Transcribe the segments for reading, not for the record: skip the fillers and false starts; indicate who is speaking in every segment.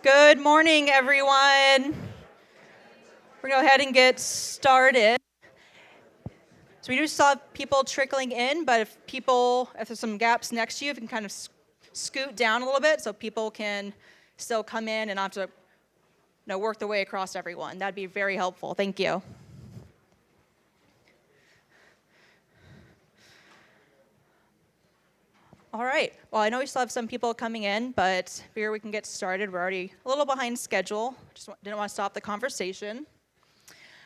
Speaker 1: Good morning, everyone. We're going to go ahead and get started. So we do still have people trickling in, but if there's some gaps next to you, if you can kind of scoot down a little bit so people can still come in and not have to work their way across everyone. That'd be very helpful. Thank you. All right. Well, I know we still have some people coming in, but figure we can get started. We're already a little behind schedule. Just didn't want to stop the conversation.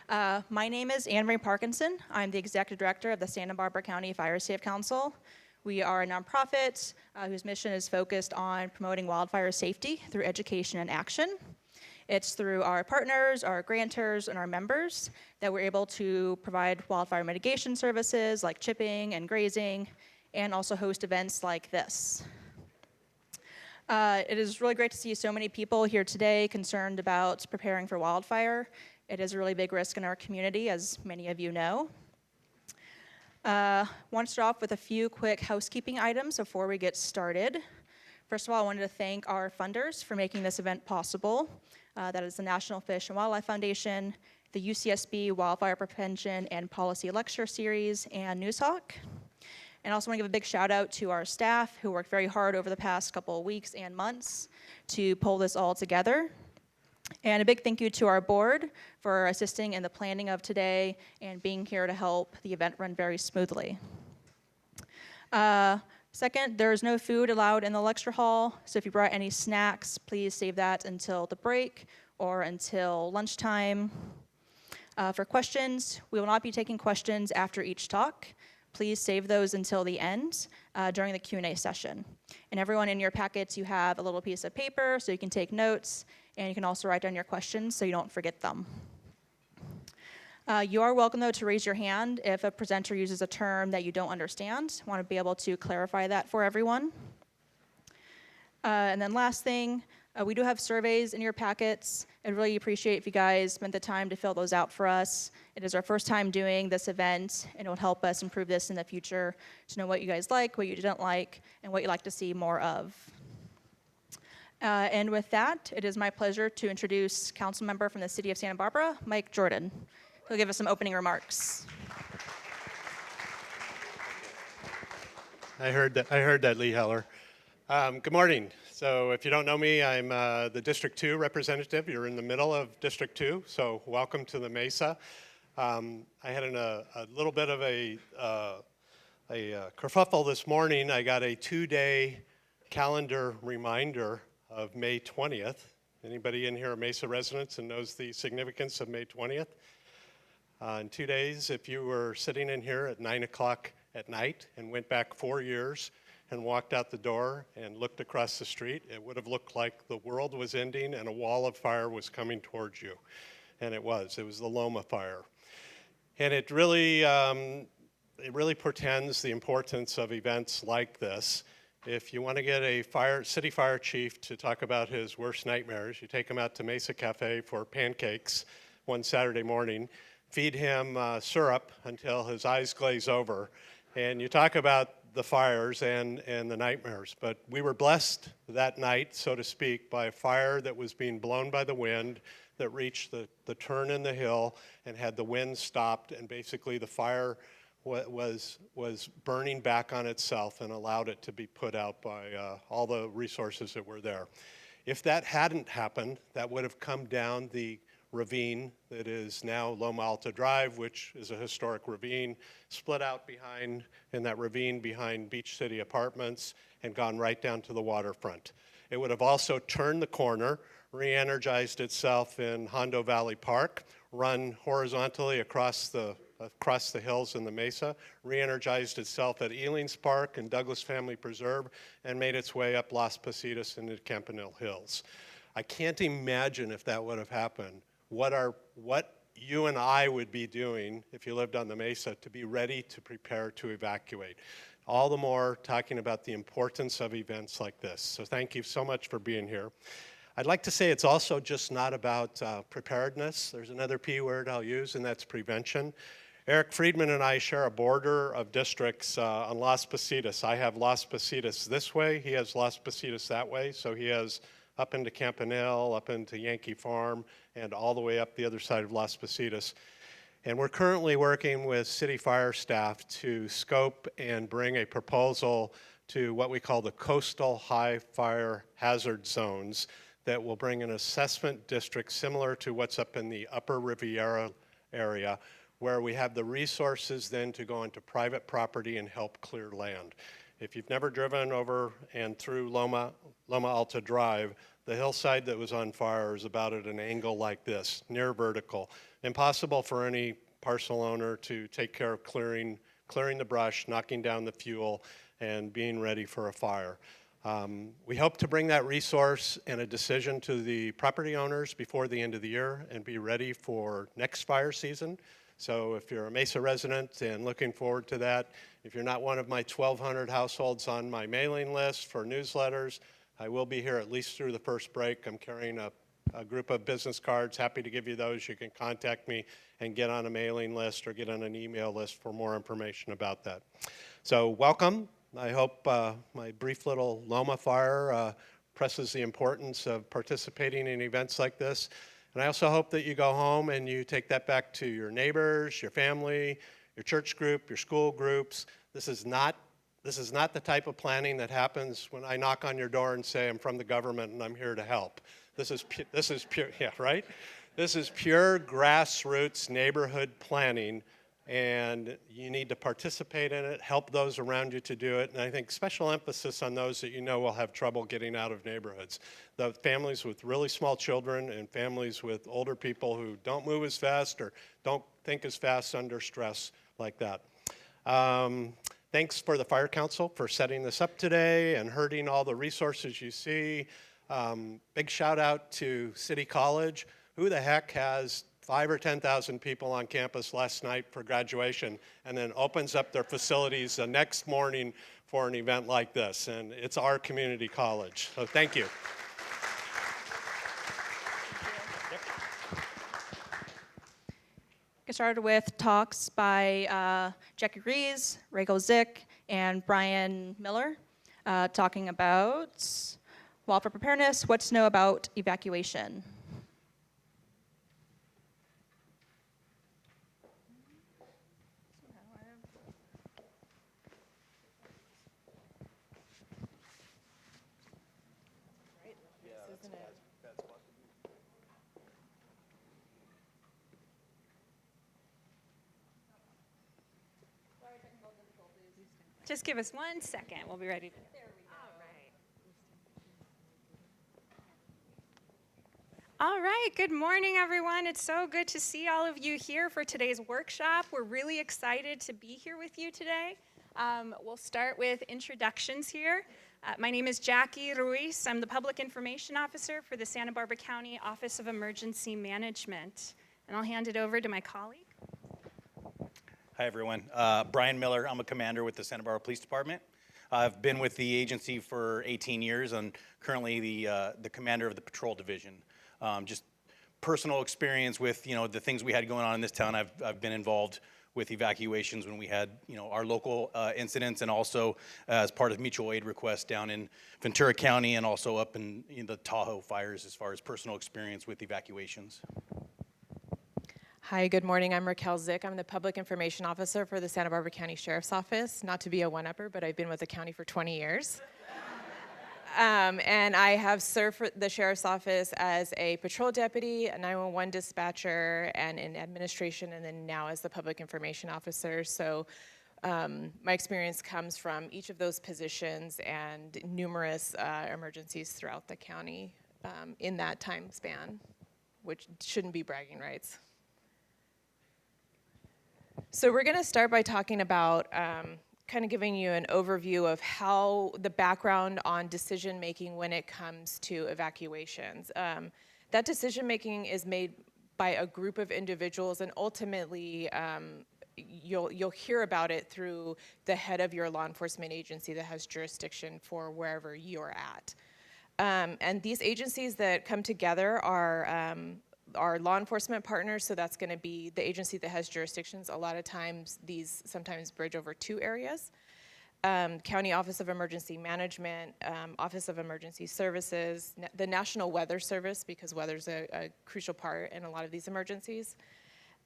Speaker 1: My name is Anne Marie Parkinson. I'm the Executive Director of the Santa Barbara County Fire Safe Council. We are a nonprofit whose mission is focused on promoting wildfire safety through education and action. It's through our partners, our grantors, and our members that we're able to provide wildfire mitigation services like chipping and grazing, and also host events like this. It is really great to see so many people here today concerned about preparing for wildfire. It is a really big risk in our community, as many of you know. I want to start off with a few quick housekeeping items before we get started. First of all, I wanted to thank our funders for making this event possible. That is the National Fish and Wildlife Foundation, the UCSB Wildfire Prevention and Policy Lecture Series, and NewsHawk. And I also want to give a big shout out to our staff who worked very hard over the past couple of weeks and months to pull this all together. And a big thank you to our board for assisting in the planning of today and being here to help the event run very smoothly. Second, there is no food allowed in the lecture hall, so if you brought any snacks, please save that until the break or until lunchtime. For questions, we will not be taking questions after each talk. Please save those until the end during the Q&A session. And everyone, in your packets, you have a little piece of paper so you can take notes, and you can also write down your questions so you don't forget them. You are welcome, though, to raise your hand if a presenter uses a term that you don't understand. I want to be able to clarify that for everyone. And then last thing, we do have surveys in your packets. I'd really appreciate if you guys spent the time to fill those out for us. It is our first time doing this event, and it will help us improve this in the future to know what you guys like, what you didn't like, and what you'd like to see more of. And with that, it is my pleasure to introduce council member from the city of Santa Barbara, Mike Jordan. He'll give us some opening remarks.
Speaker 2: I heard that, Lee Heller. Good morning. So if you don't know me, I'm the District 2 representative. You're in the middle of District 2, so welcome to the Mesa. I had a little bit of a kerfuffle this morning. I got a 2-day calendar reminder of May 20th. Anybody in here are Mesa residents and knows the significance of May 20th? In 2 days, if you were sitting in here at 9 o'clock at night and went back 4 years and walked out the door and looked across the street, it would have looked like the world was ending and a wall of fire was coming towards you. And it was the Loma fire. And it really portends the importance of events like this. If you want to get a city fire chief to talk about his worst nightmares, you take him out to Mesa Cafe for pancakes one Saturday morning, feed him syrup until his eyes glaze over, and you talk about the fires and the nightmares. But we were blessed that night, so to speak, by a fire that was being blown by the wind that reached the turn in the hill and had the wind stopped, and basically the fire was burning back on itself and allowed it to be put out by all the resources that were there. If that hadn't happened, that would have come down the ravine that is now Loma Alta Drive, which is a historic ravine, split out in that ravine behind Beach City Apartments and gone right down to the waterfront. It would have also turned the corner, re-energized itself in Hondo Valley Park, run horizontally across the hills in the Mesa, re-energized itself at Elings Park and Douglas Family Preserve, and made its way up Las Positas into Campanile Hills. I can't imagine if that would have happened, what you and I would be doing if you lived on the Mesa to be ready to prepare to evacuate. All the more talking about the importance of events like this. So thank you so much for being here. I'd like to say it's also just not about preparedness. There's another P word I'll use, and that's prevention. Eric Friedman and I share a border of districts on Las Positas. I have Las Positas this way, he has Las Positas that way, so he has up into Campanile, up into Yankee Farm, and all the way up the other side of Las Positas. And we're currently working with city fire staff to scope and bring a proposal to what we call the coastal high fire hazard zones that will bring an assessment district similar to what's up in the upper Riviera area, where we have the resources then to go into private property and help clear land. If you've never driven over and through Loma Alta Drive, the hillside that was on fire is about at an angle like this, near vertical. Impossible for any parcel owner to take care of clearing the brush, knocking down the fuel, and being ready for a fire. We hope to bring that resource and a decision to the property owners before the end of the year and be ready for next fire season. So if you're a Mesa resident and looking forward to that, if you're not one of my 1,200 households on my mailing list for newsletters, I will be here at least through the first break. I'm carrying a group of business cards. Happy to give you those. You can contact me and get on a mailing list or get on an email list for more information about that. So welcome. I hope my brief little Loma fire presses the importance of participating in events like this. And I also hope that you go home and you take that back to your neighbors, your family, your church group, your school groups. This is not the type of planning that happens when I knock on your door and say I'm from the government and I'm here to help. This is pure, yeah, right? This is pure grassroots neighborhood planning, and you need to participate in it, help those around you to do it, and I think special emphasis on those that you know will have trouble getting out of neighborhoods. The families with really small children and families with older people who don't move as fast or don't think as fast under stress like that. Thanks for the Fire Council for setting this up today and herding all the resources you see. Big shout out to City College. Who the heck has 5,000 or 10,000 people on campus last night for graduation and then opens up their facilities the next morning for an event like this? And it's our community college. So thank you.
Speaker 1: Get started with talks by Jackie Rees, Rachel Zick, and Brian Miller, talking about wildfire preparedness, what to know about evacuation.
Speaker 3: Just give us 1 second. We'll be ready. There we go. All right. Good morning, everyone. It's so good to see all of you here for today's workshop. We're really excited to be here with you today. We'll start with introductions here. My name is Jackie Ruiz. I'm the Public Information Officer for the Santa Barbara County Office of Emergency Management. And I'll hand it over to my colleague.
Speaker 4: Hi, everyone. Brian Miller. I'm a commander with the Santa Barbara Police Department. I've been with the agency for 18 years and currently the commander of the patrol division. Just personal experience with, the things we had going on in this town. I've been involved with evacuations when we had, our local incidents, and also as part of mutual aid requests down in Ventura County and also up in the Tahoe fires as far as personal experience with evacuations.
Speaker 5: Hi, good morning. I'm Raquel Zick. I'm the Public Information Officer for the Santa Barbara County Sheriff's Office. Not to be a one-upper, but I've been with the county for 20 years. And I have served for the Sheriff's Office as a patrol deputy, a 911 dispatcher, and in administration, and then now as the Public Information Officer. So my experience comes from each of those positions and numerous emergencies throughout the county in that time span, which shouldn't be bragging rights. So we're going to start by talking about kind of giving you an overview of how the background on decision making when it comes to evacuations. That decision making is made by a group of individuals, and ultimately you'll hear about it through the head of your law enforcement agency that has jurisdiction for wherever you're at. And these agencies that come together are our law enforcement partners, so that's going to be the agency that has jurisdictions. A lot of times these sometimes bridge over two areas. County Office of Emergency Management, Office of Emergency Services, the National Weather Service, because weather's a crucial part in a lot of these emergencies,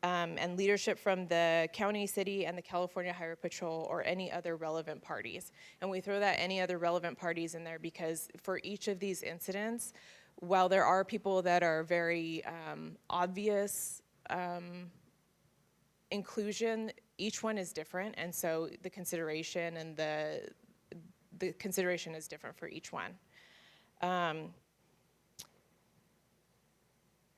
Speaker 5: and leadership from the county, city, and the California Highway Patrol, or any other relevant parties. And we throw that any other relevant parties in there because for each of these incidents, while there are people that are very obvious inclusion, each one is different, and so the consideration and the consideration is different for each one.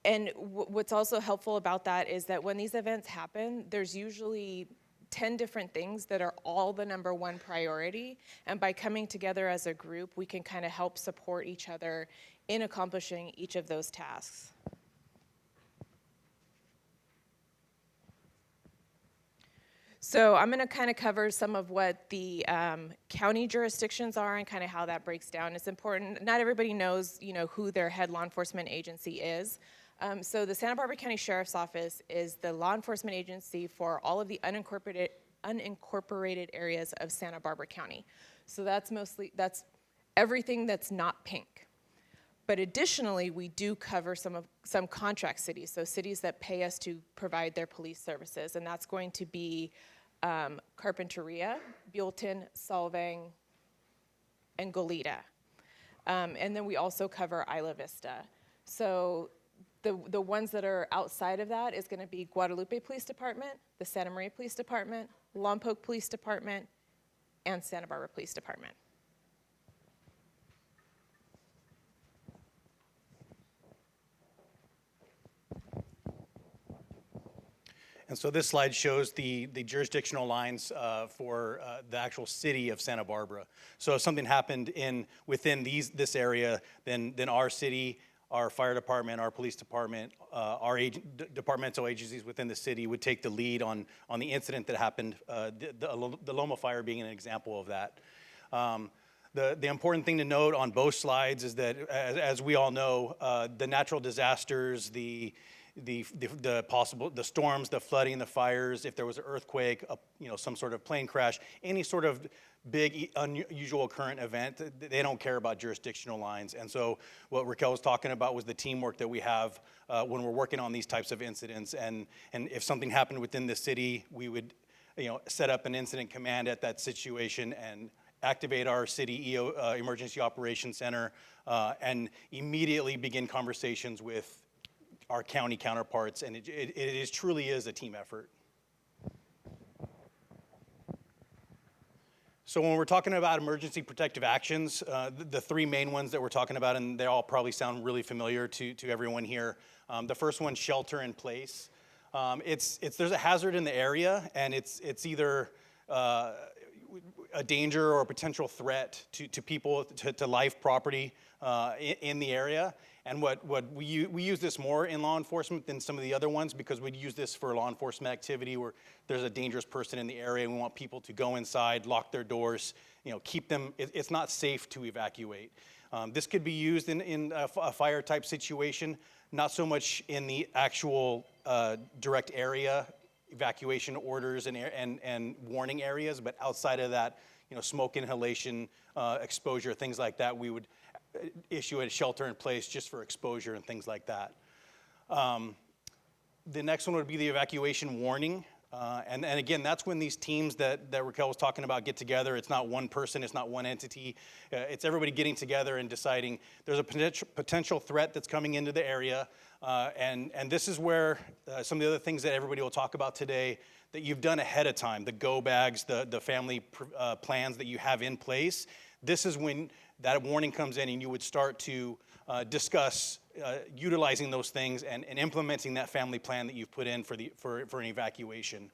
Speaker 5: And what's also helpful about that is that when these events happen, there's usually 10 different things that are all the number one priority, and by coming together as a group, we can kind of help support each other in accomplishing each of those tasks. So I'm going to kind of cover some of what the county jurisdictions are and kind of how that breaks down. It's important. Not everybody knows, who their head law enforcement agency is. So the Santa Barbara County Sheriff's Office is the law enforcement agency for all of the unincorporated areas of Santa Barbara County. So that's everything that's not pink. But additionally, we do cover some contract cities, so cities that pay us to provide their police services, and that's going to be Carpinteria, Buellton, Solvang, and Goleta. And then we also cover Isla Vista. So the ones that are outside of that is going to be Guadalupe Police Department, the Santa Maria Police Department, Lompoc Police Department, and Santa Barbara Police Department.
Speaker 4: And so this slide shows the jurisdictional lines for the actual city of Santa Barbara. So if something happened within this area, then our city, our fire department, our police department, our departmental agencies within the city would take the lead on the incident that happened, the Loma Fire being an example of that. The important thing to note on both slides is that, as we all know, the natural disasters, the storms, the flooding, the fires, if there was an earthquake, some sort of plane crash, any sort of big unusual current event, they don't care about jurisdictional lines. And so what Raquel was talking about was the teamwork that we have when we're working on these types of incidents. And if something happened within the city, we would set up an incident command at that situation and activate our city emergency operations center and immediately begin conversations with our county counterparts, and it truly is a team effort. So when we're talking about emergency protective actions, the three main ones that we're talking about, and they all probably sound really familiar to everyone here. The first one, shelter in place. There's a hazard in the area, and it's either a danger or a potential threat to people, to life, property in the area. And what we use this more in law enforcement than some of the other ones, because we'd use this for law enforcement activity where there's a dangerous person in the area and we want people to go inside, lock their doors, keep them. It's not safe to evacuate. This could be used in a fire type situation, not so much in the actual direct area evacuation orders and warning areas, but outside of that, smoke inhalation, exposure, things like that, we would issue a shelter in place just for exposure and things like that. The next one would be the evacuation warning. And again, that's when these teams that Raquel was talking about get together. It's not one person, it's not one entity. It's everybody getting together and deciding there's a potential threat that's coming into the area. And this is where some of the other things that everybody will talk about today that you've done ahead of time, the go bags, the family plans that you have in place. This is when that warning comes in and you would start to discuss utilizing those things and implementing that family plan that you've put in for an evacuation.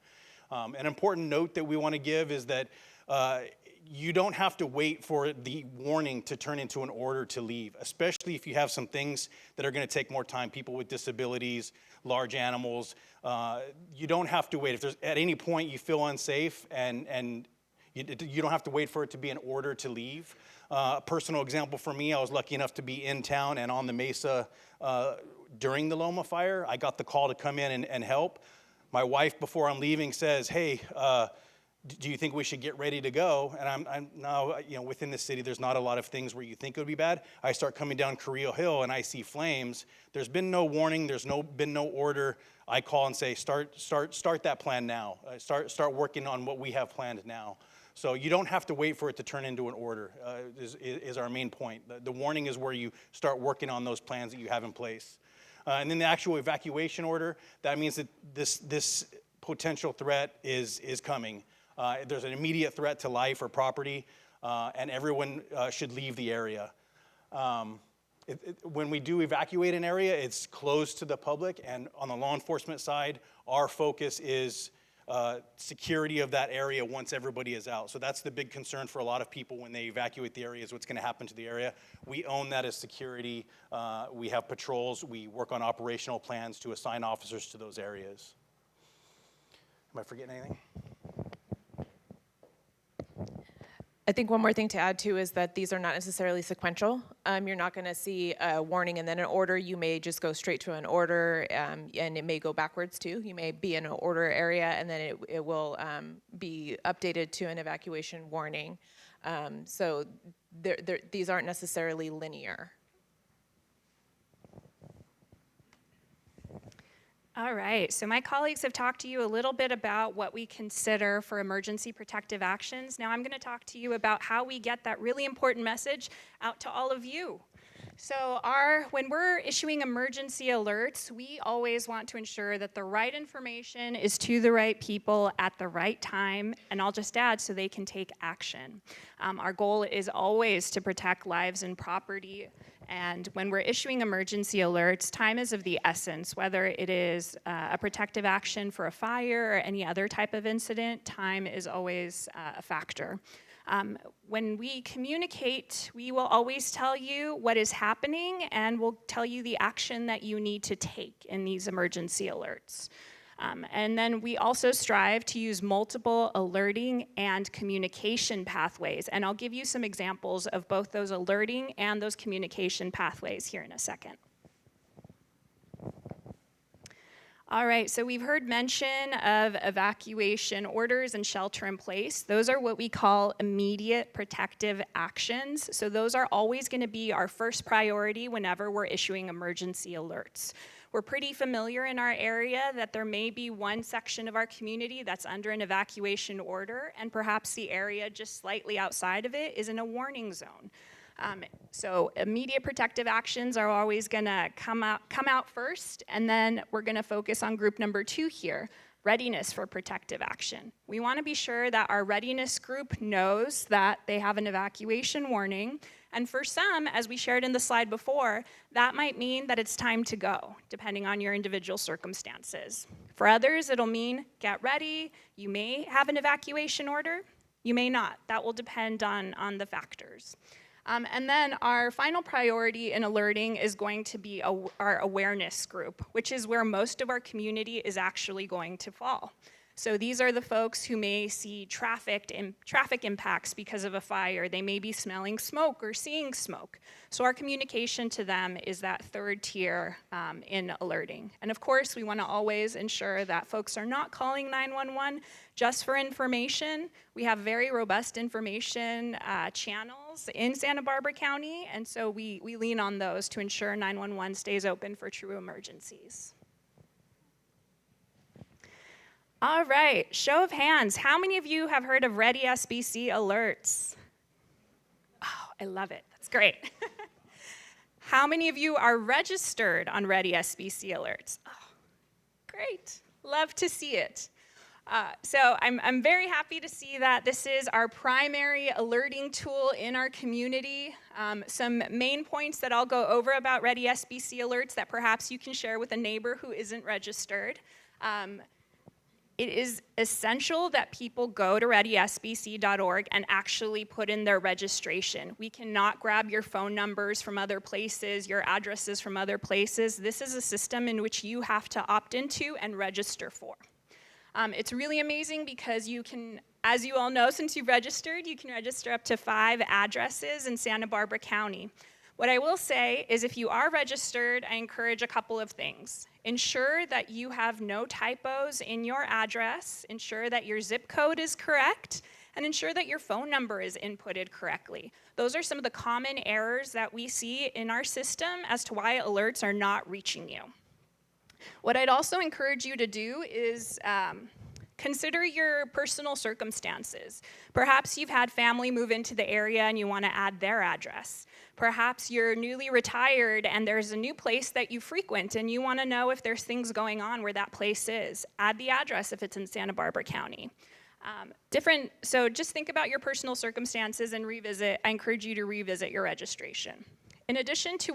Speaker 4: An important note that we want to give is that you don't have to wait for the warning to turn into an order to leave, especially if you have some things that are going to take more time, people with disabilities, large animals. You don't have to wait. If there's at any point you feel unsafe and you don't have to wait for it to be an order to leave. A personal example for me, I was lucky enough to be in town and on the mesa during the Loma Fire. I got the call to come in and help. My wife, before I'm leaving, says, hey, do you think we should get ready to go? And I'm now, within the city, there's not a lot of things where you think it would be bad. I start coming down Carrillo Hill and I see flames. There's been no warning. There's been no order. I call and say, start that plan now. Start working on what we have planned now. So you don't have to wait for it to turn into an order, is our main point. The warning is where you start working on those plans that you have in place. And then the actual evacuation order, that means that this potential threat is coming. There's an immediate threat to life or property, and everyone should leave the area. When we do evacuate an area, it's closed to the public, and on the law enforcement side, our focus is security of that area once everybody is out. So that's the big concern for a lot of people when they evacuate the area, is what's going to happen to the area. We own that as security. We have patrols. We work on operational plans to assign officers to those areas. Am I forgetting anything?
Speaker 5: I think one more thing to add too is that these are not necessarily sequential. You're not going to see a warning and then an order. You may just go straight to an order, and it may go backwards too. You may be in an order area and then it will be updated to an evacuation warning. So these aren't necessarily linear.
Speaker 3: All right, so my colleagues have talked to you a little bit about what we consider for emergency protective actions. Now I'm going to talk to you about how we get that really important message out to all of you. So when we're issuing emergency alerts, we always want to ensure that the right information is to the right people at the right time, and I'll just add, so they can take action. Our goal is always to protect lives and property. And when we're issuing emergency alerts, time is of the essence. Whether it is a protective action for a fire or any other type of incident, time is always a factor. When we communicate, we will always tell you what is happening, and we'll tell you the action that you need to take in these emergency alerts. And then we also strive to use multiple alerting and communication pathways. And I'll give you some examples of both those alerting and those communication pathways here in a second. All right, so we've heard mention of evacuation orders and shelter in place. Those are what we call immediate protective actions. So those are always going to be our first priority whenever we're issuing emergency alerts. We're pretty familiar in our area that there may be one section of our community that's under an evacuation order, and perhaps the area just slightly outside of it is in a warning zone. So immediate protective actions are always going to come out first, and then we're going to focus on group number 2 here, readiness for protective action. We want to be sure that our readiness group knows that they have an evacuation warning, and for some, as we shared in the slide before, that might mean that it's time to go, depending on your individual circumstances. For others, it'll mean get ready. You may have an evacuation order, you may not. That will depend on the factors. And then our final priority in alerting is going to be our awareness group, which is where most of our community is actually going to fall. So these are the folks who may see traffic impacts because of a fire. They may be smelling smoke or seeing smoke. So our communication to them is that third tier in alerting. And of course, we want to always ensure that folks are not calling 911 just for information. We have very robust information channels in Santa Barbara County, and so we lean on those to ensure 911 stays open for true emergencies. All right, show of hands. How many of you have heard of Ready SBC alerts? Oh, I love it. That's great. How many of you are registered on Ready SBC alerts? Oh, great. Love to see it. So I'm very happy to see that this is our primary alerting tool in our community. Some main points that I'll go over about Ready SBC alerts that perhaps you can share with a neighbor who isn't registered. It is essential that people go to readysbc.org and actually put in their registration. We cannot grab your phone numbers from other places, your addresses from other places. This is a system in which you have to opt into and register for. It's really amazing because you can, as you all know, since you've registered, you can register up to 5 addresses in Santa Barbara County. What I will say is if you are registered, I encourage a couple of things. Ensure that you have no typos in your address, ensure that your zip code is correct, and ensure that your phone number is inputted correctly. Those are some of the common errors that we see in our system as to why alerts are not reaching you. What I'd also encourage you to do is consider your personal circumstances. Perhaps you've had family move into the area and you want to add their address. Perhaps you're newly retired and there's a new place that you frequent and you want to know if there's things going on where that place is. Add the address if it's in Santa Barbara County. So just think about your personal circumstances and revisit. I encourage you to revisit your registration. In addition to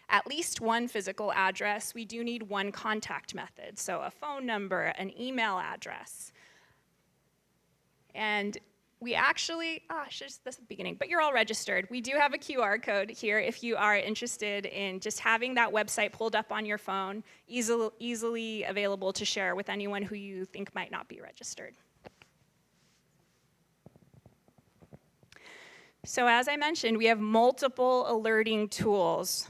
Speaker 3: at least one physical address, we do need one contact method. So a phone number, an email address. And we actually, that's the beginning, but you're all registered. We do have a QR code here if you are interested in just having that website pulled up on your phone, easily available to share with anyone who you think might not be registered. So as I mentioned, we have multiple alerting tools.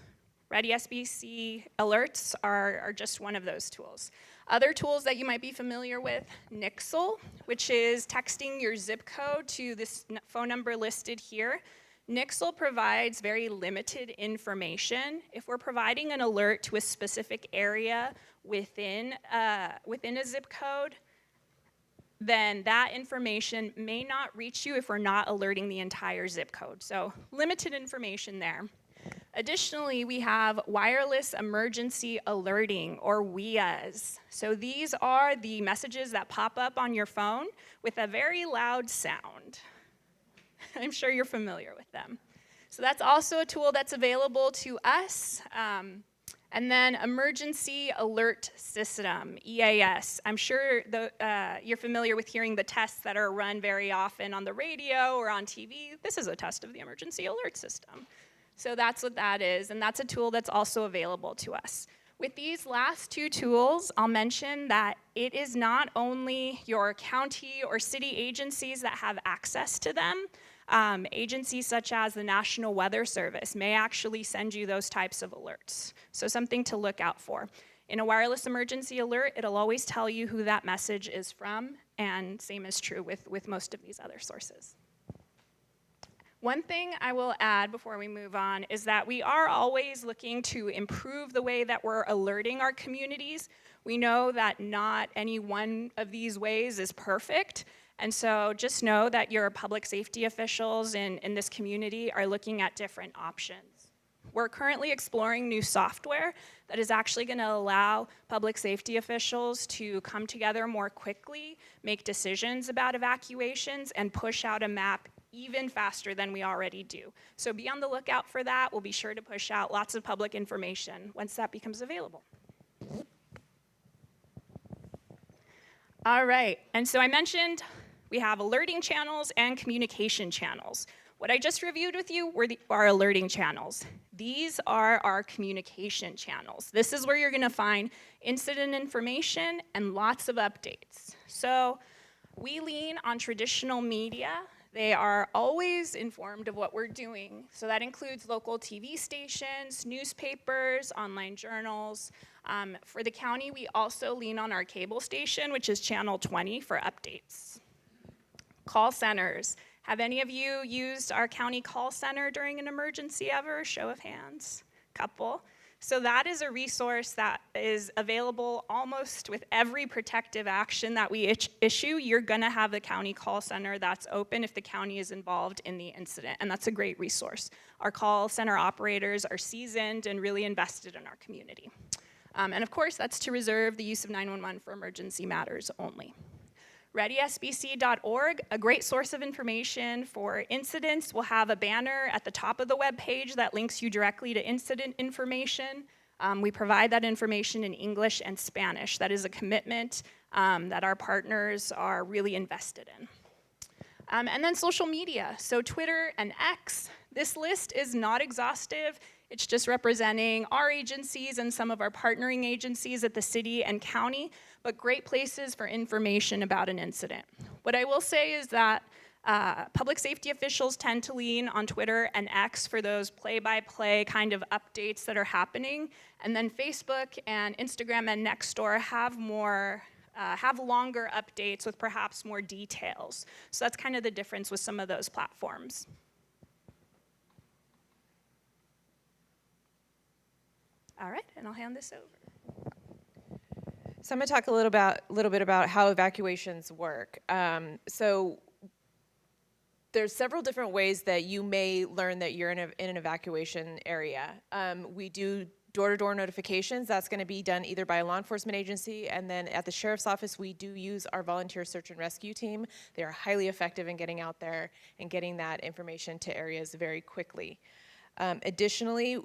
Speaker 3: Ready SBC alerts are just one of those tools. Other tools that you might be familiar with, Nixle, which is texting your zip code to this phone number listed here. Nixle provides very limited information. If we're providing an alert to a specific area within a zip code, then that information may not reach you if we're not alerting the entire zip code. So limited information there. Additionally, we have wireless emergency alerting, or WEAs. So these are the messages that pop up on your phone with a very loud sound. I'm sure you're familiar with them. So that's also a tool that's available to us. And then Emergency Alert System, EAS. I'm sure you're familiar with hearing the tests that are run very often on the radio or on TV. This is a test of the Emergency Alert System. So that's what that is, and that's a tool that's also available to us. With these last two tools, I'll mention that it is not only your county or city agencies that have access to them. Agencies such as the National Weather Service may actually send you those types of alerts. So something to look out for. In a wireless emergency alert, it'll always tell you who that message is from, and same is true with most of these other sources. One thing I will add before we move on is that we are always looking to improve the way that we're alerting our communities. We know that not any one of these ways is perfect, and so just know that your public safety officials in this community are looking at different options. We're currently exploring new software that is actually going to allow public safety officials to come together more quickly, make decisions about evacuations, and push out a map even faster than we already do. So be on the lookout for that. We'll be sure to push out lots of public information once that becomes available. All right, and so I mentioned we have alerting channels and communication channels. What I just reviewed with you were our alerting channels. These are our communication channels. This is where you're gonna find incident information and lots of updates. So we lean on traditional media. They are always informed of what we're doing. So that includes local TV stations, newspapers, online journals. For the county, we also lean on our cable station, which is Channel 20 for updates. Call centers. Have any of you used our county call center during an emergency ever? Show of hands, couple. So that is a resource that is available almost with every protective action that we issue. You're gonna have the county call center that's open if the county is involved in the incident, and that's a great resource. Our call center operators are seasoned and really invested in our community. And of course, that's to reserve the use of 911 for emergency matters only. ReadySBC.org, a great source of information for incidents. We'll have a banner at the top of the web page that links you directly to incident information. We provide that information in English and Spanish. That is a commitment that our partners are really invested in. And then social media, so Twitter and X. This list is not exhaustive. It's just representing our agencies and some of our partnering agencies at the city and county, but great places for information about an incident. What I will say is that Public safety officials tend to lean on Twitter and X for those play-by-play kind of updates that are happening. And then Facebook and Instagram and Nextdoor have longer updates with perhaps more details. So that's kind of the difference with some of those platforms. All right, and I'll hand this over.
Speaker 5: So I'm going to talk a little bit about how evacuations work. So there's several different ways that you may learn that you're in an evacuation area. We do door-to-door notifications. That's going to be done either by a law enforcement agency, and then at the sheriff's office, we do use our volunteer search and rescue team. They are highly effective in getting out there and getting that information to areas very quickly. Additionally,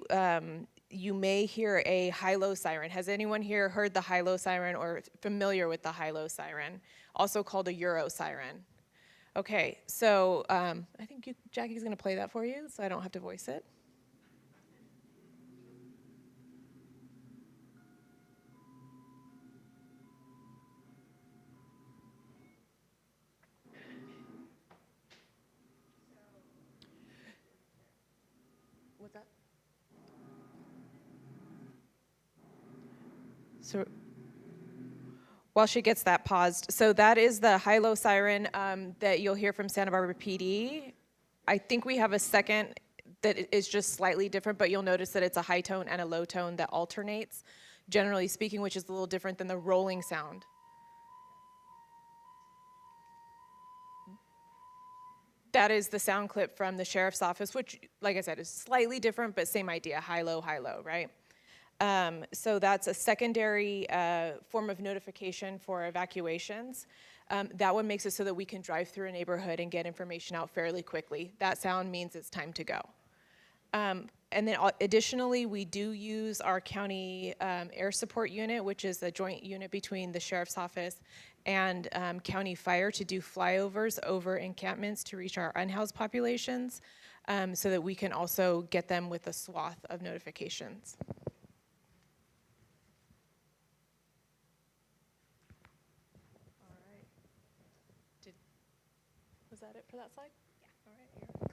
Speaker 5: you may hear a high-low siren. Has anyone here heard the high-low siren or familiar with the high-low siren, also called a Euro siren? Okay, so I think Jackie's going to play that for you, so I don't have to voice it. What's that? So while she gets that paused, so that is the high-low siren that you'll hear from Santa Barbara PD. I think we have a second that is just slightly different, but you'll notice that it's a high tone and a low tone that alternates, generally speaking, which is a little different than the rolling sound. That is the sound clip from the sheriff's office, which, like I said, is slightly different, but same idea, high-low, right? So that's a secondary form of notification for evacuations. That one makes it so that we can drive through a neighborhood and get information out fairly quickly. That sound means it's time to go. And then additionally, we do use our county air support unit, which is a joint unit between the sheriff's office and county fire to do flyovers over encampments to reach our unhoused populations so that we can also get them with a swath of notifications. Was that it for that slide? Yeah.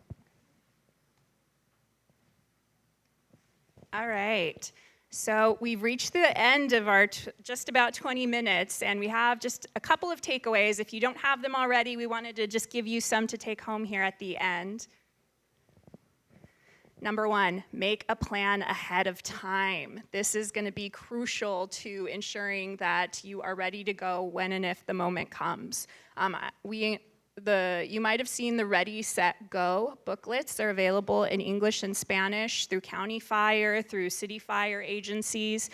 Speaker 5: All right.
Speaker 3: All right. So we've reached the end of our just about 20 minutes, and we have just a couple of takeaways. If you don't have them already, we wanted to just give you some to take home here at the end. Number one, make a plan ahead of time. This is going to be crucial to ensuring that you are ready to go when and if the moment comes. You might have seen the Ready, Set, Go booklets. They're available in English and Spanish through county fire, through city fire agencies.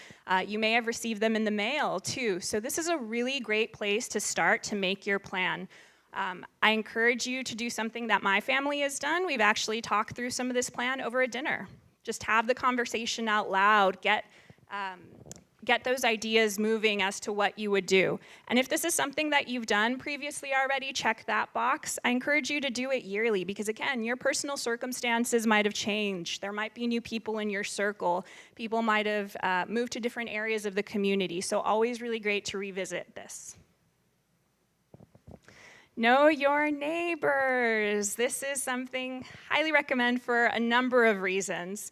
Speaker 3: You may have received them in the mail too. So this is a really great place to start to make your plan. I encourage you to do something that my family has done. We've actually talked through some of this plan over a dinner. Just have the conversation out loud, get those ideas moving as to what you would do. And if this is something that you've done previously already, check that box. I encourage you to do it yearly because, again, your personal circumstances might have changed. There might be new people in your circle. People might have moved to different areas of the community. So always really great to revisit this. Know your neighbors. This is something I highly recommend for a number of reasons.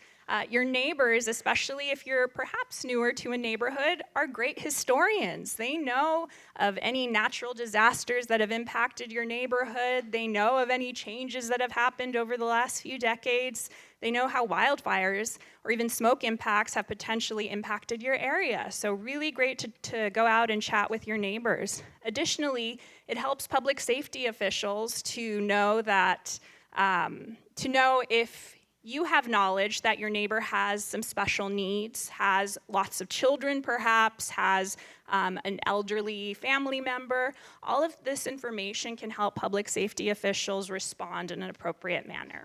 Speaker 3: Your neighbors, especially if you're perhaps newer to a neighborhood, are great historians. They know of any natural disasters that have impacted your neighborhood. They know of any changes that have happened over the last few decades. They know how wildfires or even smoke impacts have potentially impacted your area. So really great to go out and chat with your neighbors. Additionally, it helps public safety officials to know that, if you have knowledge that your neighbor has some special needs, has lots of children perhaps, has an elderly family member. All of this information can help public safety officials respond in an appropriate manner.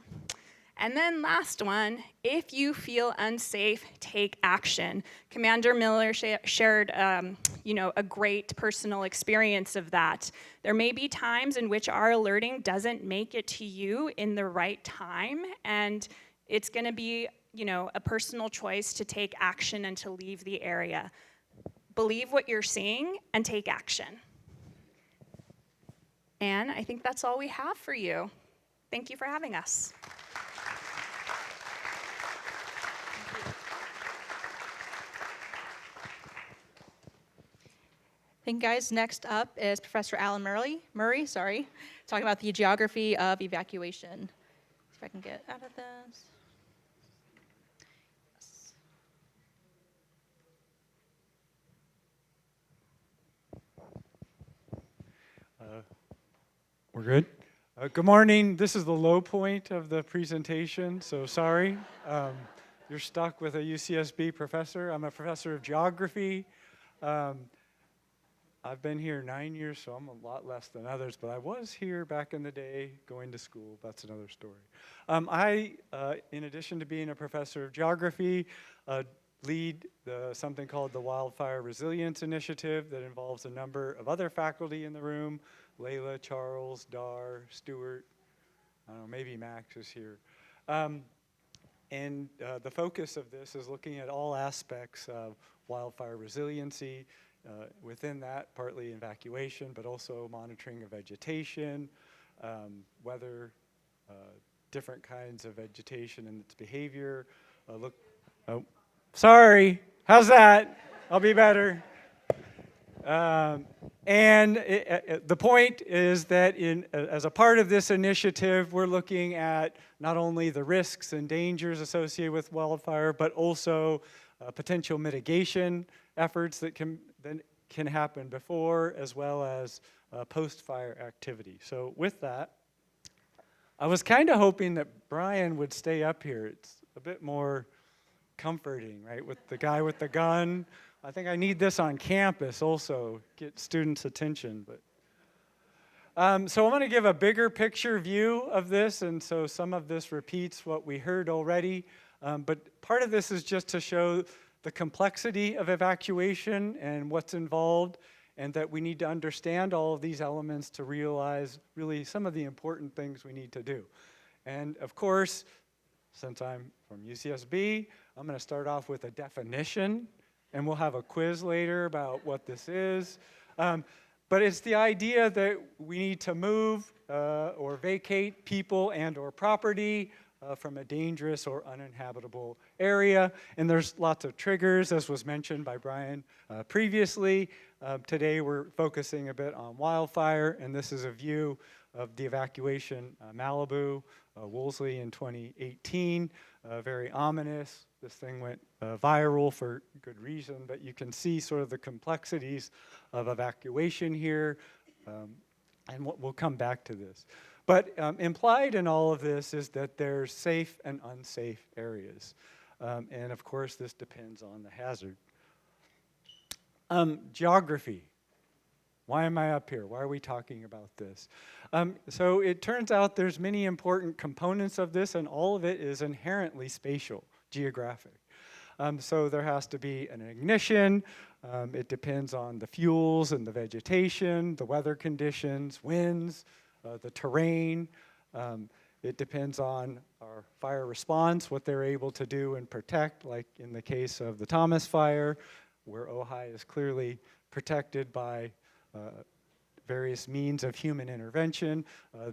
Speaker 3: And then last one, if you feel unsafe, take action. Commander Miller shared a great personal experience of that. There may be times in which our alerting doesn't make it to you in the right time, and it's going to be, a personal choice to take action and to leave the area. Believe what you're seeing and take action. And I think that's all we have for you. Thank you for having us.
Speaker 1: Thank you, guys. Next up is Professor Alan Murray, talking about the geography of evacuation. See if I can get out of this.
Speaker 6: We're good? Good morning. This is the low point of the presentation, so sorry. You're stuck with a UCSB professor. I'm a professor of geography. I've been here 9 years, so I'm a lot less than others, but I was here back in the day going to school. That's another story. In addition to being a professor of geography, lead something called the Wildfire Resilience Initiative that involves a number of other faculty in the room, Layla, Charles, Dar, Stuart, I don't know, maybe Max is here. The focus of this is looking at all aspects of wildfire resiliency, within that, partly evacuation, but also monitoring of vegetation, weather, different kinds of vegetation and its behavior. Sorry, how's that? I'll be better. The point is that as a part of this initiative, we're looking at not only the risks and dangers associated with wildfire, but also potential mitigation efforts that can happen before as well as post-fire activity. So with that, I was kind of hoping that Brian would stay up here. It's a bit more comforting, right, with the guy with the gun. I think I need this on campus also, get students' attention. So I'm going to give a bigger picture view of this, and so some of this repeats what we heard already. But part of this is just to show the complexity of evacuation and what's involved, and that we need to understand all of these elements to realize really some of the important things we need to do. And of course, since I'm from UCSB, I'm going to start off with a definition, and we'll have a quiz later about what this is. But it's the idea that we need to move or vacate people and or property from a dangerous or uninhabitable area. And there's lots of triggers, as was mentioned by Brian previously. Today we're focusing a bit on wildfire, and this is a view of the evacuation Malibu, Woolsey in 2018. Very ominous. This thing went viral for good reason, but you can see sort of the complexities of evacuation here, and we'll come back to this. But implied in all of this is that there's safe and unsafe areas. And of course, this depends on the hazard. Geography. Why am I up here? Why are we talking about this? So it turns out there's many important components of this, and all of it is inherently spatial, geographic. So there has to be an ignition. It depends on the fuels and the vegetation, the weather conditions, winds, the terrain. It depends on our fire response, what they're able to do and protect, like in the case of the Thomas Fire, where Ojai is clearly protected by various means of human intervention,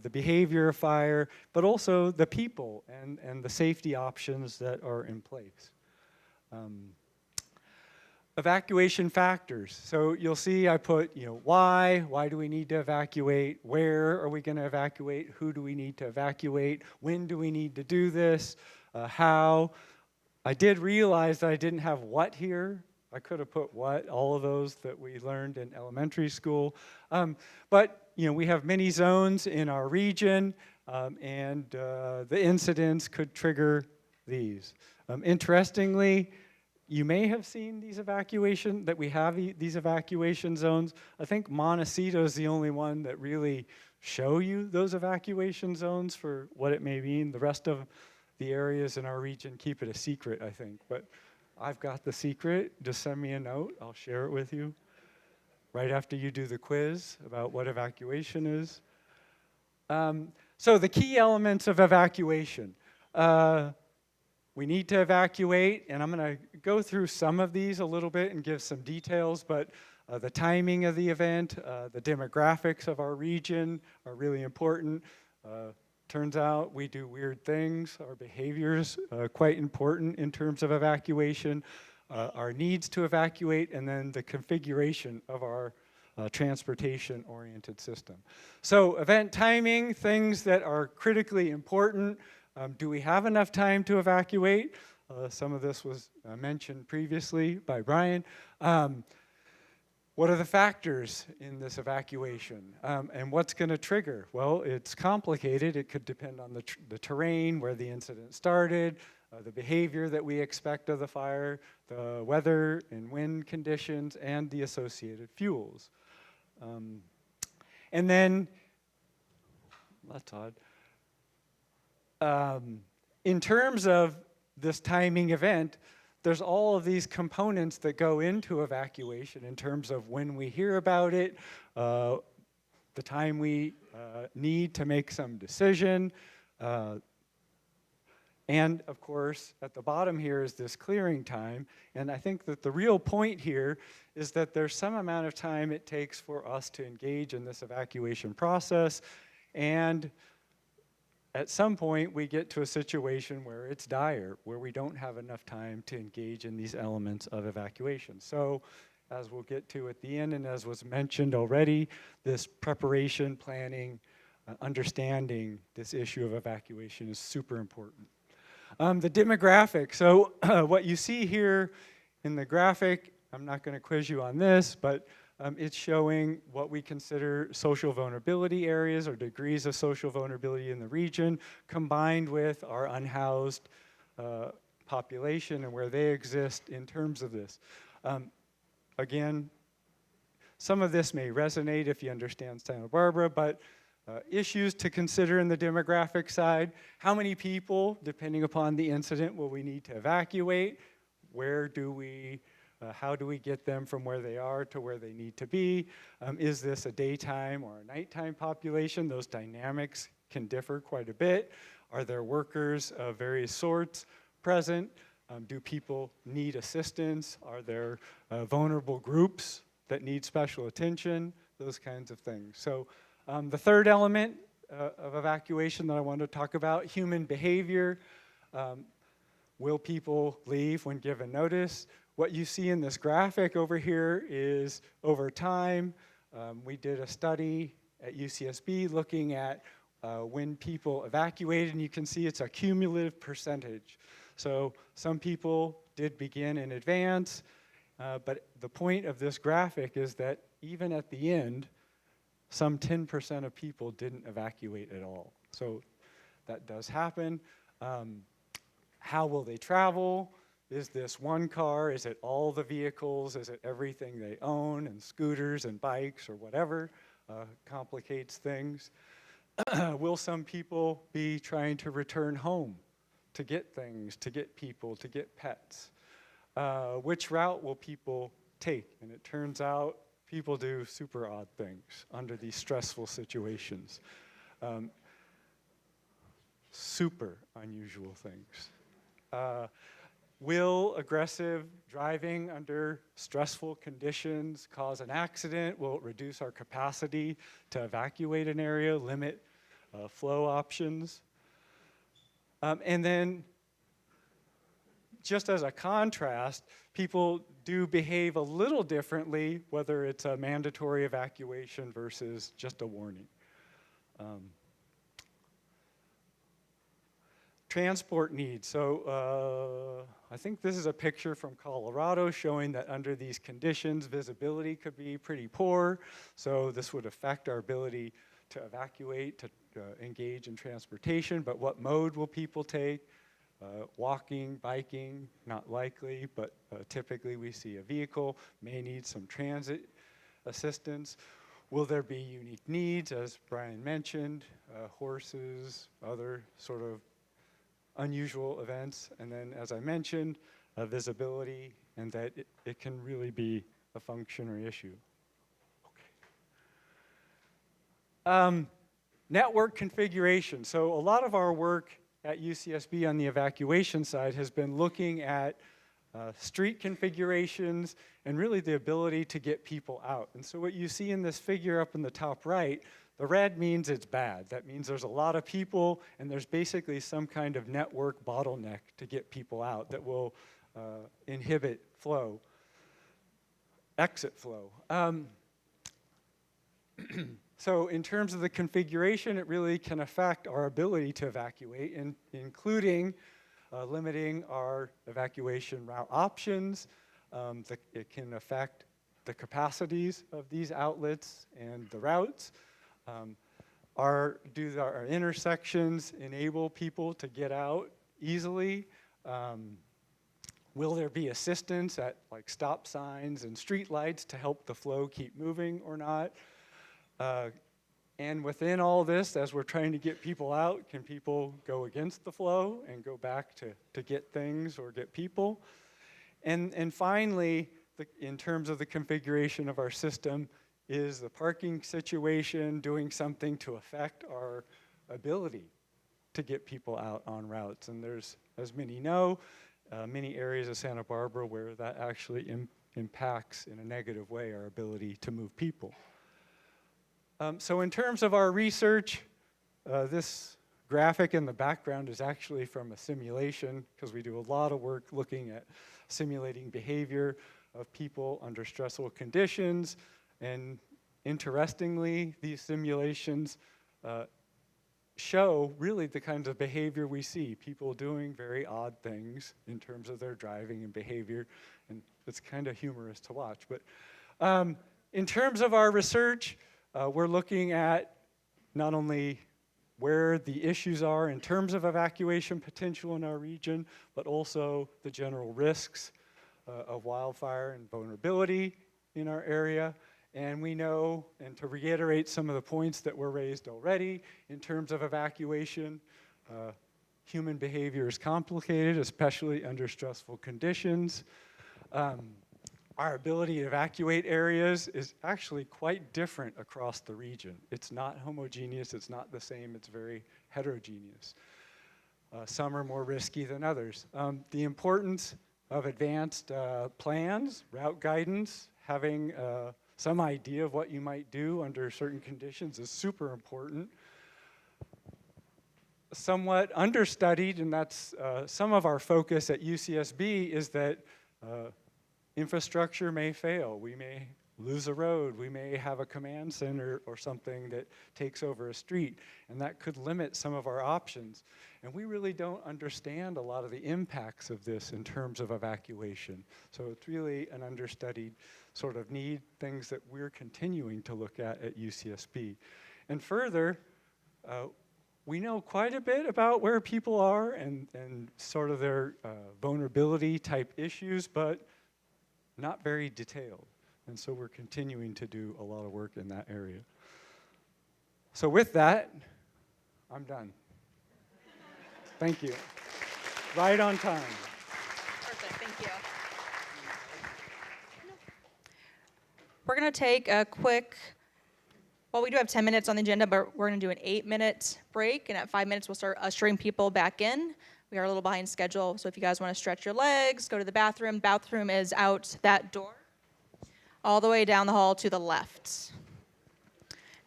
Speaker 6: the behavior of fire, but also the people and the safety options that are in place. Evacuation factors. So you'll see I put, why do we need to evacuate? Where are we going to evacuate? Who do we need to evacuate? When do we need to do this? How? I did realize that I didn't have what here. I could have put what, all of those that we learned in elementary school. But we have many zones in our region, and the incidents could trigger these. Interestingly, you may have seen these we have these evacuation zones. I think Montecito is the only one that really show you those evacuation zones for what it may mean. The rest of the areas in our region keep it a secret, I think. But I've got the secret. Just send me a note. I'll share it with you right after you do the quiz about what evacuation is. So the key elements of evacuation. We need to evacuate, and I'm going to go through some of these a little bit and give some details, but The timing of the event, the demographics of our region are really important. Turns out we do weird things. Our behavior's quite important in terms of evacuation, our needs to evacuate, and then the configuration of our transportation-oriented system. So event timing, things that are critically important. Do we have enough time to evacuate? Some of this was mentioned previously by Brian. What are the factors in this evacuation? And what's going to trigger? Well, it's complicated. It could depend on the terrain, where the incident started, the behavior that we expect of the fire, the weather and wind conditions, and the associated fuels. And then, that's odd. In terms of this timing event, there's all of these components that go into evacuation in terms of when we hear about it, the time we need to make some decision, and of course, at the bottom here is this clearing time. And I think that the real point here is that there's some amount of time it takes for us to engage in this evacuation process. And at some point, we get to a situation where it's dire, where we don't have enough time to engage in these elements of evacuation. So, as we'll get to at the end, and as was mentioned already, this preparation, planning, understanding this issue of evacuation is super important. The demographic, so what you see here in the graphic, I'm not going to quiz you on this, but it's showing what we consider social vulnerability areas or degrees of social vulnerability in the region, combined with our unhoused population and where they exist in terms of this. Again, some of this may resonate if you understand Santa Barbara, but issues to consider in the demographic side: how many people, depending upon the incident, will we need to evacuate? Where do we how do we get them from where they are to where they need to be? Is this a daytime or a nighttime population? Those dynamics can differ quite a bit. Are there workers of various sorts present? Do people need assistance? Are there vulnerable groups that need special attention? Those kinds of things. So the third element of evacuation that I want to talk about, human behavior. Will people leave when given notice? What you see in this graphic over here is over time. We did a study at UCSB looking at when people evacuated, and you can see it's a cumulative percentage. So some people did begin in advance, but the point of this graphic is that even at the end, some 10% of people didn't evacuate at all. So that does happen. How will they travel? Is this one car? Is it all the vehicles? Is it everything they own, and scooters and bikes or whatever? Complicates things. Will some people be trying to return home to get things, to get people, to get pets? Which route will people take? And it turns out people do super odd things under these stressful situations. Super unusual things. Will aggressive driving under stressful conditions cause an accident? Will it reduce our capacity to evacuate an area, limit flow options? And then, just as a contrast, people do behave a little differently, whether it's a mandatory evacuation versus just a warning. Transport needs. So I think this is a picture from Colorado showing that under these conditions, visibility could be pretty poor. So this would affect our ability to evacuate, to engage in transportation. But what mode will people take? Walking, biking, not likely, but typically we see a vehicle, may need some transit assistance. Will there be unique needs, as Brian mentioned, horses, other sort of unusual events? And then, as I mentioned, visibility, and that it can really be a function or issue. Okay. Network configuration. So a lot of our work at UCSB on the evacuation side has been looking at street configurations, and really the ability to get people out. And so what you see in this figure up in the top right, the red means it's bad. That means there's a lot of people, and there's basically some kind of network bottleneck to get people out that will inhibit flow, exit flow. So in terms of the configuration, it really can affect our ability to evacuate, including limiting our evacuation route options. It can affect the capacities of these outlets and the routes. Do our intersections enable people to get out easily? Will there be assistance at like stop signs and street lights to help the flow keep moving or not? And within all this, as we're trying to get people out, can people go against the flow and go back to get things or get people? And finally, in terms of the configuration of our system, is the parking situation doing something to affect our ability to get people out on routes? And there's, as many know, many areas of Santa Barbara where that actually impacts in a negative way our ability to move people. So in terms of our research, this graphic in the background is actually from a simulation, because we do a lot of work looking at simulating behavior of people under stressful conditions. And interestingly, these simulations show really the kinds of behavior we see, people doing very odd things in terms of their driving and behavior, and it's kind of humorous to watch. But in terms of our research, we're looking at not only where the issues are in terms of evacuation potential in our region, but also the general risks of wildfire and vulnerability in our area. And we know, and to reiterate some of the points that were raised already, in terms of evacuation, human behavior is complicated, especially under stressful conditions. Our ability to evacuate areas is actually quite different across the region. It's not homogeneous, it's not the same, it's very heterogeneous. Some are more risky than others. The importance of advanced plans, route guidance, having some idea of what you might do under certain conditions is super important. Somewhat understudied, and that's some of our focus at UCSB, is that infrastructure may fail. We may lose a road. We may have a command center or something that takes over a street, and that could limit some of our options. And we really don't understand a lot of the impacts of this in terms of evacuation. So it's really an understudied sort of need, things that we're continuing to look at UCSB. And further, we know quite a bit about where people are and sort of their vulnerability type issues, but not very detailed. And so we're continuing to do a lot of work in that area. So with that, I'm done. Thank you. Right on time.
Speaker 1: Perfect, thank you. We're going to take a quick, well, we do have 10 minutes on the agenda, but we're going to do an 8-minute break, and at 5 minutes, we'll start ushering people back in. We are a little behind schedule, so if you guys want to stretch your legs, go to the bathroom. Bathroom is out that door, all the way down the hall to the left.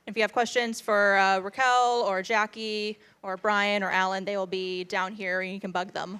Speaker 1: If you have questions for Raquel or Jackie or Brian or Alan, they will be down here, and you can bug them.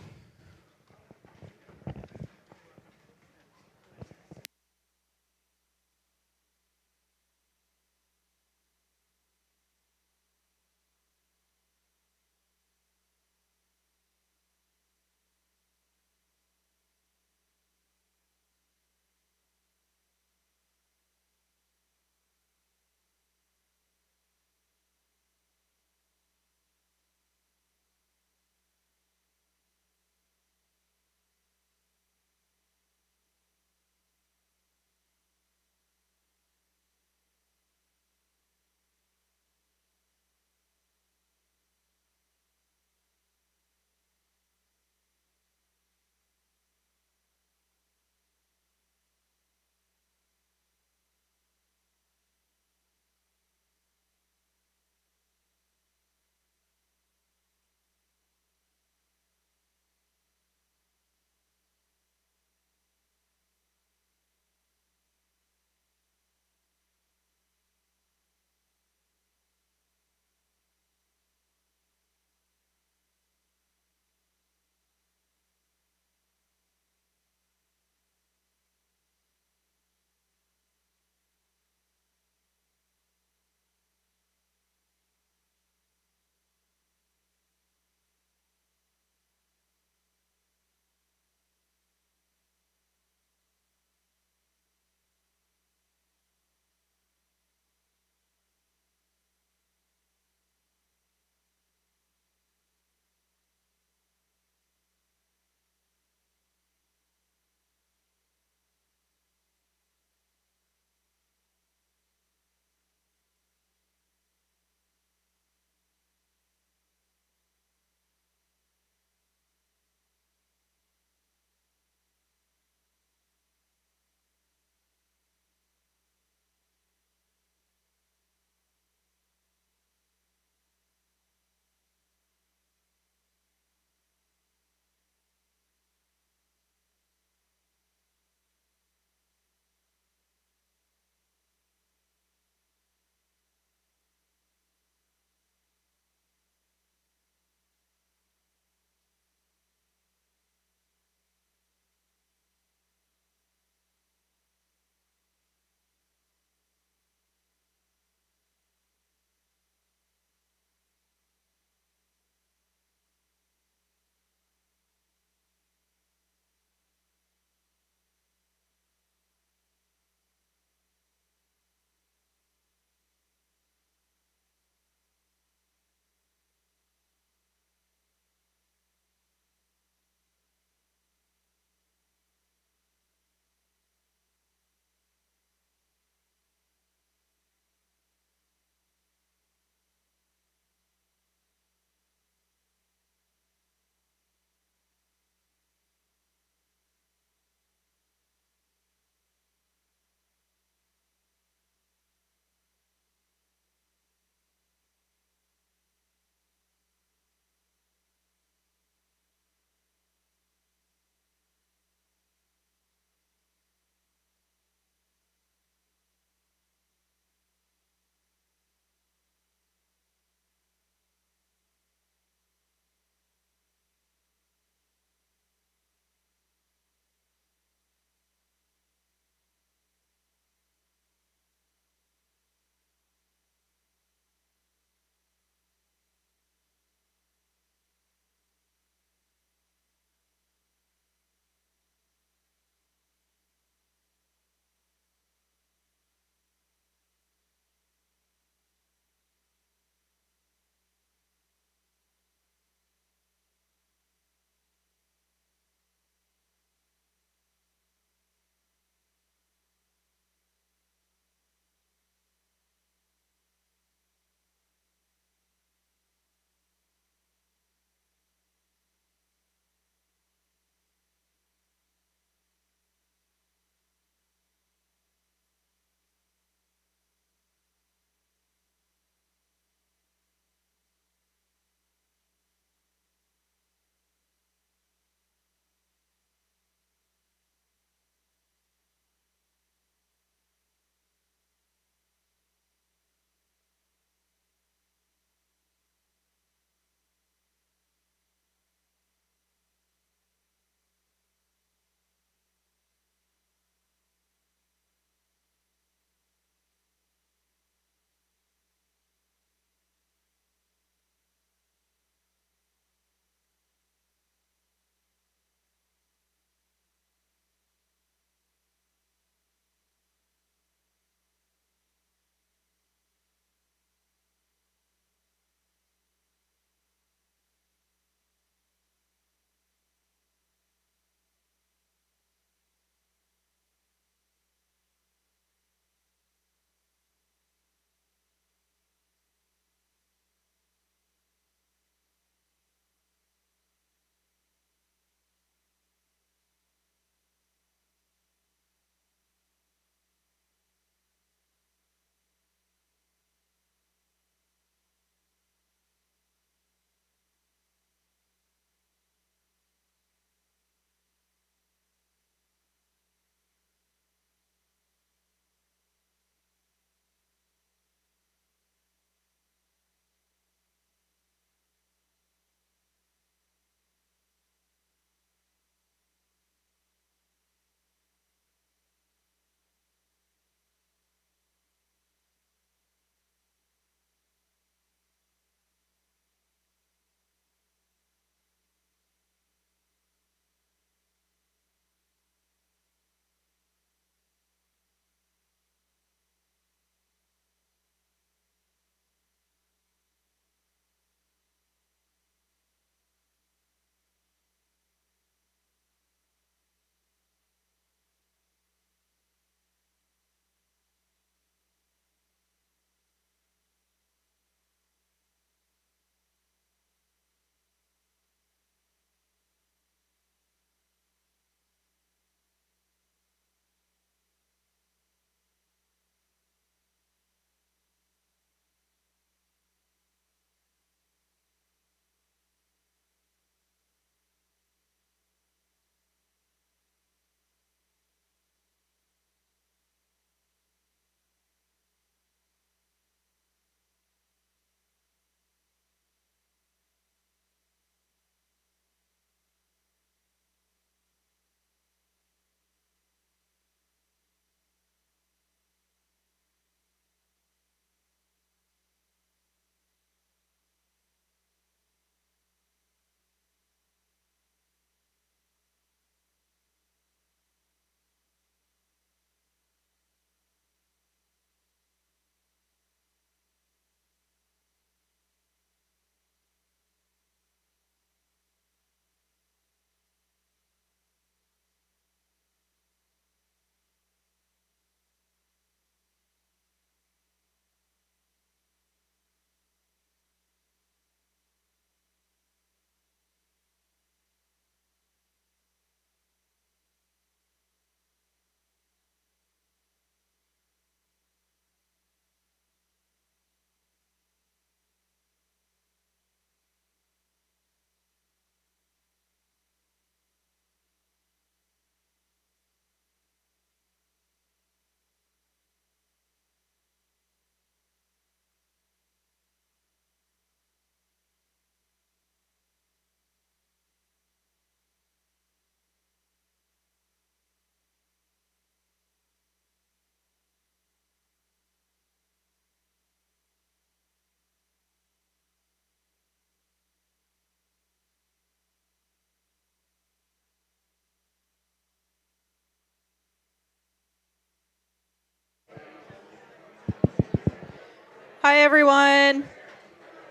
Speaker 1: Hi, everyone.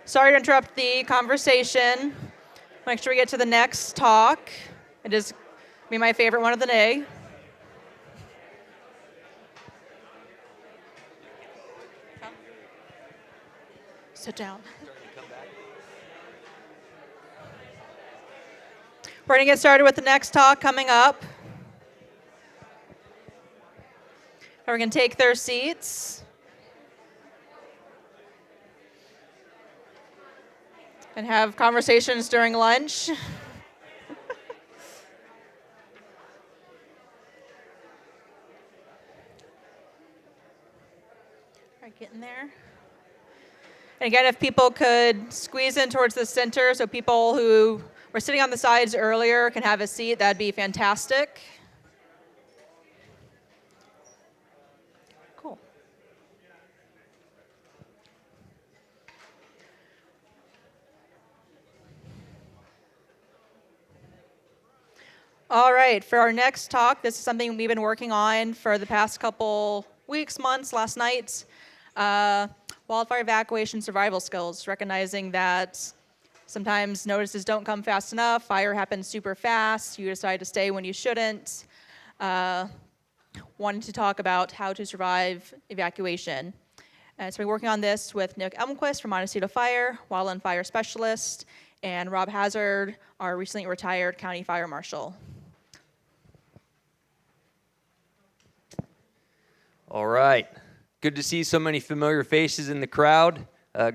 Speaker 1: Sorry to interrupt the conversation. Make sure we get to the next talk. It is be my favorite one of the day. Sit down. We're going to get started with the next talk coming up. We're going to take their seats. And have conversations during lunch. All right, getting there. And again, if people could squeeze in towards the center so people who were sitting on the sides earlier can have a seat, that'd be fantastic. Cool. All right, for our next talk, this is something we've been working on for the past couple weeks, months, last night. Wildfire evacuation survival skills, recognizing that sometimes notices don't come fast enough, fire happens super fast, you decide to stay when you shouldn't. Wanted to talk about how to survive evacuation. So we're working on this with Nick Elmquist from Montecito Fire, wildland fire specialist, and Rob Hazard, our recently retired county fire marshal.
Speaker 7: All right. Good to see so many familiar faces in the crowd.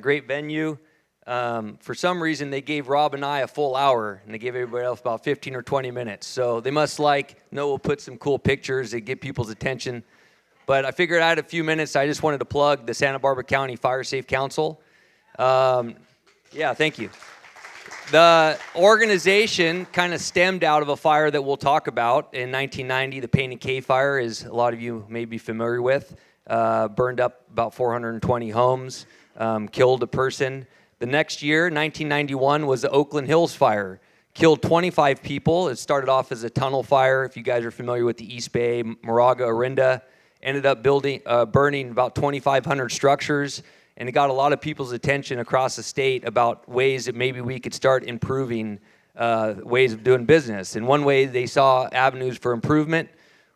Speaker 7: Great venue. For some reason, they gave Rob and I a full hour, and they gave everybody else about 15 or 20 minutes. So they must know we'll put some cool pictures that get people's attention. But I figured I had a few minutes. I just wanted to plug the Santa Barbara County Fire Safe Council. Yeah, thank you. The organization kind of stemmed out of a fire that we'll talk about in 1990. The Painted Cave Fire, as a lot of you may be familiar with, burned up about 420 homes, killed a person. The next year, 1991, was the Oakland Hills Fire. Killed 25 people. It started off as a tunnel fire. If you guys are familiar with the East Bay, Moraga, Orinda, ended up burning about 2,500 structures. And it got a lot of people's attention across the state about ways that maybe we could start improving ways of doing business. And one way they saw avenues for improvement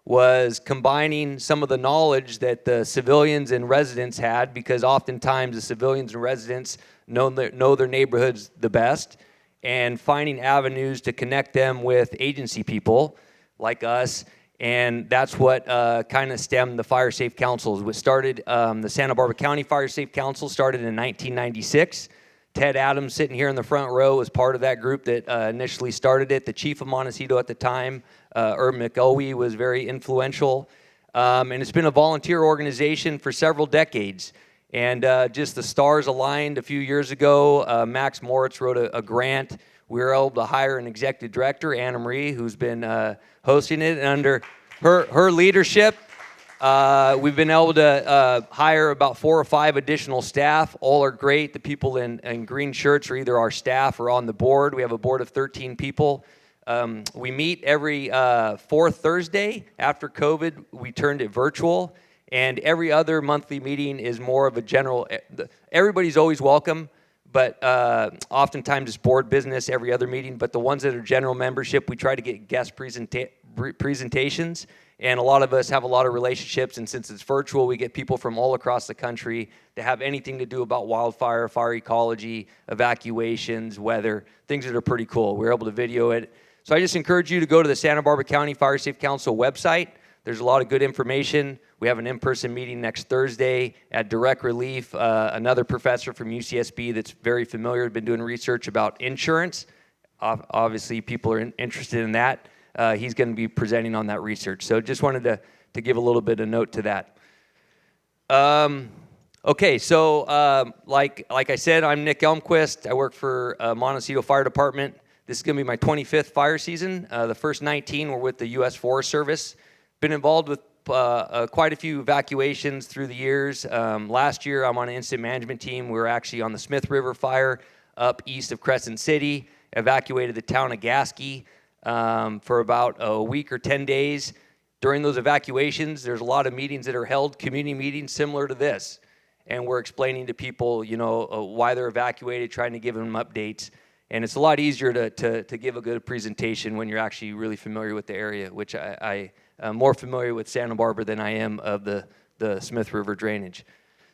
Speaker 7: was combining some of the knowledge that the civilians and residents had, because oftentimes the civilians and residents know their neighborhoods the best, and finding avenues to connect them with agency people like us. And that's what kind of stemmed the Fire Safe Councils. What started, the Santa Barbara County Fire Safe Council started in 1996. Ted Adams, sitting here in the front row, was part of that group that initially started it. The chief of Montecito at the time, Herb McElwee, was very influential. And it's been a volunteer organization for several decades. And just the stars aligned a few years ago. Max Moritz wrote a grant. We were able to hire an executive director, Anna Marie, who's been hosting it. And under her leadership, we've been able to hire about 4 or 5 additional staff. All are great. The people in green shirts are either our staff or on the board. We have a board of 13 people. We meet every 4th Thursday. After COVID, we turned it virtual. And every other monthly meeting is more of a general, everybody's always welcome, but oftentimes it's board business every other meeting. But the ones that are general membership, we try to get guest presentations. And a lot of us have a lot of relationships, and since it's virtual, we get people from all across the country to have anything to do about wildfire, fire ecology, evacuations, weather, things that are pretty cool. We're able to video it. So I just encourage you to go to the Santa Barbara County Fire Safe Council website. There's a lot of good information. We have an in-person meeting next Thursday at Direct Relief. Another professor from UCSB that's very familiar, been doing research about insurance. Obviously, people are interested in that. He's going to be presenting on that research. So just wanted to give a little bit of note to that. Okay, so like I said, I'm Nick Elmquist. I work for Montecito Fire Department. This is going to be my 25th fire season. The first 19 were with the U.S. Forest Service. Been involved with quite a few evacuations through the years. Last year, I'm on an incident management team. We were actually on the Smith River fire up east of Crescent City, evacuated the town of Gasky for about a week or 10 days. During those evacuations, there's a lot of meetings that are held, community meetings similar to this. and we're explaining to people, why they're evacuated, trying to give them updates. And it's a lot easier to give a good presentation when you're actually really familiar with the area, which I am more familiar with Santa Barbara than I am of the Smith River drainage.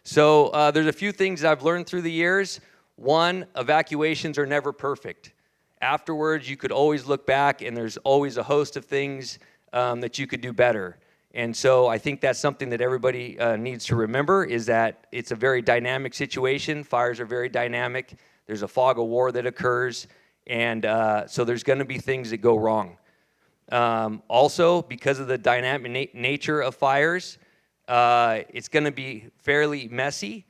Speaker 7: So there's a few things I've learned through the years. One, evacuations are never perfect. Afterwards, you could always look back, and there's always a host of things that you could do better. And so I think that's something that everybody needs to remember, is that it's a very dynamic situation. Fires are very dynamic. There's a fog of war that occurs, and so there's going to be things that go wrong. Also, because of the dynamic nature of fires, it's going to be fairly messy,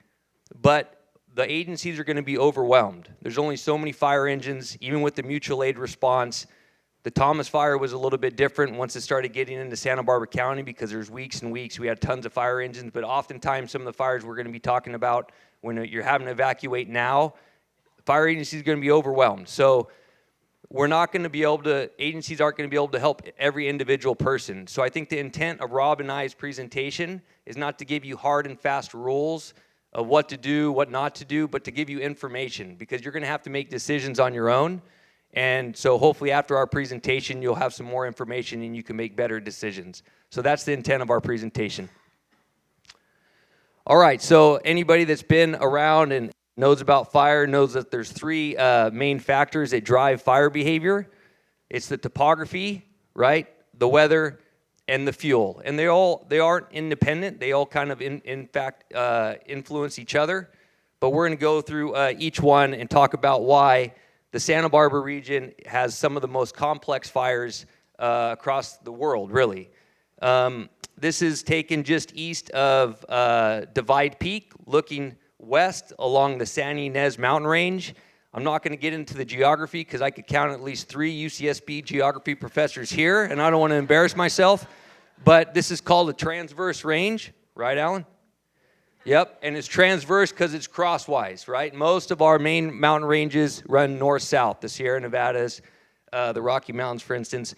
Speaker 7: but the agencies are going to be overwhelmed. There's only so many fire engines, even with the mutual aid response. The Thomas fire was a little bit different once it started getting into Santa Barbara County, because there's weeks and weeks we had tons of fire engines, but oftentimes some of the fires we're going to be talking about, when you're having to evacuate now, fire agencies are going to be overwhelmed. So we're not going to be able to, agencies aren't going to be able to help every individual person. So I think the intent of Rob and I's presentation is not to give you hard and fast rules of what to do, what not to do, but to give you information, because you're going to have to make decisions on your own. And so hopefully after our presentation, you'll have some more information and you can make better decisions. So that's the intent of our presentation. All right, so anybody that's been around and knows about fire knows that there's three main factors that drive fire behavior. It's the topography, right? The weather, and the fuel. And they aren't independent. They all kind of, in fact, influence each other. But we're going to go through each one and talk about why the Santa Barbara region has some of the most complex fires across the world, really. This is taken just east of Divide Peak, looking west along the San Ynez mountain range. I'm not going to get into the geography because I could count at least 3 UCSB geography professors here, and I don't want to embarrass myself. But this is called a transverse range, right, Alan? Yep, and it's transverse because it's crosswise, right? Most of our main mountain ranges run north-south, the Sierra Nevadas, the Rocky Mountains, for instance.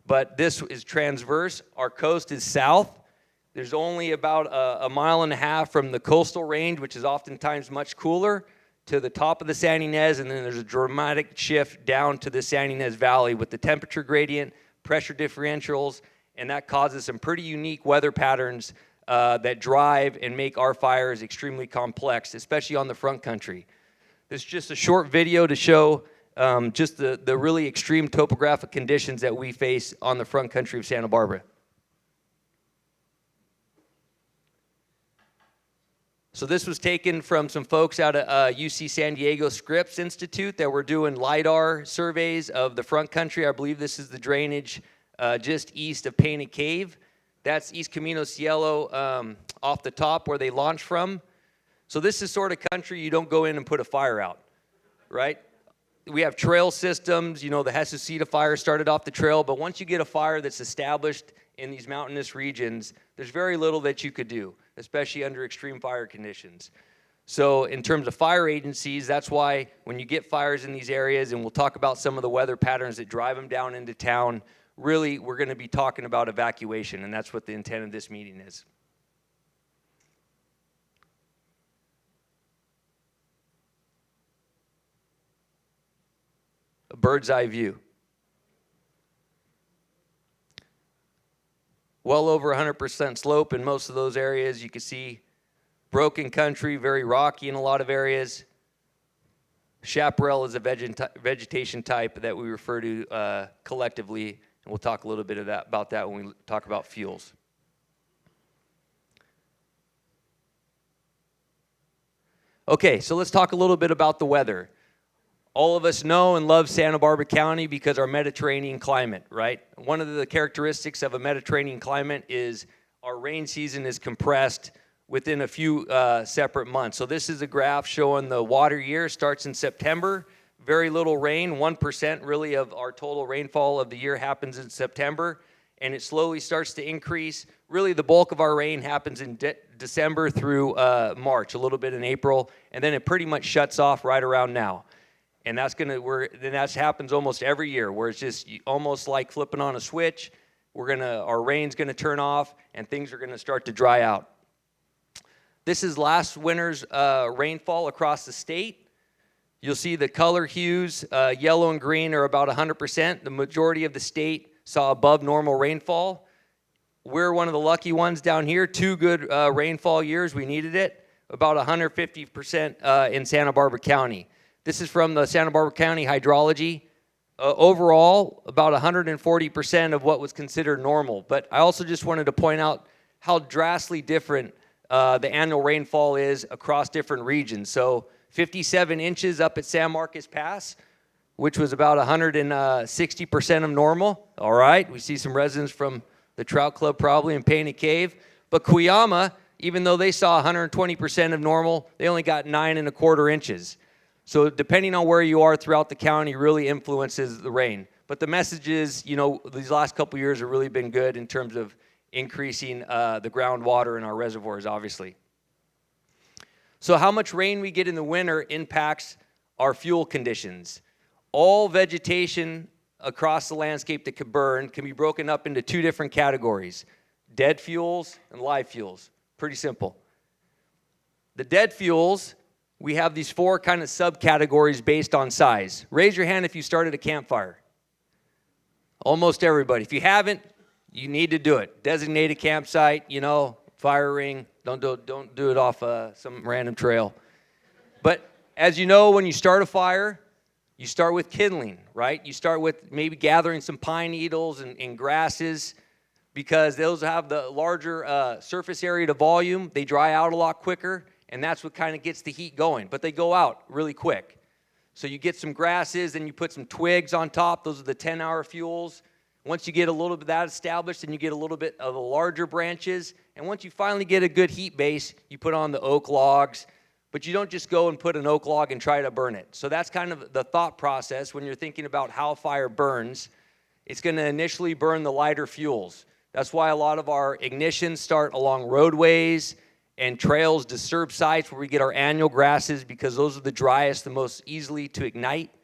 Speaker 7: But this is transverse. Our coast is south. There's only about a mile and a half from the coastal range, which is oftentimes much cooler, to the top of the San Ynez, and then there's a dramatic shift down to the San Ynez Valley with the temperature gradient, pressure differentials, and that causes some pretty unique weather patterns that drive and make our fires extremely complex, especially on the front country. This is just a short video to show just the really extreme topographic conditions that we face on the front country of Santa Barbara. So this was taken from some folks out of UC San Diego Scripps Institute that were doing LIDAR surveys of the front country. I believe this is the drainage just east of Painted Cave. That's East Camino Cielo off the top where they launch from. So this is sort of country you don't go in and put a fire out, right? We have trail systems. The Jesucita fire started off the trail, but once you get a fire that's established in these mountainous regions, there's very little that you could do, especially under extreme fire conditions. So in terms of fire agencies, that's why when you get fires in these areas, and we'll talk about some of the weather patterns that drive them down into town, really, we're going to be talking about evacuation, and that's what the intent of this meeting is. A bird's eye view. Well over 100% slope in most of those areas. You can see broken country, very rocky in a lot of areas. Chaparral is a vegetation type that we refer to collectively. And we'll talk a little bit about that when we talk about fuels. Okay, so let's talk a little bit about the weather. All of us know and love Santa Barbara County because our Mediterranean climate, right? One of the characteristics of a Mediterranean climate is our rain season is compressed within a few separate months. So this is a graph showing the water year starts in September. Very little rain, 1% really of our total rainfall of the year happens in September, and it slowly starts to increase. Really, the bulk of our rain happens in December through March, a little bit in April, and then it pretty much shuts off right around now. And that happens almost every year, where it's just almost like flipping on a switch. Our rain's gonna turn off, and things are gonna start to dry out. This is last winter's rainfall across the state. You'll see the color hues, yellow and green are about 100%. The majority of the state saw above normal rainfall. We're one of the lucky ones down here, 2 good rainfall years, we needed it, about 150% in Santa Barbara County. This is from the Santa Barbara County hydrology. Overall, about 140% of what was considered normal. But I also just wanted to point out how drastically different the annual rainfall is across different regions. So 57 inches up at San Marcos Pass, which was about 160% of normal. All right, we see some residents from the Trout Club probably in Painted Cave. But Cuyama, even though they saw 120% of normal, they only got 9¼ inches. So depending on where you are throughout the county really influences the rain. But the message is, you know, these last couple years have really been good in terms of increasing the groundwater in our reservoirs, obviously. So how much rain we get in the winter impacts our fuel conditions. All vegetation across the landscape that could burn can be broken up into 2 different categories: dead fuels and live fuels. Pretty simple. The dead fuels, we have these 4 kind of subcategories based on size. Raise your hand if you started a campfire. Almost everybody. If you haven't, you need to do it. Designated campsite, you know, fire ring. Don't do it off some random trail. But as you know, when you start a fire, you start with kindling, right? You start with maybe gathering some pine needles and grasses, because those have the larger surface area to volume. They dry out a lot quicker, and that's what kind of gets the heat going. But they go out really quick. So you get some grasses, and you put some twigs on top. Those are the 10-hour fuels. Once you get a little bit of that established, then you get a little bit of the larger branches. And once you finally get a good heat base, you put on the oak logs. But you don't just go and put an oak log and try to burn it. So that's kind of the thought process when you're thinking about how fire burns. It's going to initially burn the lighter fuels. That's why a lot of our ignitions start along roadways and trails, disturbed sites where we get our annual grasses, because those are the driest, the most easily to ignite.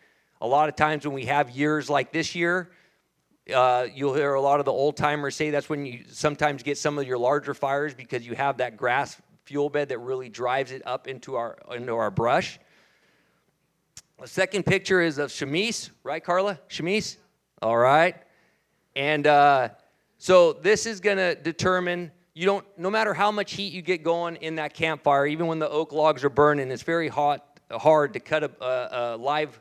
Speaker 7: A lot of times when we have years like this year, you'll hear a lot of the old timers say that's when you sometimes get some of your larger fires, because you have that grass fuel bed that really drives it up into our brush. The second picture is of chamise, right, Carla? Chamise? All right. And so this is going to determine, no matter how much heat you get going in that campfire, even when the oak logs are burning, it's very hard to cut a live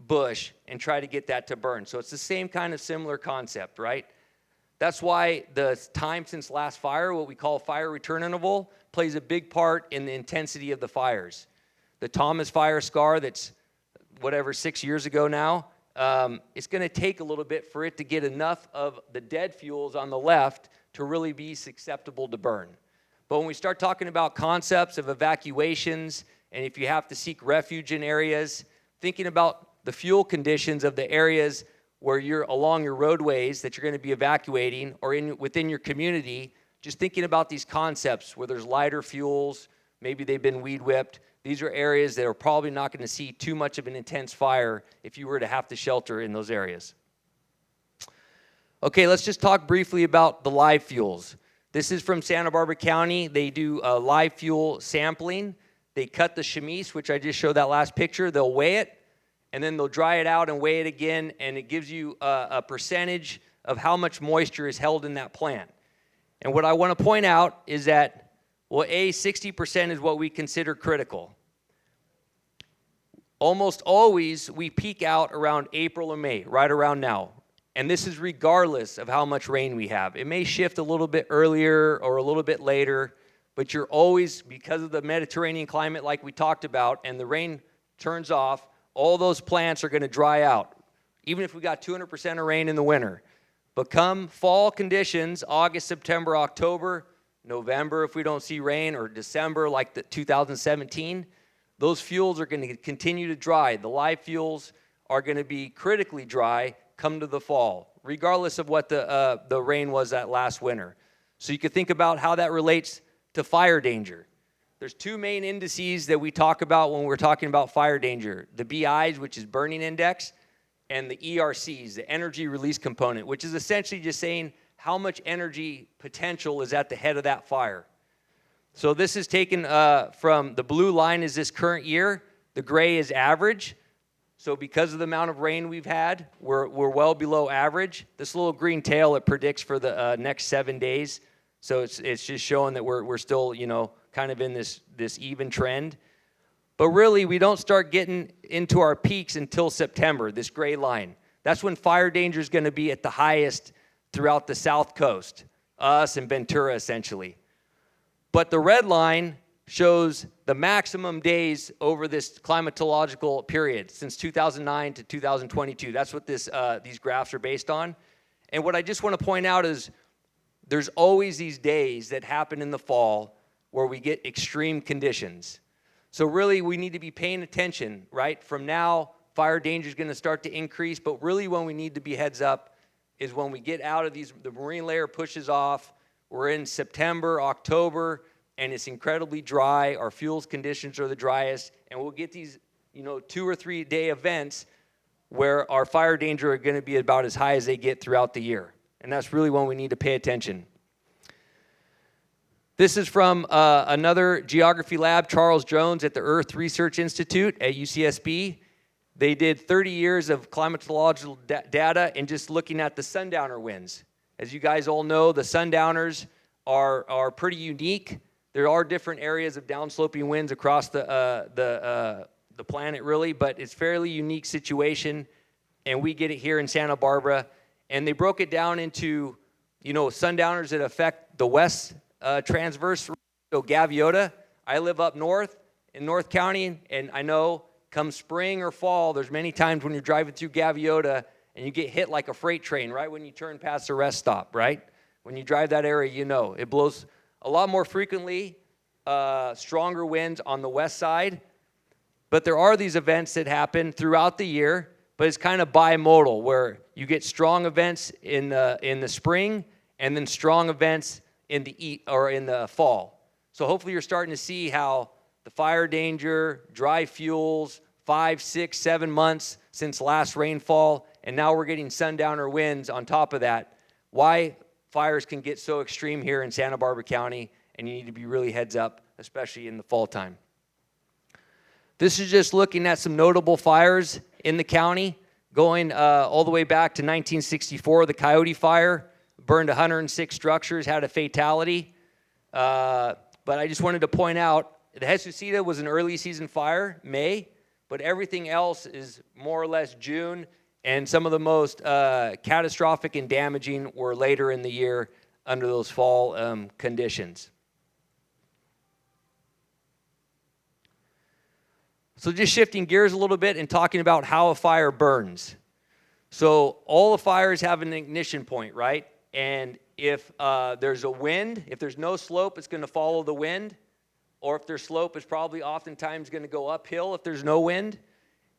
Speaker 7: bush and try to get that to burn. So it's the same kind of similar concept, right? That's why the time since last fire, what we call fire return interval, plays a big part in the intensity of the fires. The Thomas fire scar that's 6 years ago now, it's going to take a little bit for it to get enough of the dead fuels on the left to really be acceptable to burn. But when we start talking about concepts of evacuations, and if you have to seek refuge in areas, thinking about the fuel conditions of the areas where you're along your roadways that you're going to be evacuating, or within your community, just thinking about these concepts where there's lighter fuels, maybe they've been weed whipped. These are areas that are probably not going to see too much of an intense fire if you were to have to shelter in those areas. Okay, let's just talk briefly about the live fuels. This is from Santa Barbara County. They do live fuel sampling. They cut the chamise, which I just showed that last picture. They'll weigh it, and then they'll dry it out and weigh it again, and it gives you a percentage of how much moisture is held in that plant. And what I want to point out is that, 60% is what we consider critical. Almost always, we peak out around April or May, right around now. And this is regardless of how much rain we have. It may shift a little bit earlier or a little bit later, but you're always, because of the Mediterranean climate like we talked about, and the rain turns off, all those plants are going to dry out, even if we got 200% of rain in the winter. But come fall conditions, August, September, October, November if we don't see rain, or December like the 2017, those fuels are going to continue to dry. The live fuels are going to be critically dry come to the fall, regardless of what the rain was that last winter. So you can think about how that relates to fire danger. There's 2 main indices that we talk about when we're talking about fire danger. The BIs, which is burning index, and the ERCs, the energy release component, which is essentially just saying how much energy potential is at the head of that fire. So this is taken from the blue line is this current year. The gray is average. So because of the amount of rain we've had, we're well below average. This little green tail, it predicts for the next 7 days. So it's just showing that we're still, kind of in this even trend. But really, we don't start getting into our peaks until September, this gray line. That's when fire danger is going to be at the highest throughout the South Coast, us and Ventura, essentially. But the red line shows the maximum days over this climatological period since 2009 to 2022. That's what these graphs are based on. And what I just want to point out is there's always these days that happen in the fall where we get extreme conditions. So really, we need to be paying attention, right? From now, fire danger is going to start to increase, but really when we need to be heads up is when we get out of these, the marine layer pushes off, we're in September, October, and it's incredibly dry. Our fuels conditions are the driest, and we'll get these, 2 or 3 day events where our fire danger are going to be about as high as they get throughout the year. And that's really when we need to pay attention. This is from another geography lab, Charles Jones at the Earth Research Institute at UCSB. They did 30 years of climatological data and just looking at the sundowner winds. As you guys all know, the sundowners are pretty unique. There are different areas of downsloping winds across the planet, really, but it's a fairly unique situation, and we get it here in Santa Barbara. And they broke it down into, sundowners that affect the west transverse. So Gaviota, I live up north in North County, and I know come spring or fall, there's many times when you're driving through Gaviota and you get hit like a freight train right when you turn past the rest stop, right? When you drive that area, it blows a lot more frequently, stronger winds on the west side. But there are these events that happen throughout the year, but it's kind of bimodal where you get strong events in the spring and then strong events in the fall. So hopefully you're starting to see how the fire danger, dry fuels, 5, 6, 7 months since last rainfall, and now we're getting sundowner winds on top of that. Why fires can get so extreme here in Santa Barbara County, and you need to be really heads up, especially in the fall time. This is just looking at some notable fires in the county, going all the way back to 1964. The Coyote Fire burned 106 structures, had a fatality. But I just wanted to point out, the Jesucita was an early season fire, May, but everything else is more or less June, and some of the most catastrophic and damaging were later in the year under those fall conditions. So just shifting gears a little bit and talking about how a fire burns. So all the fires have an ignition point, right? And if there's a wind, if there's no slope, it's going to follow the wind. Or if there's slope, it's probably oftentimes going to go uphill if there's no wind.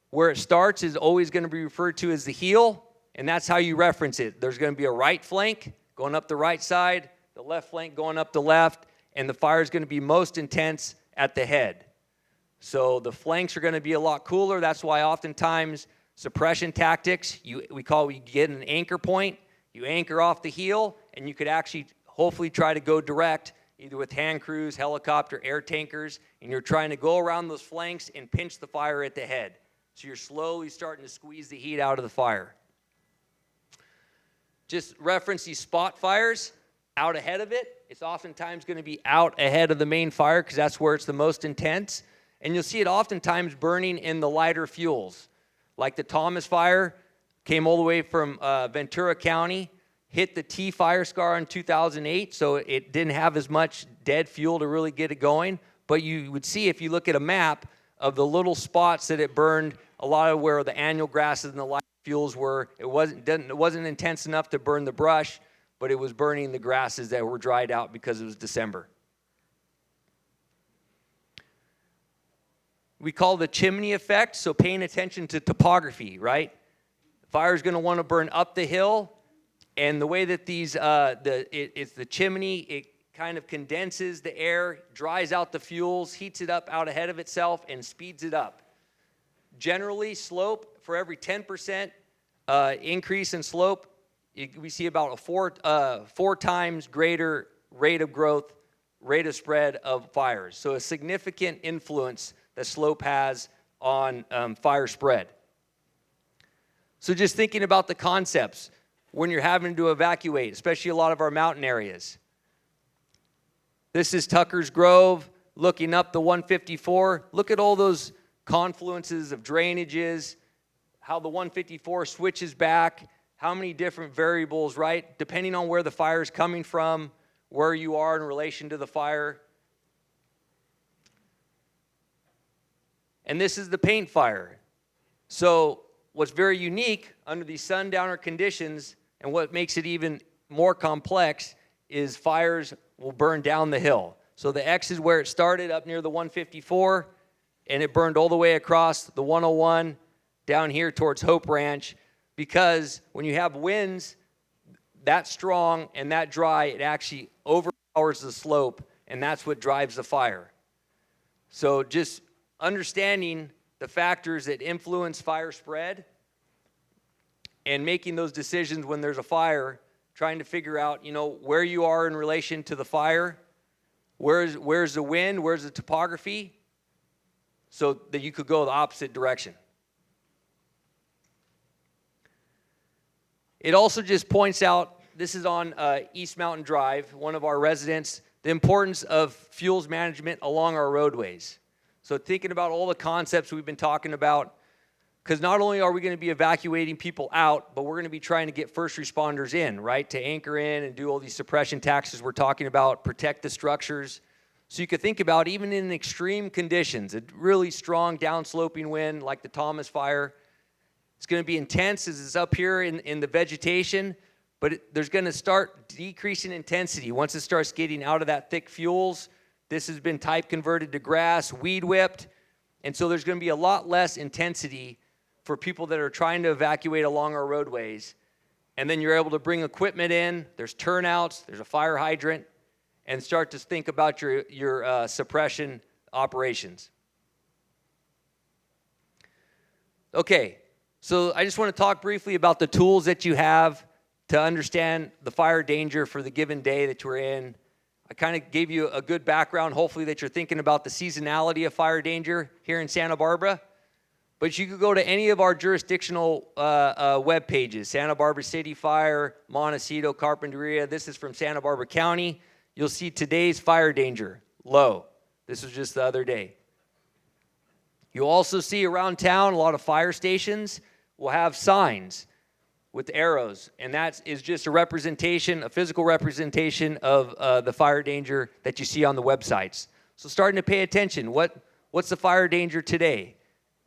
Speaker 7: Where it starts is always going to be referred to as the heel, and that's how you reference it. There's going to be a right flank going up the right side, the left flank going up the left, and the fire is going to be most intense at the head. So the flanks are going to be a lot cooler. That's why oftentimes suppression tactics, we get an anchor point, you anchor off the heel, and you could actually hopefully try to go direct, either with hand crews, helicopter, air tankers, and you're trying to go around those flanks and pinch the fire at the head. So you're slowly starting to squeeze the heat out of the fire. Just reference these spot fires out ahead of it. It's oftentimes going to be out ahead of the main fire because that's where it's the most intense. And you'll see it oftentimes burning in the lighter fuels. Like the Thomas Fire came all the way from Ventura County, hit the T fire scar in 2008, so it didn't have as much dead fuel to really get it going. But you would see if you look at a map of the little spots that it burned, a lot of where the annual grasses and the light fuels were, it wasn't intense enough to burn the brush, but it was burning the grasses that were dried out because it was December. We call the chimney effect, so paying attention to topography, right? Fire is going to want to burn up the hill, and the way that it's the chimney, it kind of condenses the air, dries out the fuels, heats it up out ahead of itself, and speeds it up. Generally, slope, for every 10% increase in slope, we see about a four times greater rate of growth rate of spread of fires. So a significant influence that slope has on fire spread. So just thinking about the concepts when you're having to evacuate, especially a lot of our mountain areas. This is Tucker's Grove, looking up the 154. Look at all those confluences of drainages, how the 154 switches back, how many different variables, right? Depending on where the fire is coming from, where you are in relation to the fire. And this is the paint fire. So what's very unique under these sundowner conditions, and what makes it even more complex, is fires will burn down the hill. So the X is where it started up near the 154, and it burned all the way across the 101 down here towards Hope Ranch, because when you have winds that strong and that dry, it actually overpowers the slope, and that's what drives the fire. So just understanding the factors that influence fire spread and making those decisions when there's a fire, trying to figure out, where you are in relation to the fire, where's the wind, where's the topography, so that you could go the opposite direction. It also just points out, this is on East Mountain Drive, one of our residents, the importance of fuels management along our roadways. So thinking about all the concepts we've been talking about, because not only are we going to be evacuating people out, but we're going to be trying to get first responders in, right, to anchor in and do all these suppression taxes we're talking about, protect the structures. So you could think about, even in extreme conditions, a really strong downsloping wind like the Thomas fire, it's going to be intense as it's up here in the vegetation, but there's going to start decreasing intensity once it starts getting out of that thick fuels. This has been type converted to grass, weed whipped, and so there's going to be a lot less intensity for people that are trying to evacuate along our roadways. And then you're able to bring equipment in, there's turnouts, there's a fire hydrant, and start to think about your suppression operations. Okay, so I just want to talk briefly about the tools that you have to understand the fire danger for the given day that you're in. I kind of gave you a good background, hopefully, that you're thinking about the seasonality of fire danger here in Santa Barbara. But you could go to any of our jurisdictional web pages, Santa Barbara City Fire, Montecito, Carpinteria. This is from Santa Barbara County. You'll see today's fire danger, low. This was just the other day. You'll also see around town a lot of fire stations will have signs with arrows, and that is just a representation, a physical representation of the fire danger that you see on the websites. So starting to pay attention. What's the fire danger today?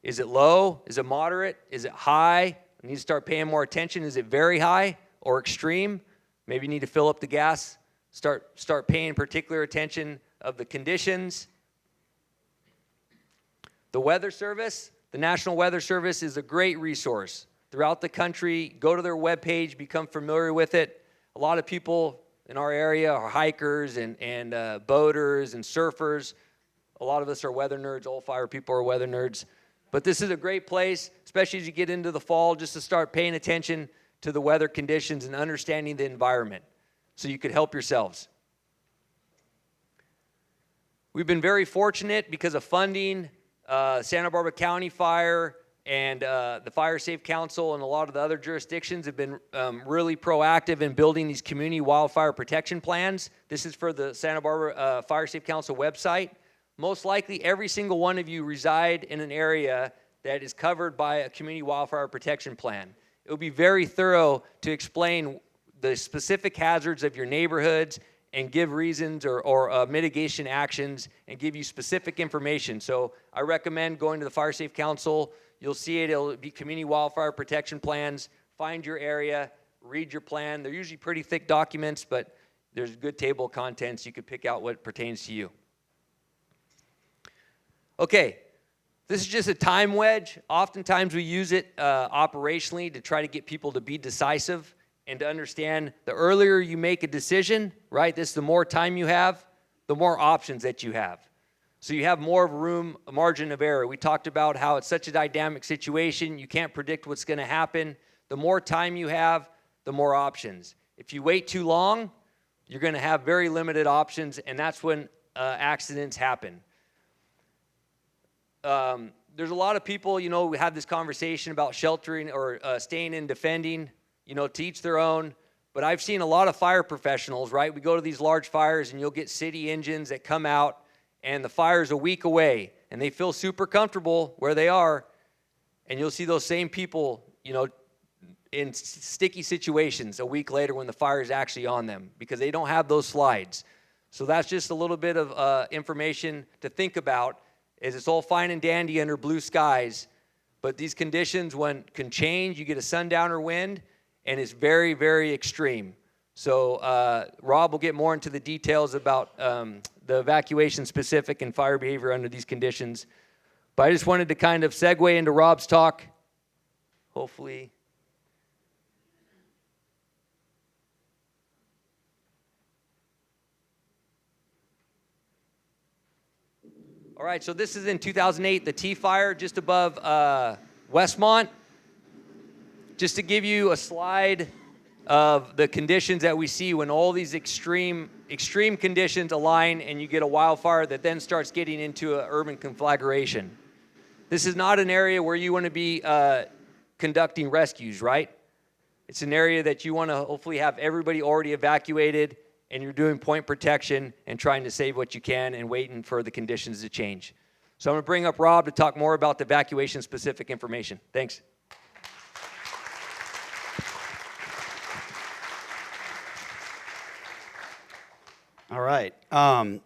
Speaker 7: Is it low? Is it moderate? Is it high? You need to start paying more attention. Is it very high or extreme? Maybe you need to fill up the gas. Start paying particular attention of the conditions. The Weather Service, the National Weather Service, is a great resource throughout the country. Go to their webpage, become familiar with it. A lot of people in our area are hikers and boaters and surfers. A lot of us are weather nerds. All fire people are weather nerds. But this is a great place, especially as you get into the fall, just to start paying attention to the weather conditions and understanding the environment so you could help yourselves. We've been very fortunate because of funding, Santa Barbara County Fire, and the Fire Safe Council and a lot of the other jurisdictions have been really proactive in building these community wildfire protection plans. This is for the Santa Barbara Fire Safe Council website. Most likely every single one of you reside in an area that is covered by a community wildfire protection plan. It will be very thorough to explain the specific hazards of your neighborhoods and give reasons or mitigation actions and give you specific information. So I recommend going to the Fire Safe Council. You'll see it. It'll be community wildfire protection plans. Find your area, read your plan. They're usually pretty thick documents, but there's a good table of contents. You could pick out what pertains to you. Okay, this is just a time wedge. Oftentimes we use it operationally to try to get people to be decisive and to understand the earlier you make a decision, right, the more time you have, the more options that you have. So you have more of a margin of error. We talked about how it's such a dynamic situation. You can't predict what's going to happen. The more time you have, the more options. If you wait too long, You're going to have very limited options, and that's when accidents happen. There's a lot of people, we have this conversation about sheltering or staying and defending, to each their own. But I've seen a lot of fire professionals, right? We go to these large fires, and you'll get city engines that come out, and the fire's a week away, and they feel super comfortable where they are. And you'll see those same people, in sticky situations a week later when the fire is actually on them because they don't have those slides. So that's just a little bit of information to think about. Is it's all fine and dandy under blue skies, but these conditions can change. You get a sundowner wind, and it's very, very extreme. So Rob will get more into the details about the evacuation specific and fire behavior under these conditions. But I just wanted to kind of segue into Rob's talk. Hopefully. All right, so this is in 2008, the T fire just above Westmont. Just to give you a slide of the conditions that we see when all these extreme conditions align and you get a wildfire that then starts getting into an urban conflagration. This is not an area where you want to be conducting rescues, right? It's an area that you want to hopefully have everybody already evacuated, and you're doing point protection and trying to save what you can and waiting for the conditions to change. So I'm going to bring up Rob to talk more about the evacuation-specific information. Thanks.
Speaker 8: All right.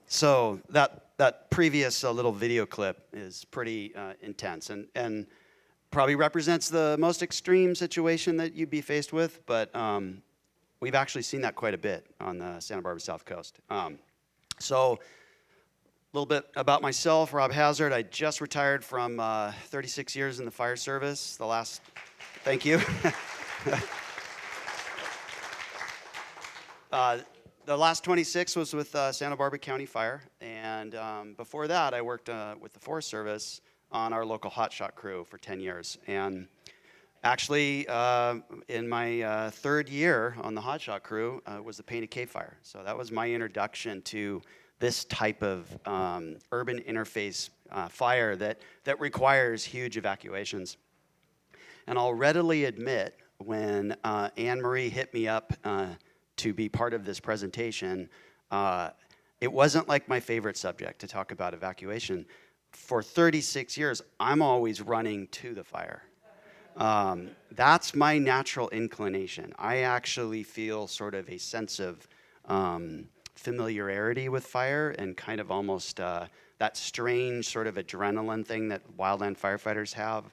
Speaker 8: So that previous little video clip is pretty intense and probably represents the most extreme situation that you'd be faced with, but we've actually seen that quite a bit on the Santa Barbara South Coast. So a little bit about myself, Rob Hazard. I just retired from 36 years in the fire service. Thank you. The last 26 was with Santa Barbara County Fire, and before that, I worked with the Forest Service on our local hotshot crew for 10 years. And actually, in my third year on the hotshot crew was the Painted Cave Fire. So that was my introduction to this type of urban interface fire that requires huge evacuations. And I'll readily admit, when Anne Marie hit me up to be part of this presentation, it wasn't like my favorite subject to talk about evacuation. For 36 years, I'm always running to the fire. That's my natural inclination. I actually feel sort of a sense of familiarity with fire and kind of almost that strange sort of adrenaline thing that wildland firefighters have.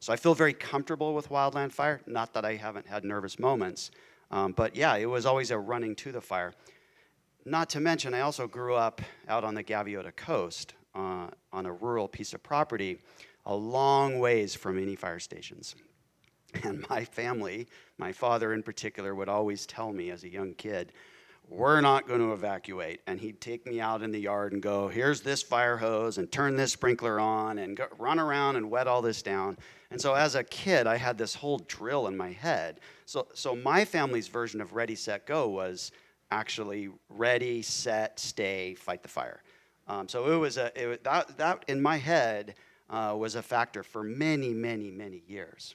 Speaker 8: So I feel very comfortable with wildland fire, not that I haven't had nervous moments. But yeah, it was always a running to the fire. Not to mention, I also grew up out on the Gaviota Coast on a rural piece of property a long ways from any fire stations. And my family, my father in particular, would always tell me as a young kid, we're not going to evacuate. And he'd take me out in the yard and go, here's this fire hose and turn this sprinkler on and run around and wet all this down. And so as a kid, I had this whole drill in my head. So my family's version of ready, set, go was actually ready, set, stay, fight the fire. So it was that in my head was a factor for many, many, many years.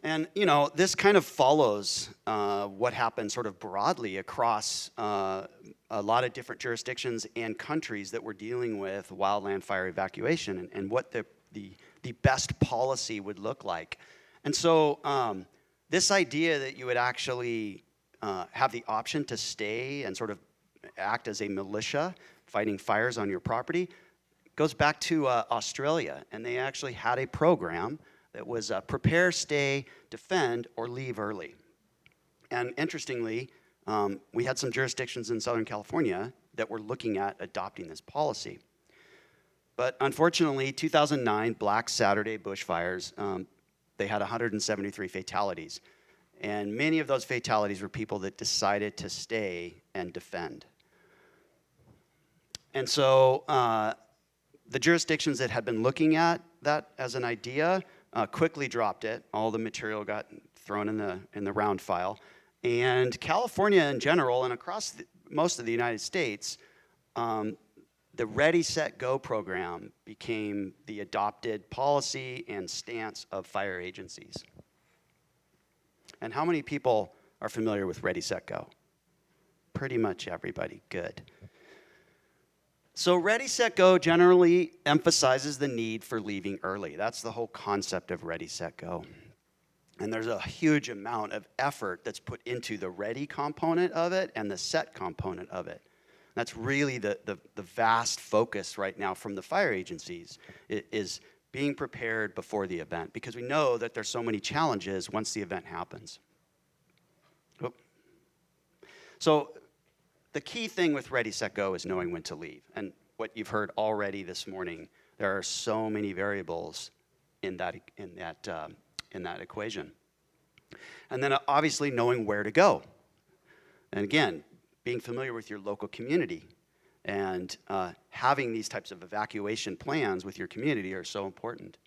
Speaker 8: And, this kind of follows what happened sort of broadly across a lot of different jurisdictions and countries that were dealing with wildland fire evacuation and what the best policy would look like. And so this idea that you would actually have the option to stay and sort of act as a militia fighting fires on your property goes back to Australia. And they actually had a program that was prepare, stay, defend, or leave early. And interestingly, we had some jurisdictions in Southern California that were looking at adopting this policy. But unfortunately, 2009 Black Saturday bushfires, they had 173 fatalities. And many of those fatalities were people that decided to stay and defend. And so the jurisdictions that had been looking at that as an idea quickly dropped it. All the material got thrown in the round file. And California in general, and across most of the United States, the Ready, Set, Go program became the adopted policy and stance of fire agencies. And how many people are familiar with Ready, Set, Go? Pretty much everybody. Good. So Ready, Set, Go generally emphasizes the need for leaving early. That's the whole concept of Ready, Set, Go. And there's a huge amount of effort that's put into the ready component of it and the set component of it. That's really the vast focus right now from the fire agencies is being prepared before the event, because we know that there's so many challenges once the event happens. Oop. So the key thing with Ready, Set, Go is knowing when to leave. And what you've heard already this morning, there are so many variables in that equation. And then obviously knowing where to go. And again, being familiar with your local community and having these types of evacuation plans with your community are so important.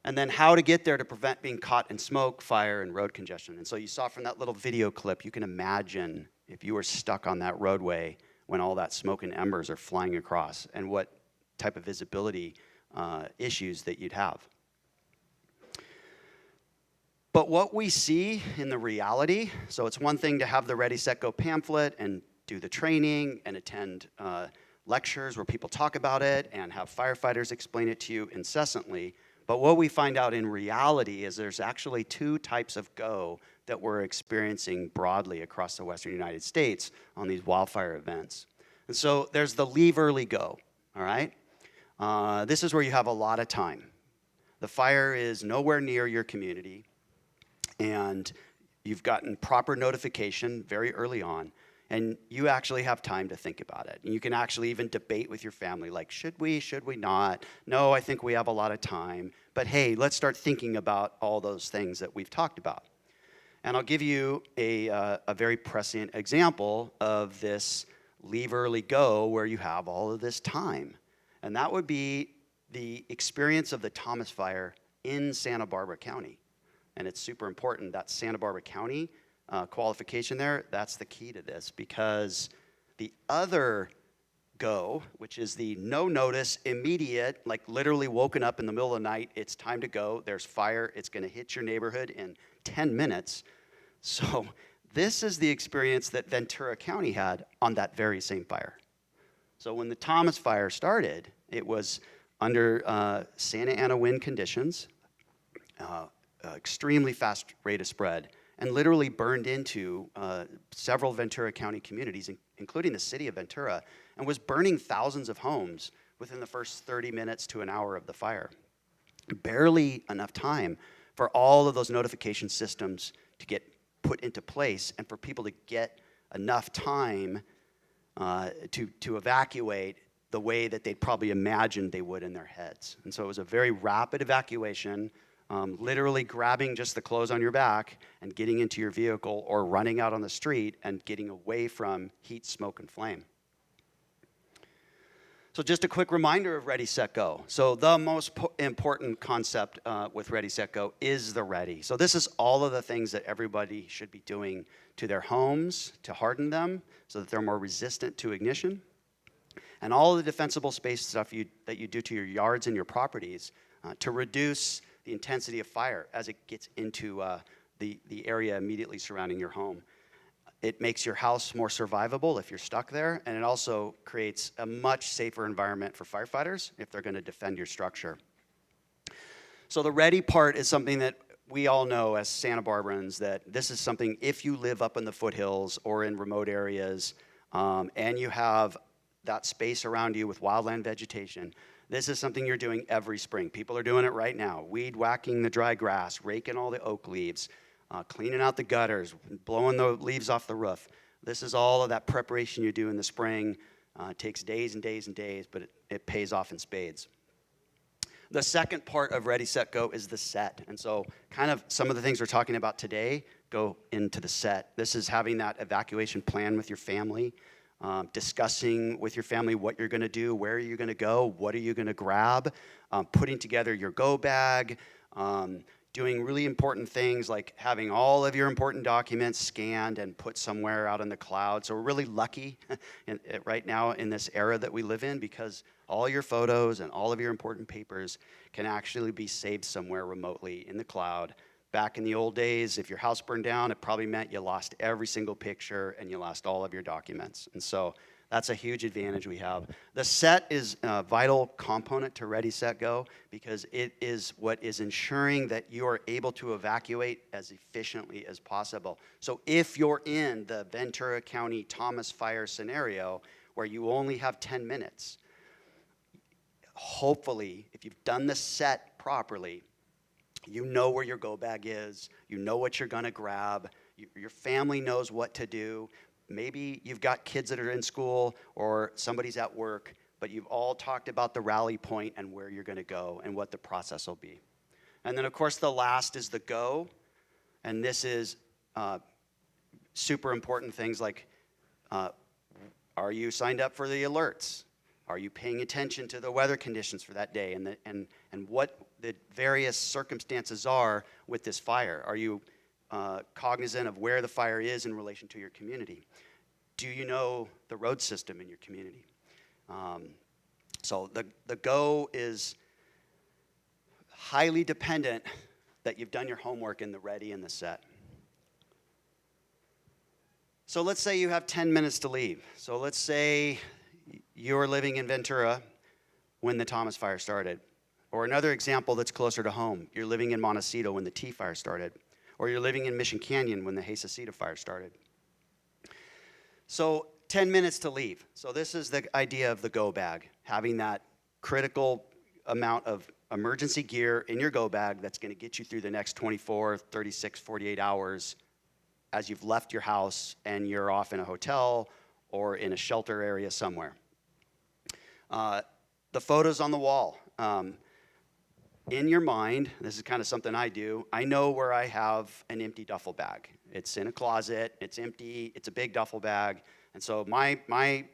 Speaker 8: And then how to get there to prevent being caught in smoke, fire, and road congestion. And so you saw from that little video clip, you can imagine if you were stuck on that roadway when all that smoke and embers are flying across, and what type of visibility issues that you'd have. But what we see in the reality, so it's one thing to have the Ready, Set, Go pamphlet and do the training and attend lectures where people talk about it and have firefighters explain it to you incessantly. But what we find out in reality is there's actually two types of go that we're experiencing broadly across the Western United States on these wildfire events. And so there's the leave early go, all right? This is where you have a lot of time. The fire is nowhere near your community, and you've gotten proper notification very early on, and you actually have time to think about it. And you can actually even debate with your family, like, should we not? No, I think we have a lot of time. But hey, let's start thinking about all those things that we've talked about. And I'll give you a very prescient example of this leave early go where you have all of this time. And that would be the experience of the Thomas Fire in Santa Barbara County. And it's super important that Santa Barbara County qualification there, that's the key to this, because the other go, which is the no notice, immediate, like literally woken up in the middle of the night, it's time to go, there's fire, it's gonna hit your neighborhood in 10 minutes. So this is the experience that Ventura County had on that very same fire. So when the Thomas Fire started, it was under Santa Ana wind conditions, extremely fast rate of spread, and literally burned into several Ventura County communities, including the city of Ventura, and was burning thousands of homes within the first 30 minutes to an hour of the fire. Barely enough time for all of those notification systems to get put into place and for people to get enough time to evacuate the way that they'd probably imagined they would in their heads. And so it was a very rapid evacuation, literally grabbing just the clothes on your back and getting into your vehicle or running out on the street and getting away from heat, smoke, and flame. So just a quick reminder of Ready, Set, Go. So the most important concept with Ready, Set, Go is the ready. So this is all of the things that everybody should be doing to their homes to harden them so that they're more resistant to ignition. And all of the defensible space stuff that you do to your yards and your properties to reduce the intensity of fire as it gets into the area immediately surrounding your home. It makes your house more survivable if you're stuck there, and it also creates a much safer environment for firefighters if they're going to defend your structure. So the ready part is something that we all know as Santa Barbarans, that this is something, if you live up in the foothills or in remote areas, and you have that space around you with wildland vegetation, this is something you're doing every spring. People are doing it right now. Weed whacking the dry grass, raking all the oak leaves, cleaning out the gutters, blowing the leaves off the roof. This is all of that preparation you do in the spring. It takes days and days and days, but it pays off in spades. The second part of Ready, Set, Go is the set. And so kind of some of the things we're talking about today go into the set. This is having that evacuation plan with your family, discussing with your family what you're gonna do, where are you gonna go, what are you gonna grab, putting together your go bag, doing really important things like having all of your important documents scanned and put somewhere out in the cloud. So we're really lucky right now in this era that we live in, because all your photos and all of your important papers can actually be saved somewhere remotely in the cloud. Back in the old days, if your house burned down, it probably meant you lost every single picture and you lost all of your documents. And so that's a huge advantage we have. The set is a vital component to Ready, Set, Go, because it is what is ensuring that you are able to evacuate as efficiently as possible. So if you're in the Ventura County Thomas Fire scenario where you only have 10 minutes, hopefully, if you've done the set properly, you know where your go bag is, you know what you're gonna grab, your family knows what to do. Maybe you've got kids that are in school or somebody's at work, but you've all talked about the rally point and where you're gonna go and what the process will be. And then of course the last is the go, and this is super important things like, are you signed up for the alerts? Are you paying attention to the weather conditions for that day and what the various circumstances are with this fire? Are you cognizant of where the fire is in relation to your community? Do you know the road system in your community? So the go is highly dependent that you've done your homework in the ready and the set. So let's say you have 10 minutes to leave. So let's say you're living in Ventura when the Thomas fire started. Or another example that's closer to home, you're living in Montecito when the T fire started. Or you're living in Mission Canyon when the Hasacita fire started. So 10 minutes to leave. So this is the idea of the go bag, having that critical amount of emergency gear in your go bag that's gonna get you through the next 24, 36, 48 hours as you've left your house and you're off in a hotel or in a shelter area somewhere. The photos on the wall. In your mind, this is kind of something I do, I know where I have an empty duffel bag. It's in a closet, it's empty, it's a big duffel bag. And so my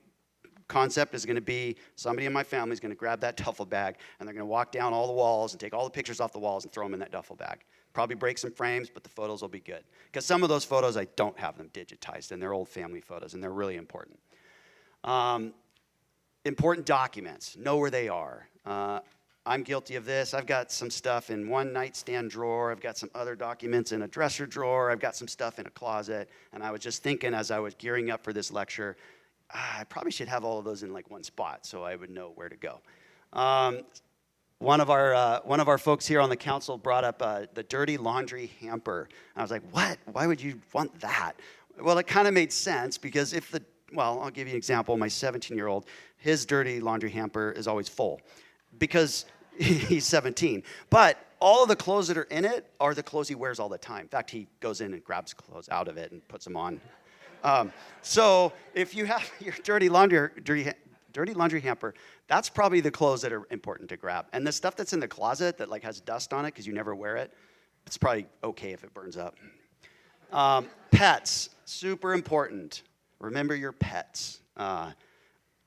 Speaker 8: concept is gonna be somebody in my family is gonna grab that duffel bag and they're gonna walk down all the walls and take all the pictures off the walls and throw them in that duffel bag. Probably break some frames, but the photos will be good. Because some of those photos, I don't have them digitized and they're old family photos and they're really important. Important documents, know where they are. I'm guilty of this. I've got some stuff in one nightstand drawer. I've got some other documents in a dresser drawer. I've got some stuff in a closet. And I was just thinking as I was gearing up for this lecture, I probably should have all of those in like one spot so I would know where to go. One of our folks here on the council brought up the dirty laundry hamper. I was like, what? Why would you want that? Well, it kind of made sense because I'll give you an example. My 17-year-old, his dirty laundry hamper is always full because he's 17. But all of the clothes that are in it are the clothes he wears all the time. In fact, he goes in and grabs clothes out of it and puts them on. So if you have your dirty laundry hamper, that's probably the clothes that are important to grab. And the stuff that's in the closet that like has dust on it because you never wear it, it's probably okay if it burns up. Pets, super important. Remember your pets.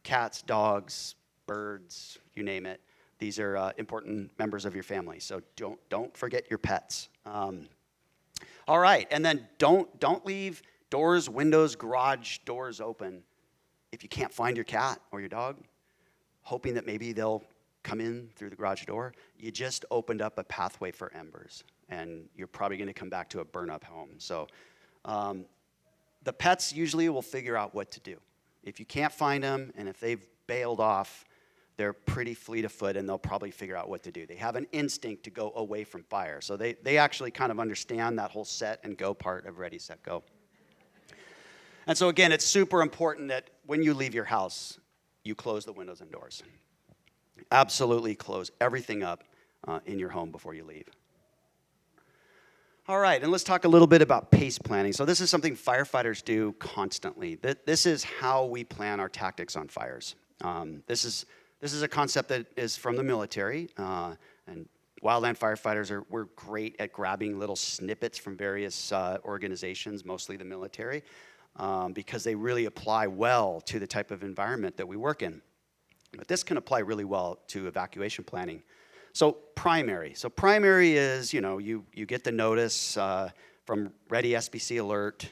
Speaker 8: Cats, dogs, birds, you name it. These are important members of your family, so don't forget your pets. All right, and then don't leave doors, windows, garage doors open if you can't find your cat or your dog, hoping that maybe they'll come in through the garage door. You just opened up a pathway for embers, and you're probably going to come back to a burn-up home. So the pets usually will figure out what to do. If you can't find them, and if they've bailed off, they're pretty fleet of foot and they'll probably figure out what to do. They have an instinct to go away from fire. So they actually kind of understand that whole set and go part of Ready, Set, Go. And so again, it's super important that when you leave your house, you close the windows and doors. Absolutely close everything up in your home before you leave. All right, and let's talk a little bit about pace planning. So this is something firefighters do constantly. This is how we plan our tactics on fires. This is a concept that is from the military, and wildland firefighters we're great at grabbing little snippets from various organizations, mostly the military, because they really apply well to the type of environment that we work in. But this can apply really well to evacuation planning. So primary. So primary is, you know, you get the notice from Ready SBC Alert.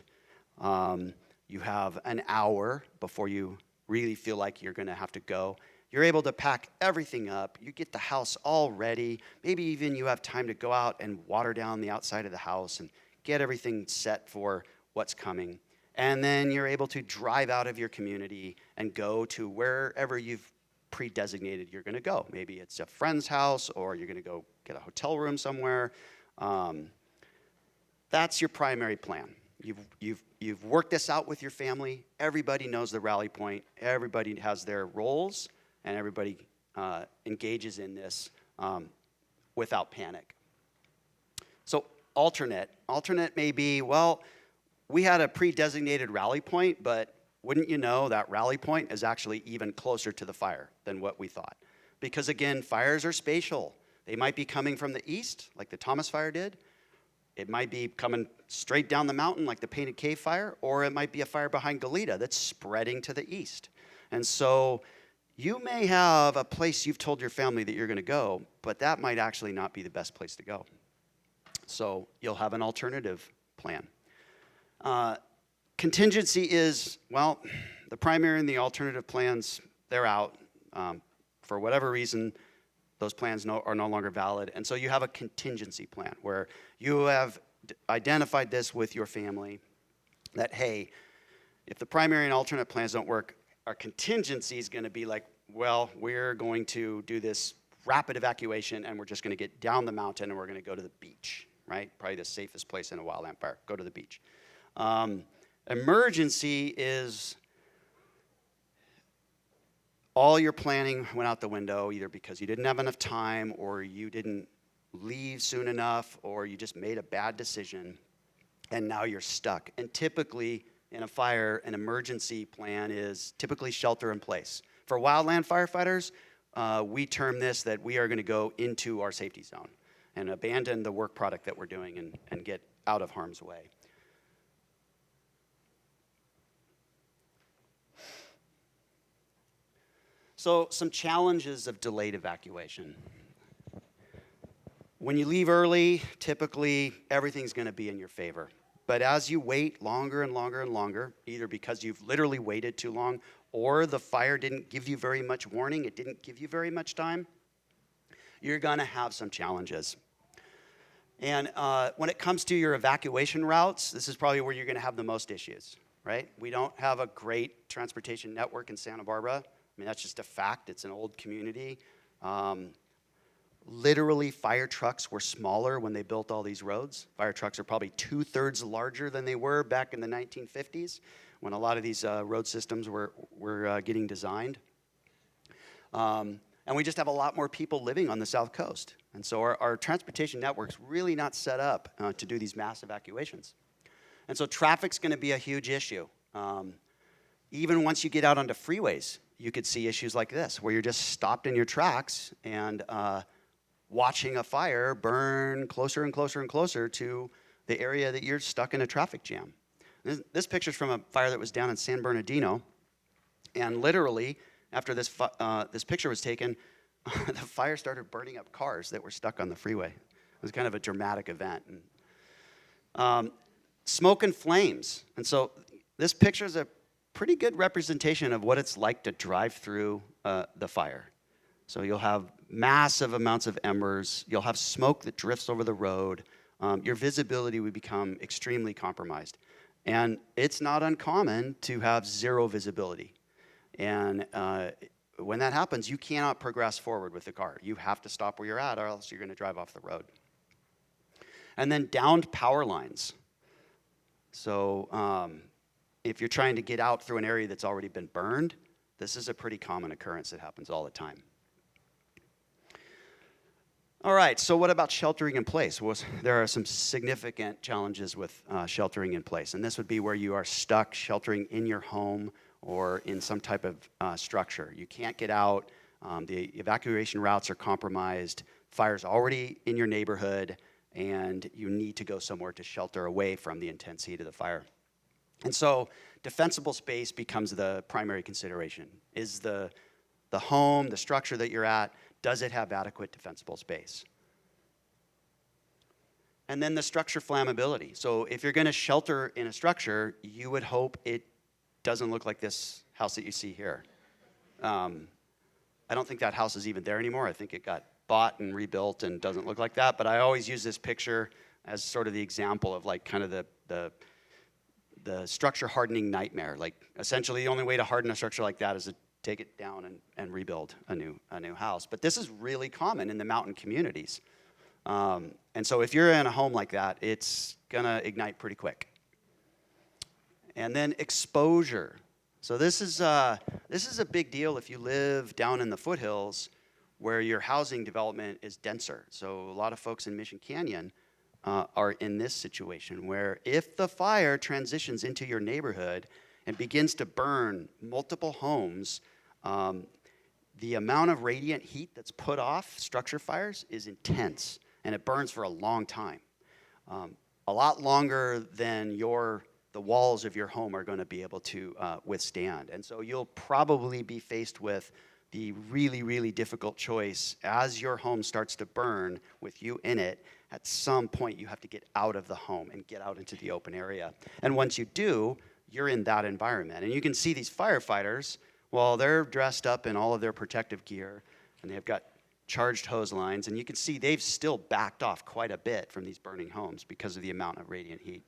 Speaker 8: You have an hour before you really feel like you're going to have to go. You're able to pack everything up. You get the house all ready. Maybe even you have time to go out and water down the outside of the house and get everything set for what's coming. And then you're able to drive out of your community and go to wherever you've pre-designated you're going to go. Maybe it's a friend's house, or you're going to go get a hotel room somewhere. That's your primary plan. You've worked this out with your family. Everybody knows the rally point. Everybody has their roles, and everybody engages in this without panic. So alternate may be, well, we had a pre-designated rally point, but wouldn't you know that rally point is actually even closer to the fire than what we thought? Because again, fires are spatial. They might be coming from the east, like the Thomas Fire did. It might be coming straight down the mountain, like the Painted Cave Fire, or it might be a fire behind Goleta that's spreading to the east. And so you may have a place you've told your family that you're going to go, but that might actually not be the best place to go. So you'll have an alternative plan. Contingency is, well, the primary and the alternative plans, they're out. For whatever reason, those plans are no longer valid. And so you have a contingency plan where you have identified this with your family that, hey, if the primary and alternate plans don't work, our contingency is going to be like, well, we're going to do this rapid evacuation, and we're just going to get down the mountain, and we're going to go to the beach, right? Probably the safest place in a wildland fire. Go to the beach. Emergency is all your planning went out the window, either because you didn't have enough time, or you didn't leave soon enough, or you just made a bad decision, and now you're stuck. And typically, in a fire, an emergency plan is typically shelter in place. For wildland firefighters, we term this that we are going to go into our safety zone and abandon the work product that we're doing and get out of harm's way. So some challenges of delayed evacuation. When you leave early, typically everything's going to be in your favor. But as you wait longer and longer and longer, either because you've literally waited too long or the fire didn't give you very much warning, it didn't give you very much time, you're going to have some challenges. And when it comes to your evacuation routes, this is probably where you're going to have the most issues, right? We don't have a great transportation network in Santa Barbara. I mean, that's just a fact. It's an old community. Literally, fire trucks were smaller when they built all these roads. Fire trucks are probably 2/3 larger than they were back in the 1950s when a lot of these road systems were getting designed. And we just have a lot more people living on the South Coast. And so our transportation network's really not set up to do these mass evacuations. And so traffic's going to be a huge issue. Even once you get out onto freeways, you could see issues like this, where you're just stopped in your tracks and watching a fire burn closer and closer and closer to the area that you're stuck in a traffic jam. This picture's from a fire that was down in San Bernardino, and literally, after this picture was taken, the fire started burning up cars that were stuck on the freeway. It was kind of a dramatic event. And, smoke and flames. And so this picture is a pretty good representation of what it's like to drive through the fire. So you'll have massive amounts of embers. You'll have smoke that drifts over the road. Your visibility would become extremely compromised. And it's not uncommon to have zero visibility. And when that happens, you cannot progress forward with the car. You have to stop where you're at, or else you're going to drive off the road. And then downed power lines. So if you're trying to get out through an area that's already been burned, this is a pretty common occurrence that happens all the time. All right, so what about sheltering in place? Well, there are some significant challenges with sheltering in place, and this would be where you are stuck sheltering in your home or in some type of structure. You can't get out, the evacuation routes are compromised, fire's already in your neighborhood, and you need to go somewhere to shelter away from the intense heat of the fire. And so defensible space becomes the primary consideration. Is the home, the structure that you're at, Does it have adequate defensible space? And then the structure flammability. So if you're going to shelter in a structure, you would hope it doesn't look like this house that you see here. I don't think that house is even there anymore. I think it got bought and rebuilt and doesn't look like that. But I always use this picture as sort of the example of like kind of the structure hardening nightmare. Like essentially the only way to harden a structure like that is to take it down and rebuild a new house. But this is really common in the mountain communities. And so if you're in a home like that, it's gonna ignite pretty quick. And then exposure. So this is a big deal if you live down in the foothills where your housing development is denser. So a lot of folks in Mission Canyon are in this situation where if the fire transitions into your neighborhood and begins to burn multiple homes, the amount of radiant heat that's put off structure fires is intense, and it burns for a long time. A lot longer than the walls of your home are going to be able to withstand. And so you'll probably be faced with the really, really difficult choice as your home starts to burn with you in it. At some point, you have to get out of the home and get out into the open area. And once you do, you're in that environment. And you can see these firefighters, well, they're dressed up in all of their protective gear, and they've got charged hose lines, and you can see they've still backed off quite a bit from these burning homes because of the amount of radiant heat.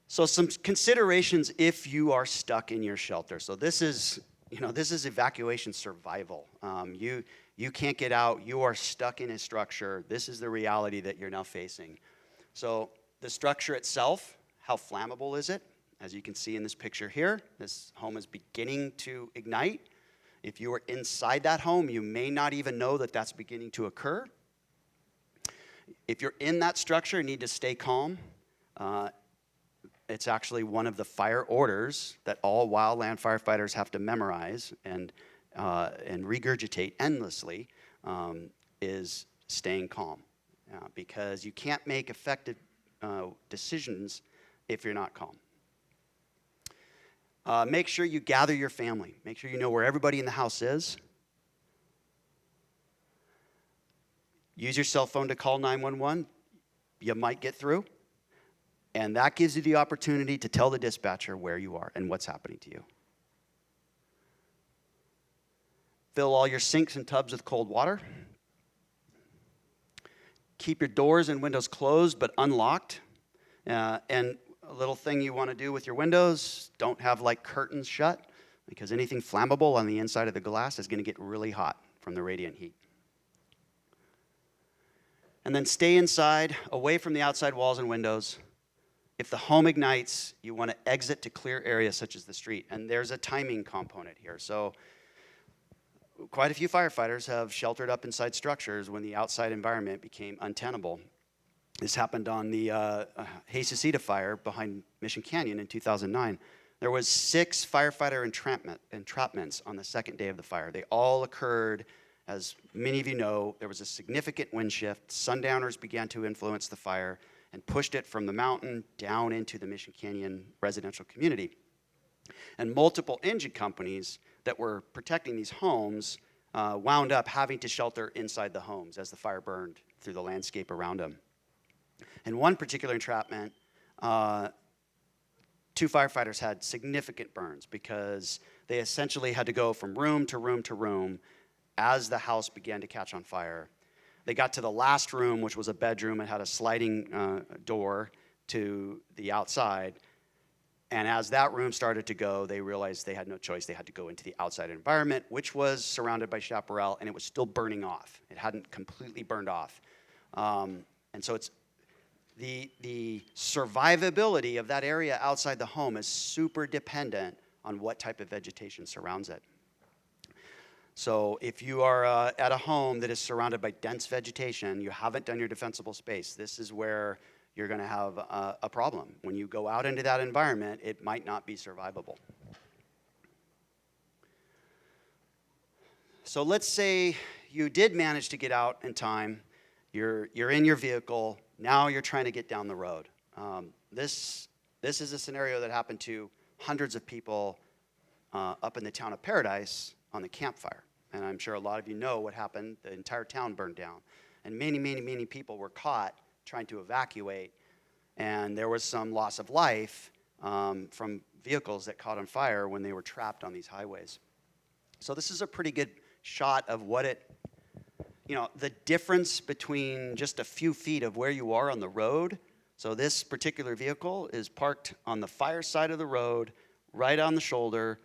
Speaker 8: So some considerations if you are stuck in your shelter. So this is evacuation survival. You can't get out, you are stuck in a structure. This is the reality that you're now facing. So the structure itself, how flammable is it? As you can see in this picture here, this home is beginning to ignite. If you are inside that home, you may not even know that that's beginning to occur. If you're in that structure, you need to stay calm. It's actually one of the fire orders that all wildland firefighters have to memorize and regurgitate endlessly is staying calm, because you can't make effective decisions if you're not calm. Make sure you gather your family. Make sure you know where everybody in the house is. Use your cell phone to call 911. You might get through. And that gives you the opportunity to tell the dispatcher where you are and what's happening to you. Fill all your sinks and tubs with cold water. Keep your doors and windows closed but unlocked. And a little thing you want to do with your windows, don't have like curtains shut, because anything flammable on the inside of the glass is going to get really hot from the radiant heat. And then stay inside, away from the outside walls and windows. If the home ignites, you want to exit to clear areas such as the street. And there's a timing component here. So quite a few firefighters have sheltered up inside structures when the outside environment became untenable. This happened on the Hayesacita fire behind Mission Canyon in 2009. There was 6 firefighter entrapments on the second day of the fire. They all occurred, as many of you know, there was a significant wind shift. Sundowners began to influence the fire and pushed it from the mountain down into the Mission Canyon residential community. And multiple engine companies that were protecting these homes wound up having to shelter inside the homes as the fire burned through the landscape around them. In one particular entrapment, 2 firefighters had significant burns because they essentially had to go from room to room to room as the house began to catch on fire. They got to the last room, which was a bedroom. It had a sliding door to the outside. And as that room started to go, they realized they had no choice. They had to go into the outside environment, which was surrounded by chaparral, and it was still burning off. It hadn't completely burned off. And so it's the survivability of that area outside the home is super dependent on what type of vegetation surrounds it. So if you are at a home that is surrounded by dense vegetation, you haven't done your defensible space, this is where you're going to have a problem. When you go out into that environment, it might not be survivable. So let's say you did manage to get out in time. You're in your vehicle. Now you're trying to get down the road. This is a scenario that happened to hundreds of people up in the town of Paradise on the Camp Fire. And I'm sure a lot of you know what happened. The entire town burned down. And many, many, many people were caught trying to evacuate. And there was some loss of life from vehicles that caught on fire when they were trapped on these highways. So this is a pretty good shot of what the difference between just a few feet of where you are on the road. So this particular vehicle is parked on the fire side of the road, right on the shoulder,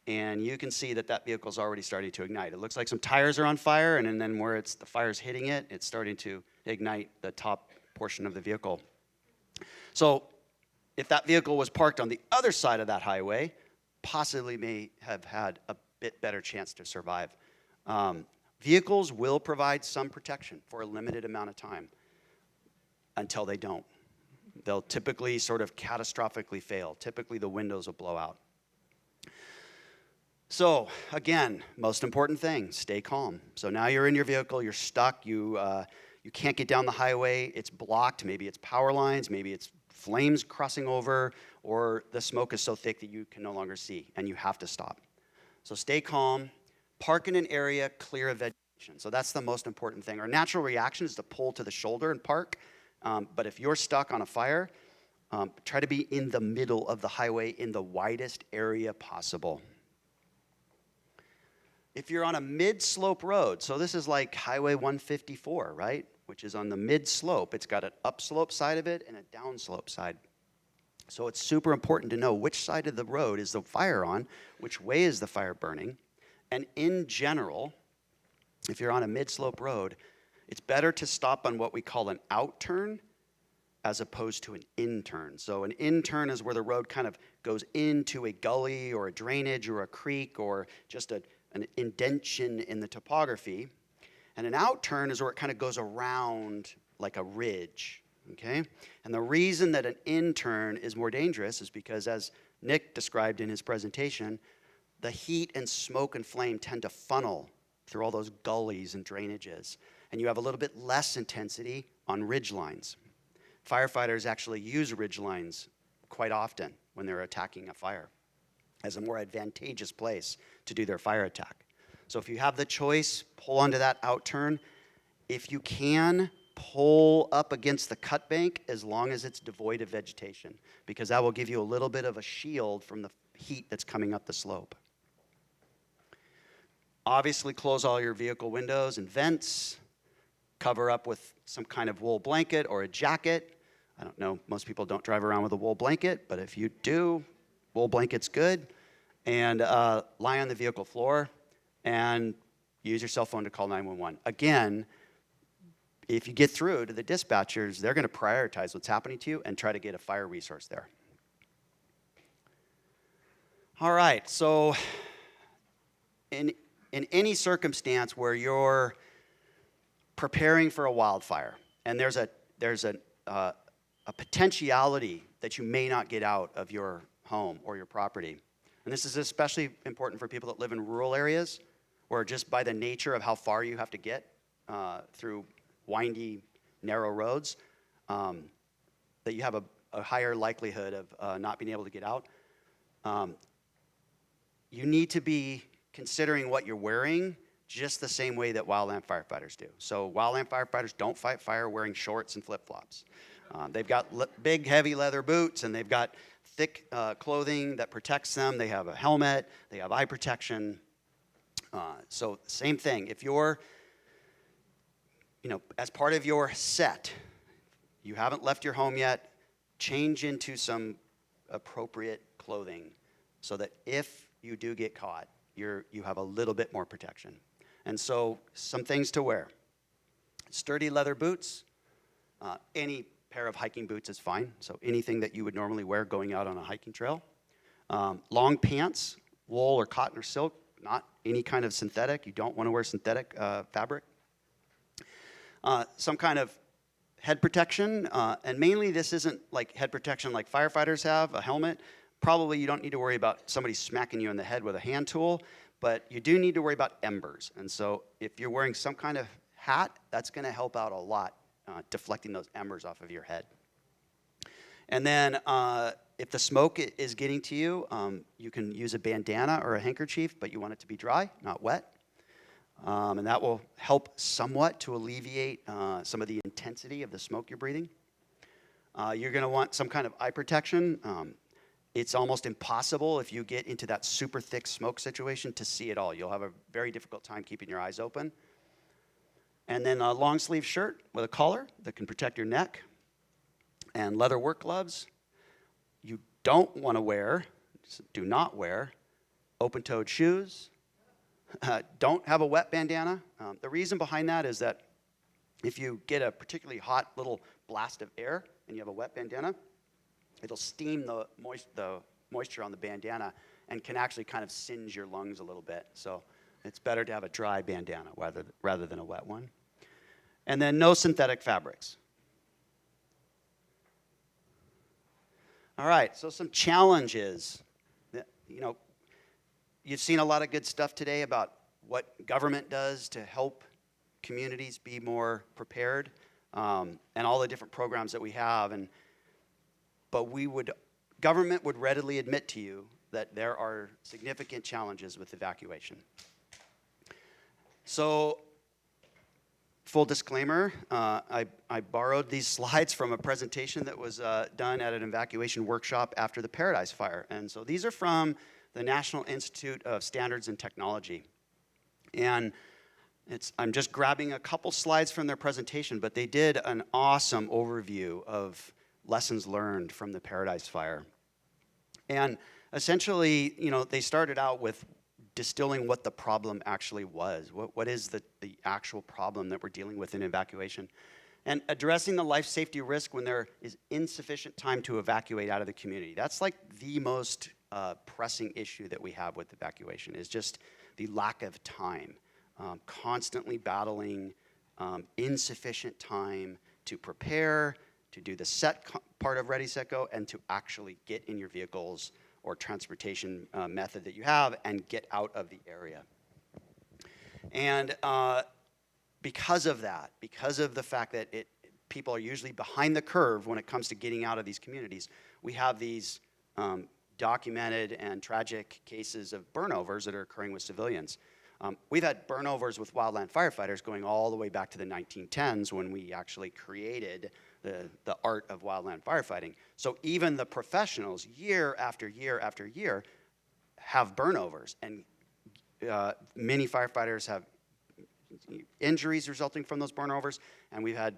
Speaker 8: and you can see that that vehicle's already starting to ignite. It looks like some tires are on fire, and then where the fire's hitting it, it's starting to ignite the top portion of the vehicle. So if that vehicle was parked on the other side of that highway, possibly may have had a bit better chance to survive. Vehicles will provide some protection for a limited amount of time until they don't. They'll typically sort of catastrophically fail. Typically the windows will blow out. So again, most important thing, stay calm. So now you're in your vehicle, you're stuck, you can't get down the highway, it's blocked, maybe it's power lines, maybe it's flames crossing over, or the smoke is so thick that you can no longer see, and you have to stop. So stay calm, park in an area clear of vegetation. So that's the most important thing. Our natural reaction is to pull to the shoulder and park, but if you're stuck on a fire, try to be in the middle of the highway in the widest area possible. If you're on a mid-slope road, so this is like Highway 154, right? Which is on the mid-slope. It's got an upslope side of it and a downslope side. So it's super important to know which side of the road is the fire on, which way is the fire burning. And in general, if you're on a mid-slope road, it's better to stop on what we call an out-turn as opposed to an in-turn. So an in-turn is where the road kind of goes into a gully or a drainage or a creek or just an indention in the topography. And an out-turn is where it kind of goes around like a ridge, okay? And the reason that an in-turn is more dangerous is because, as Nick described in his presentation, the heat and smoke and flame tend to funnel through all those gullies and drainages. And you have a little bit less intensity on ridge lines. Firefighters actually use ridge lines quite often when they're attacking a fire as a more advantageous place to do their fire attack. So if you have the choice, pull onto that out turn. If you can, pull up against the cut bank as long as it's devoid of vegetation, because that will give you a little bit of a shield from the heat that's coming up the slope. Obviously, close all your vehicle windows and vents. Cover up with some kind of wool blanket or a jacket. I don't know, most people don't drive around with a wool blanket, but if you do, wool blanket's good. And lie on the vehicle floor and use your cell phone to call 911. Again, if you get through to the dispatchers, they're going to prioritize what's happening to you and try to get a fire resource there. All right, so in any circumstance where you're preparing for a wildfire and there's a potentiality that you may not get out of your home or your property, and this is especially important for people that live in rural areas, where just by the nature of how far you have to get through windy, narrow roads, that you have a higher likelihood of not being able to get out. You need to be considering what you're wearing just the same way that wildland firefighters do. So wildland firefighters don't fight fire wearing shorts and flip-flops. They've got big, heavy leather boots, and they've got thick clothing that protects them. They have a helmet. They have eye protection. So same thing. If you're, as part of your set, you haven't left your home yet, change into some appropriate clothing so that if you do get caught, you have a little bit more protection. And so some things to wear. Sturdy leather boots. Any pair of hiking boots is fine. So anything that you would normally wear going out on a hiking trail. Long pants, wool or cotton or silk, not any kind of synthetic. You don't want to wear synthetic fabric. Some kind of head protection, and mainly this isn't like head protection like firefighters have, a helmet. Probably you don't need to worry about somebody smacking you in the head with a hand tool, but you do need to worry about embers. And so if you're wearing some kind of hat, that's going to help out a lot, deflecting those embers off of your head. And then if the smoke is getting to you, you can use a bandana or a handkerchief, but you want it to be dry, not wet. And that will help somewhat to alleviate some of the intensity of the smoke you're breathing. You're going to want some kind of eye protection. It's almost impossible if you get into that super thick smoke situation to see it all. You'll have a very difficult time keeping your eyes open. And then a long sleeve shirt with a collar that can protect your neck, and leather work gloves. You don't want to wear, do not wear, open-toed shoes. Don't have a wet bandana. The reason behind that is that if you get a particularly hot little blast of air and you have a wet bandana, it'll steam the moisture on the bandana and can actually kind of singe your lungs a little bit. So it's better to have a dry bandana rather than a wet one. And then no synthetic fabrics. All right, so some challenges. You know, you've seen a lot of good stuff today about what government does to help communities be more prepared, and all the different programs that we have. But government would readily admit to you that there are significant challenges with evacuation. So, full disclaimer, I borrowed these slides from a presentation that was done at an evacuation workshop after the Paradise Fire. And so these are from the National Institute of Standards and Technology. And I'm just grabbing a couple slides from their presentation, but they did an awesome overview of lessons learned from the Paradise Fire. And essentially, you know, they started out with distilling what the problem actually was. What is the actual problem that we're dealing with in evacuation? And addressing the life safety risk when there is insufficient time to evacuate out of the community. That's like the most pressing issue that we have with evacuation, is just the lack of time. Constantly battling insufficient time to prepare, to do the set part of Ready, Set, Go, and to actually get in your vehicles or transportation method that you have and get out of the area. And because of that, because of the fact that people are usually behind the curve when it comes to getting out of these communities, we have these documented and tragic cases of burnovers that are occurring with civilians. We've had burnovers with wildland firefighters going all the way back to the 1910s when we actually created the art of wildland firefighting. So even the professionals, year after year after year, have burnovers. And many firefighters have injuries resulting from those burnovers. And we've had,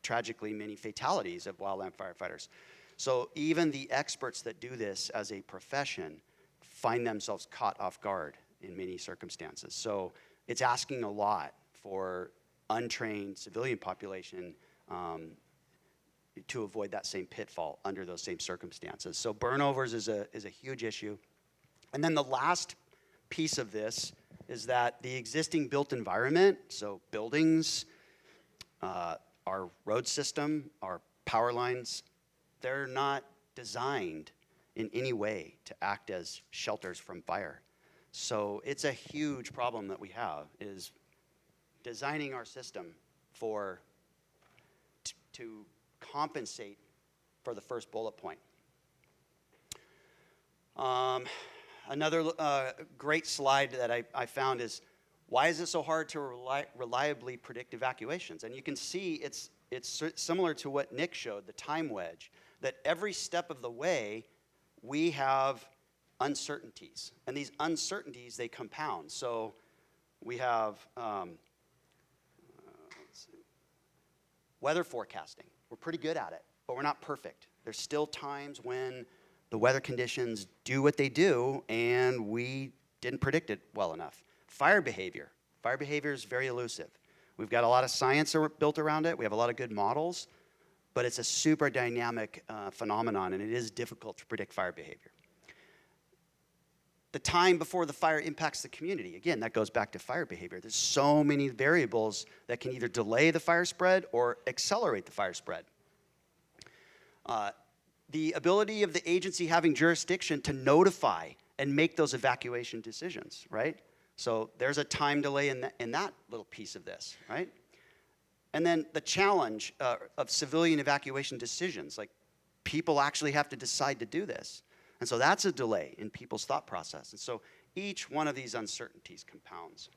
Speaker 8: tragically, many fatalities of wildland firefighters. So even the experts that do this as a profession find themselves caught off guard in many circumstances. So it's asking a lot for untrained civilian population to avoid that same pitfall under those same circumstances. So burnovers is a huge issue. And then the last piece of this is that the existing built environment, so buildings, our road system, our power lines, they're not designed in any way to act as shelters from fire. So it's a huge problem that we have, is designing our system to compensate for the first bullet point. Another great slide that I found is, why is it so hard to reliably predict evacuations? And you can see it's similar to what Nick showed, the time wedge, that every step of the way we have uncertainties. And these uncertainties, they compound. So we have weather forecasting. We're pretty good at it, but we're not perfect. There's still times when the weather conditions do what they do, and we didn't predict it well enough. Fire behavior. Fire behavior is very elusive. We've got a lot of science built around it. We have a lot of good models, but it's a super dynamic phenomenon, and it is difficult to predict fire behavior. The time before the fire impacts the community. Again, that goes back to fire behavior. There's so many variables that can either delay the fire spread or accelerate the fire spread. The ability of the agency having jurisdiction to notify and make those evacuation decisions, right? So there's a time delay in that little piece of this, right? And then the challenge of civilian evacuation decisions, like people actually have to decide to do this. And so that's a delay in people's thought process. And so each one of these uncertainties compounds.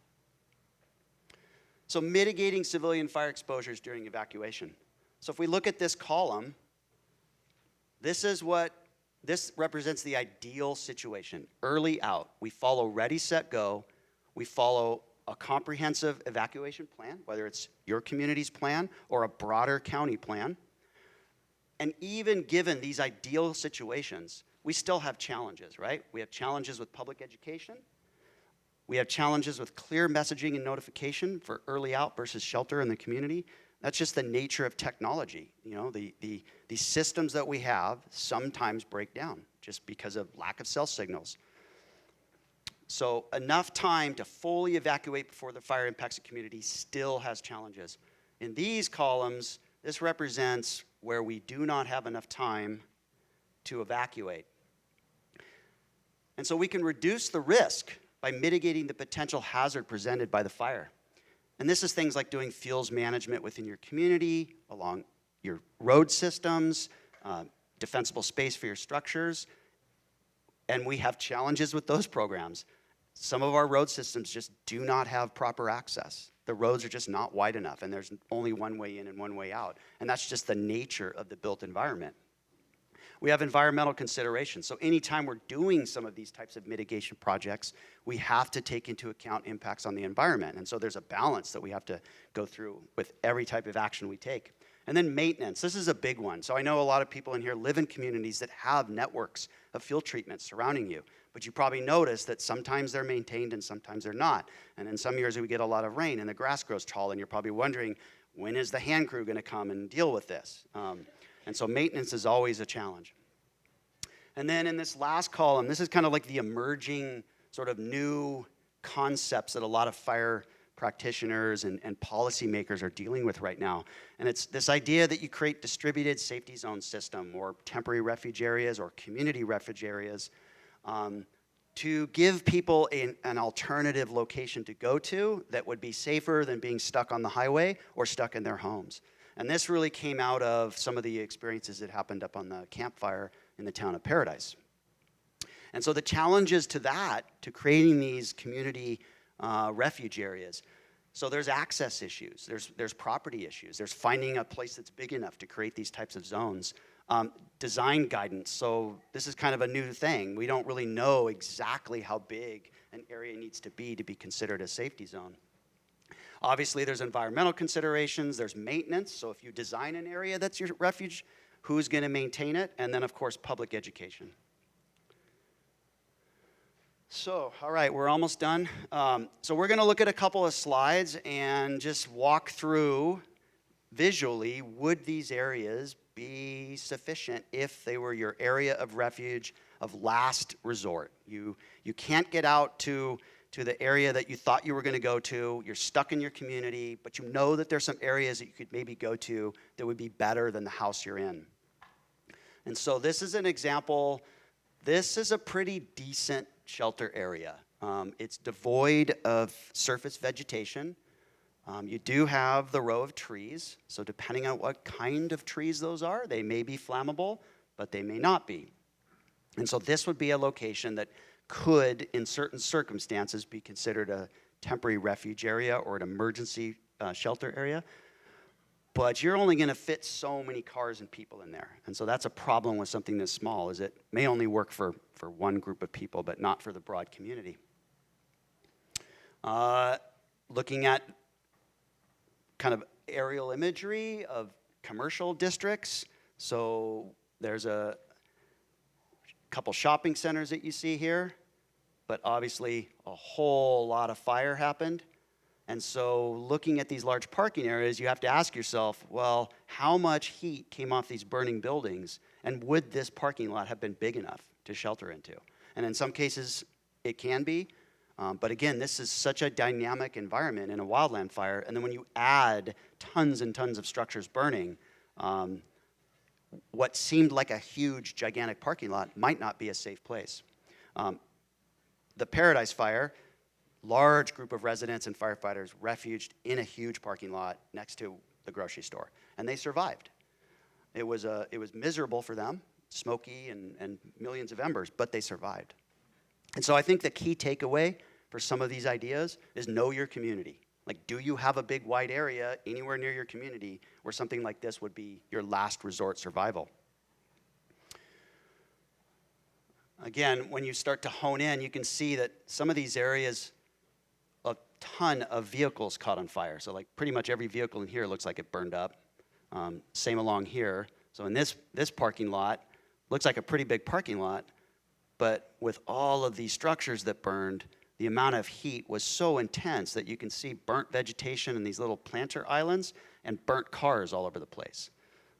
Speaker 8: So mitigating civilian fire exposures during evacuation. So if we look at this column, this represents the ideal situation. Early out, we follow ready, set, go. We follow a comprehensive evacuation plan, whether it's your community's plan or a broader county plan. And even given these ideal situations, we still have challenges, right? We have challenges with public education. We have challenges with clear messaging and notification for early out versus shelter in the community. That's just the nature of technology. You know, the systems that we have sometimes break down just because of lack of cell signals. So enough time to fully evacuate before the fire impacts the community still has challenges. In these columns, this represents where we do not have enough time to evacuate. And so we can reduce the risk by mitigating the potential hazard presented by the fire. And this is things like doing fuels management within your community, along your road systems, defensible space for your structures. And we have challenges with those programs. Some of our road systems just do not have proper access. The roads are just not wide enough, and there's only one way in and one way out. And that's just the nature of the built environment. We have environmental considerations. So anytime we're doing some of these types of mitigation projects, we have to take into account impacts on the environment. And so there's a balance that we have to go through with every type of action we take. And then maintenance. This is a big one. So I know a lot of people in here live in communities that have networks of fuel treatment surrounding you. But you probably notice that sometimes they're maintained and sometimes they're not. And in some years we get a lot of rain and the grass grows tall, and you're probably wondering, when is the hand crew going to come and deal with this? And so maintenance is always a challenge. And then in this last column, this is kind of like the emerging sort of new concepts that a lot of fire practitioners and policymakers are dealing with right now. And it's this idea that you create distributed safety zone system or temporary refuge areas or community refuge areas to give people an alternative location to go to that would be safer than being stuck on the highway or stuck in their homes. And this really came out of some of the experiences that happened up on the campfire in the town of Paradise. And so the challenges to that, to creating these community refuge areas, so there's access issues, there's property issues, there's finding a place that's big enough to create these types of zones. Design guidance, so this is kind of a new thing. We don't really know exactly how big an area needs to be considered a safety zone. Obviously, there's environmental considerations, there's maintenance, so if you design an area that's your refuge, who's going to maintain it? And then, of course, public education. So, all right, we're almost done. So we're going to look at a couple of slides and just walk through visually, would these areas be sufficient if they were your area of refuge of last resort? You can't get out to the area that you thought you were going to go to. You're stuck in your community, but you know that there's some areas that you could maybe go to that would be better than the house you're in. And so this is an example. This is a pretty decent shelter area. It's devoid of surface vegetation. You do have the row of trees, so depending on what kind of trees those are, they may be flammable, but they may not be. And so this would be a location that could, in certain circumstances, be considered a temporary refuge area or an emergency shelter area. But you're only going to fit so many cars and people in there. And so that's a problem with something this small, is it may only work for one group of people, but not for the broad community. Looking at kind of aerial imagery of commercial districts. So there's a couple shopping centers that you see here, but obviously a whole lot of fire happened. And so looking at these large parking areas, you have to ask yourself, well, how much heat came off these burning buildings, and would this parking lot have been big enough to shelter into? And in some cases, it can be. But again, this is such a dynamic environment in a wildland fire. And then when you add tons and tons of structures burning, what seemed like a huge, gigantic parking lot might not be a safe place. The Paradise Fire, large group of residents and firefighters refuged in a huge parking lot next to the grocery store, and they survived. It was miserable for them, smoky and millions of embers, but they survived. And so I think the key takeaway for some of these ideas is know your community. Like, do you have a big wide area anywhere near your community where something like this would be your last resort survival? Again, when you start to hone in, you can see that some of these areas, a ton of vehicles caught on fire. So like pretty much every vehicle in here looks like it burned up. Same along here. So in this parking lot, looks like a pretty big parking lot, but with all of these structures that burned, the amount of heat was so intense that you can see burnt vegetation in these little planter islands and burnt cars all over the place.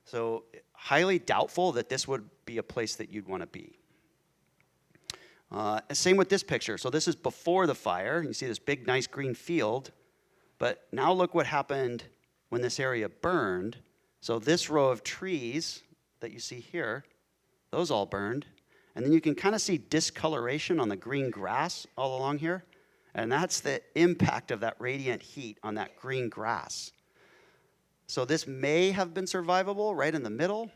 Speaker 8: So highly doubtful that this would be a place that you'd want to be. Same with this picture. So this is before the fire. You see this big, nice green field. But now look what happened when this area burned. So this row of trees that you see here, those all burned. And then you can kind of see discoloration on the green grass all along here. And that's the impact of that radiant heat on that green grass. So this may have been survivable right in the middle,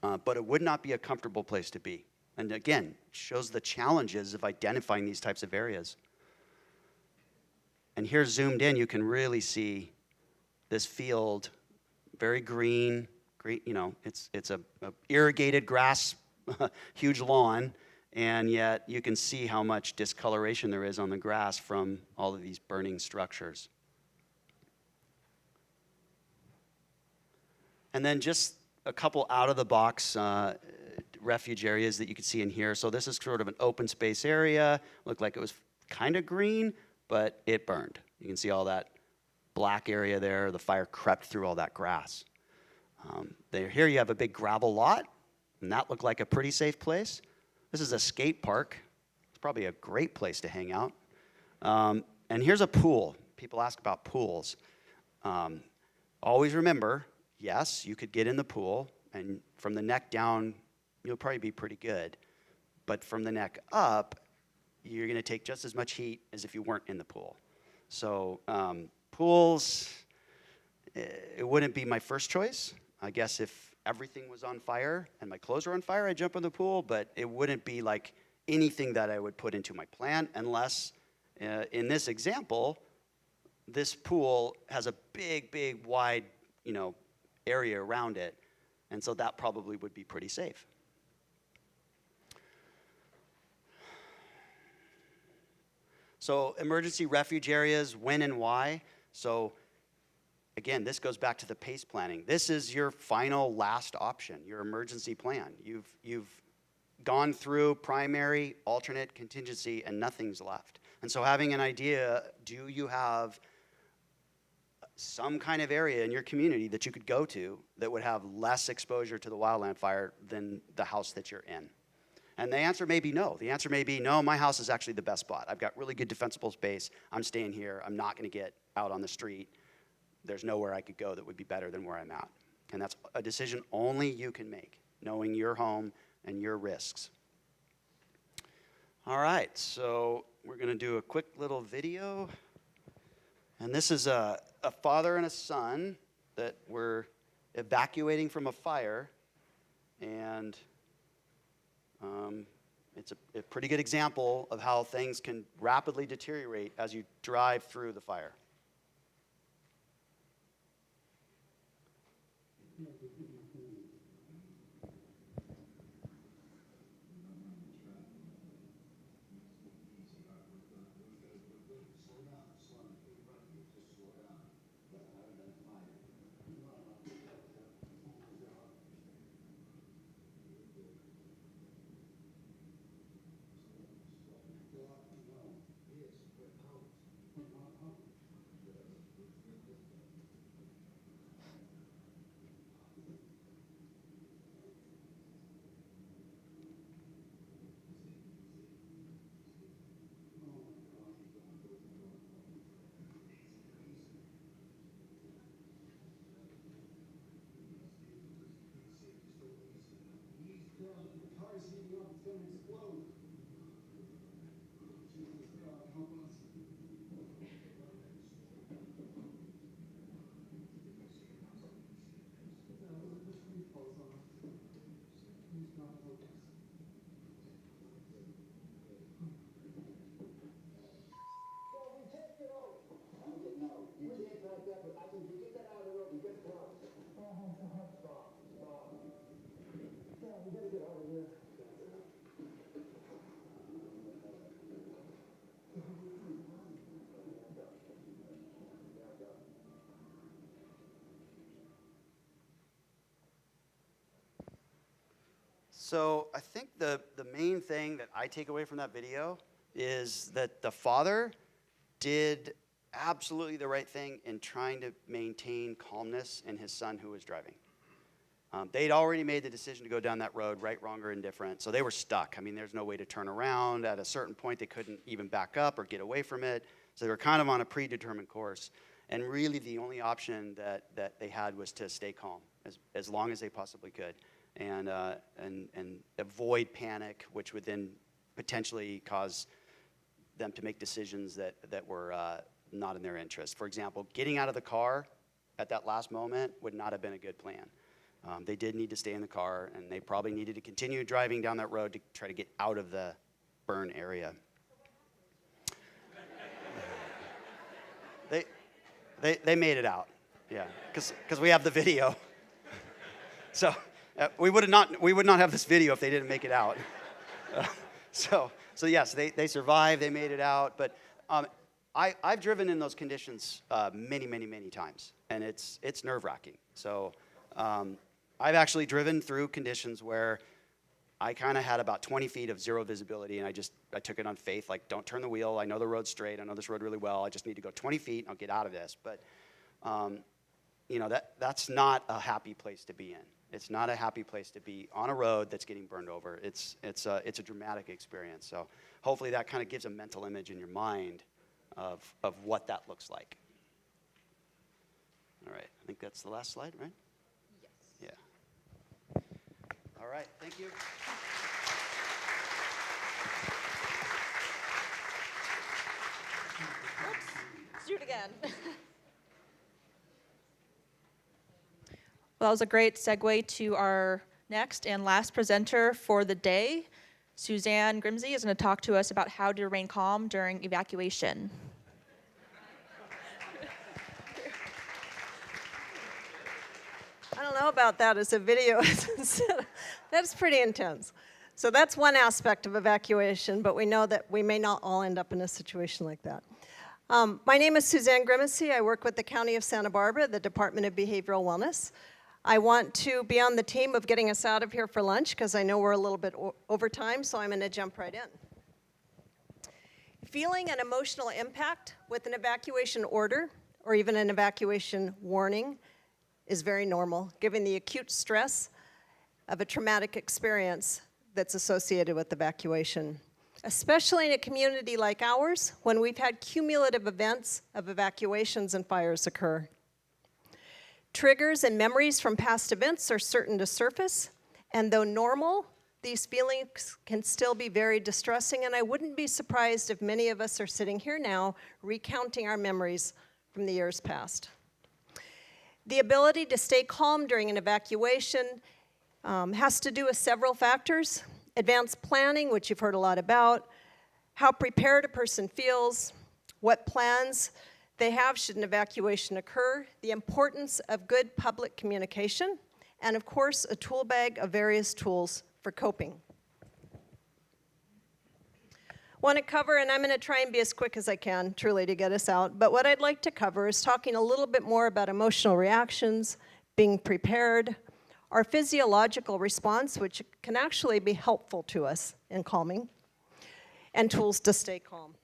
Speaker 8: but it would not be a comfortable place to be. And again, shows the challenges of identifying these types of areas. And here zoomed in, you can really see this field, very green, you know, it's a irrigated grass, huge lawn, and yet you can see how much discoloration there is on the grass from all of these burning structures. And then just a couple out-of-the-box refuge areas that you can see in here. So this is sort of an open space area. Looked like it was kind of green, but it burned. You can see all that black area there. The fire crept through all that grass. Here you have a big gravel lot, and that looked like a pretty safe place. This is a skate park. It's probably a great place to hang out. And here's a pool. People ask about pools. Always remember, yes, you could get in the pool, and from the neck down, you'll probably be pretty good. But from the neck up, you're going to take just as much heat as if you weren't in the pool. So pools, it wouldn't be my first choice. I guess if everything was on fire and my clothes were on fire, I'd jump in the pool, but it wouldn't be like anything that I would put into my plan unless, in this example, this pool has a big, wide, area around it, and so that probably would be pretty safe. So emergency refuge areas, when and why. So again, this goes back to the PACE planning. This is your final last option, your emergency plan. You've gone through primary, alternate, contingency, and nothing's left. And so having an idea, do you have some kind of area in your community that you could go to that would have less exposure to the wildland fire than the house that you're in? And the answer may be no. The answer may be no, my house is actually the best spot. I've got really good defensible space. I'm staying here. I'm not going to get out on the street. There's nowhere I could go that would be better than where I'm at. And that's a decision only you can make, knowing your home and your risks. All right, so we're going to do a quick little video. And this is a father and a son that were evacuating from a fire. And it's a pretty good example of how things can rapidly deteriorate as you drive through the fire. So I think the main thing that I take away from that video is that the father did absolutely the right thing in trying to maintain calmness in his son who was driving. They'd already made the decision to go down that road, right, wrong, or indifferent, so they were stuck. I mean, there's no way to turn around. At a certain point, they couldn't even back up or get away from it, so they were kind of on a predetermined course. And really, the only option that they had was to stay calm as long as they possibly could, and avoid panic, which would then potentially cause them to make decisions that were not in their interest. For example, getting out of the car at that last moment would not have been a good plan. They did need to stay in the car, and they probably needed to continue driving down that road to try to get out of the burn area. They made it out, yeah, because we have the video. So we would not have this video if they didn't make it out. So yes, they survived, they made it out, but I've driven in those conditions many times, and it's nerve-wracking. So I've actually driven through conditions where I kind of had about 20 feet of zero visibility, and I took it on faith, like, don't turn the wheel. I know the road's straight. I know this road really well. I just need to go 20 feet, and I'll get out of this. But, that's not a happy place to be in. It's not a happy place to be on a road that's getting burned over. It's a dramatic experience. So hopefully that kind of gives a mental image in your mind of what that looks like. All right, I think that's the last slide, right? Yes. Yeah. All right, thank you.
Speaker 9: Let's do it again.
Speaker 1: Well, that was a great segue to our next and last presenter for the day. Suzanne Grimsey is going to talk to us about how to remain calm during evacuation.
Speaker 9: I don't know about that as a video. That's pretty intense. So that's one aspect of evacuation, but we know that we may not all end up in a situation like that. My name is Suzanne Grimsey. I work with the County of Santa Barbara, the Department of Behavioral Wellness. I want to be on the team of getting us out of here for lunch because I know we're a little bit over time, so I'm going to jump right in. Feeling an emotional impact with an evacuation order or even an evacuation warning is very normal, given the acute stress of a traumatic experience that's associated with evacuation, especially in a community like ours when we've had cumulative events of evacuations and fires occur. Triggers and memories from past events are certain to surface, and though normal, these feelings can still be very distressing, and I wouldn't be surprised if many of us are sitting here now recounting our memories from the years past. The ability to stay calm during an evacuation has to do with several factors: advanced planning, which you've heard a lot about, how prepared a person feels, what plans they have should an evacuation occur, the importance of good public communication, and of course, a tool bag of various tools for coping. Want to cover, and I'm going to try and be as quick as I can, truly, to get us out, but what I'd like to cover is talking a little bit more about emotional reactions, being prepared, our physiological response, which can actually be helpful to us in calming, and tools to stay calm.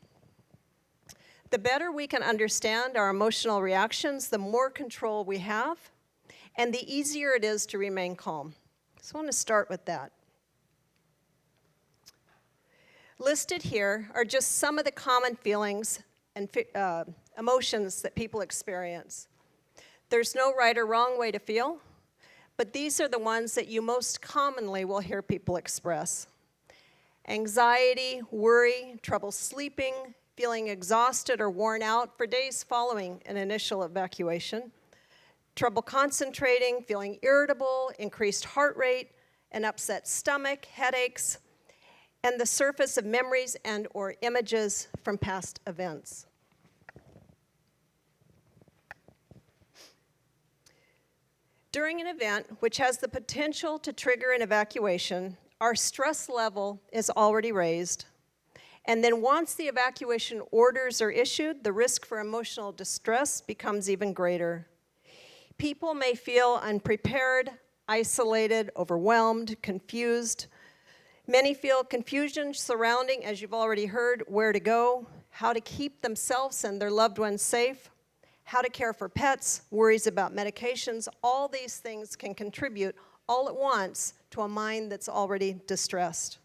Speaker 9: The better we can understand our emotional reactions, the more control we have, and the easier it is to remain calm. So I want to start with that. Listed here are just some of the common feelings and emotions that people experience. There's no right or wrong way to feel, but these are the ones that you most commonly will hear people express. Anxiety, worry, trouble sleeping, feeling exhausted or worn out for days following an initial evacuation, trouble concentrating, feeling irritable, increased heart rate, an upset stomach, headaches, and the surface of memories and or images from past events. During an event which has the potential to trigger an evacuation, our stress level is already raised. And then once the evacuation orders are issued, the risk for emotional distress becomes even greater. People may feel unprepared, isolated, overwhelmed, confused, Many feel confusion surrounding, as you've already heard, where to go, how to keep themselves and their loved ones safe, how to care for pets, worries about medications. All these things can contribute all at once to a mind that's already distressed.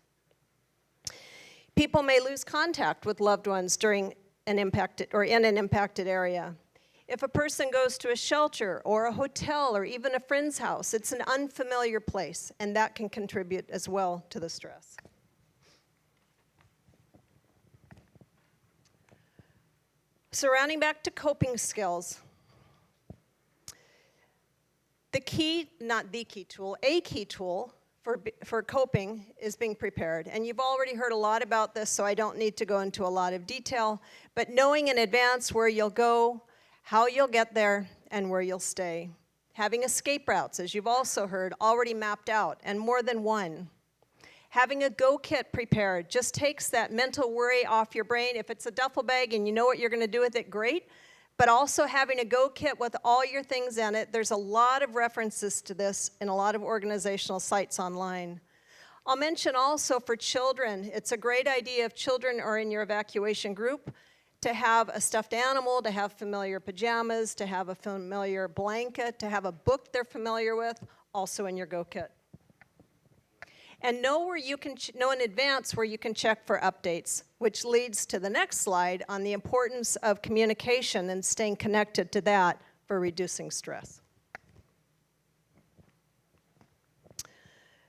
Speaker 9: People may lose contact with loved ones during an impacted or in an impacted area. If a person goes to a shelter or a hotel or even a friend's house, it's an unfamiliar place, and that can contribute as well to the stress. Surrounding back to coping skills. The key, not the key tool, a key tool for coping is being prepared. And you've already heard a lot about this, so I don't need to go into a lot of detail. But knowing in advance where you'll go, how you'll get there, and where you'll stay. Having escape routes, as you've also heard, already mapped out, and more than one. Having a go kit prepared just takes that mental worry off your brain. If it's a duffel bag and you know what you're going to do with it, great. But also having a go kit with all your things in it. There's a lot of references to this in a lot of organizational sites online. I'll mention also for children, it's a great idea if children are in your evacuation group to have a stuffed animal, to have familiar pajamas, to have a familiar blanket, to have a book they're familiar with, also in your go kit. And know where you can know in advance where you can check for updates, which leads to the next slide on the importance of communication and staying connected to that for reducing stress.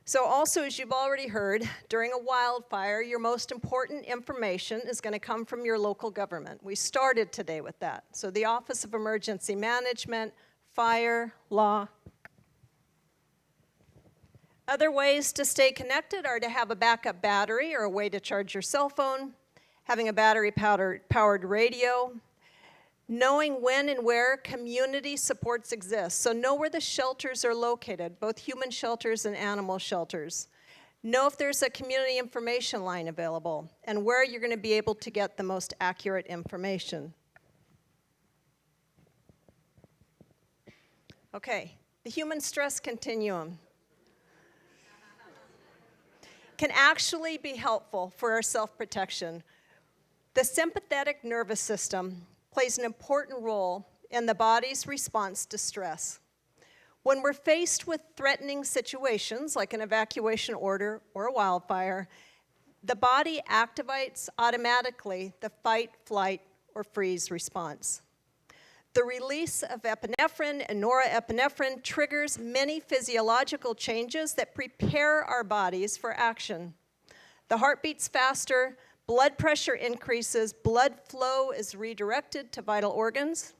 Speaker 9: So also, as you've already heard, during a wildfire, your most important information is going to come from your local government. We started today with that. So the Office of Emergency Management, fire, law. Other ways to stay connected are to have a backup battery or a way to charge your cell phone, having a battery-powered radio, knowing when and where community supports exist. So know where the shelters are located, both human shelters and animal shelters. Know if there's a community information line available and where you're going to be able to get the most accurate information. Okay, the human stress continuum can actually be helpful for our self-protection. The sympathetic nervous system plays an important role in the body's response to stress. When we're faced with threatening situations like an evacuation order or a wildfire, the body activates automatically the fight, flight, or freeze response. The release of epinephrine and norepinephrine triggers many physiological changes that prepare our bodies for action. The heart beats faster, blood pressure increases, blood flow is redirected to vital organs,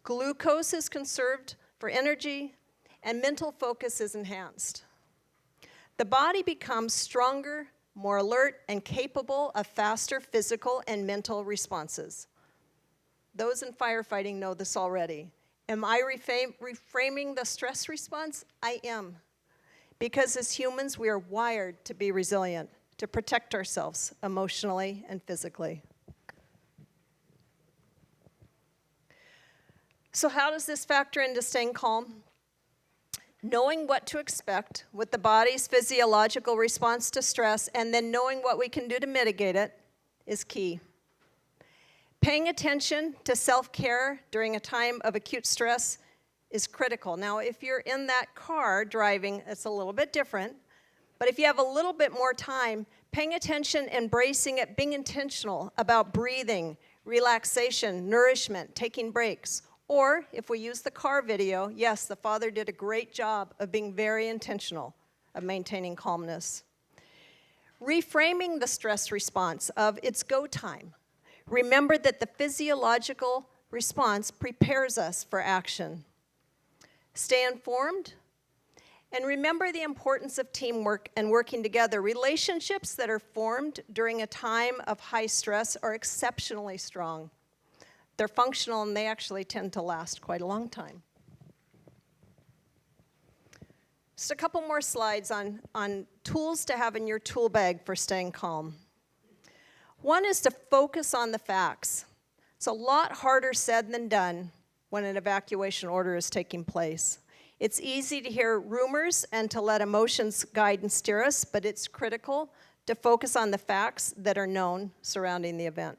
Speaker 9: glucose is conserved for energy, and mental focus is enhanced. The body becomes stronger, more alert, and capable of faster physical and mental responses. Those in firefighting know this already. Am I reframing the stress response? I am. Because as humans, we are wired to be resilient, to protect ourselves emotionally and physically. So how does this factor into staying calm? Knowing what to expect with the body's physiological response to stress and then knowing what we can do to mitigate it is key. Paying attention to self-care during a time of acute stress is critical. Now, if you're in that car driving, it's a little bit different. But if you have a little bit more time, paying attention, embracing it, being intentional about breathing, relaxation, nourishment, taking breaks. Or, if we use the car video, yes, the father did a great job of being very intentional of maintaining calmness. Reframing the stress response of it's go time. Remember that the physiological response prepares us for action. Stay informed. And remember the importance of teamwork and working together. Relationships that are formed during a time of high stress are exceptionally strong. They're functional and they actually tend to last quite a long time. Just a couple more slides on tools to have in your tool bag for staying calm. One is to focus on the facts. It's a lot harder said than done when an evacuation order is taking place. It's easy to hear rumors and to let emotions guide and steer us, but it's critical to focus on the facts that are known surrounding the event.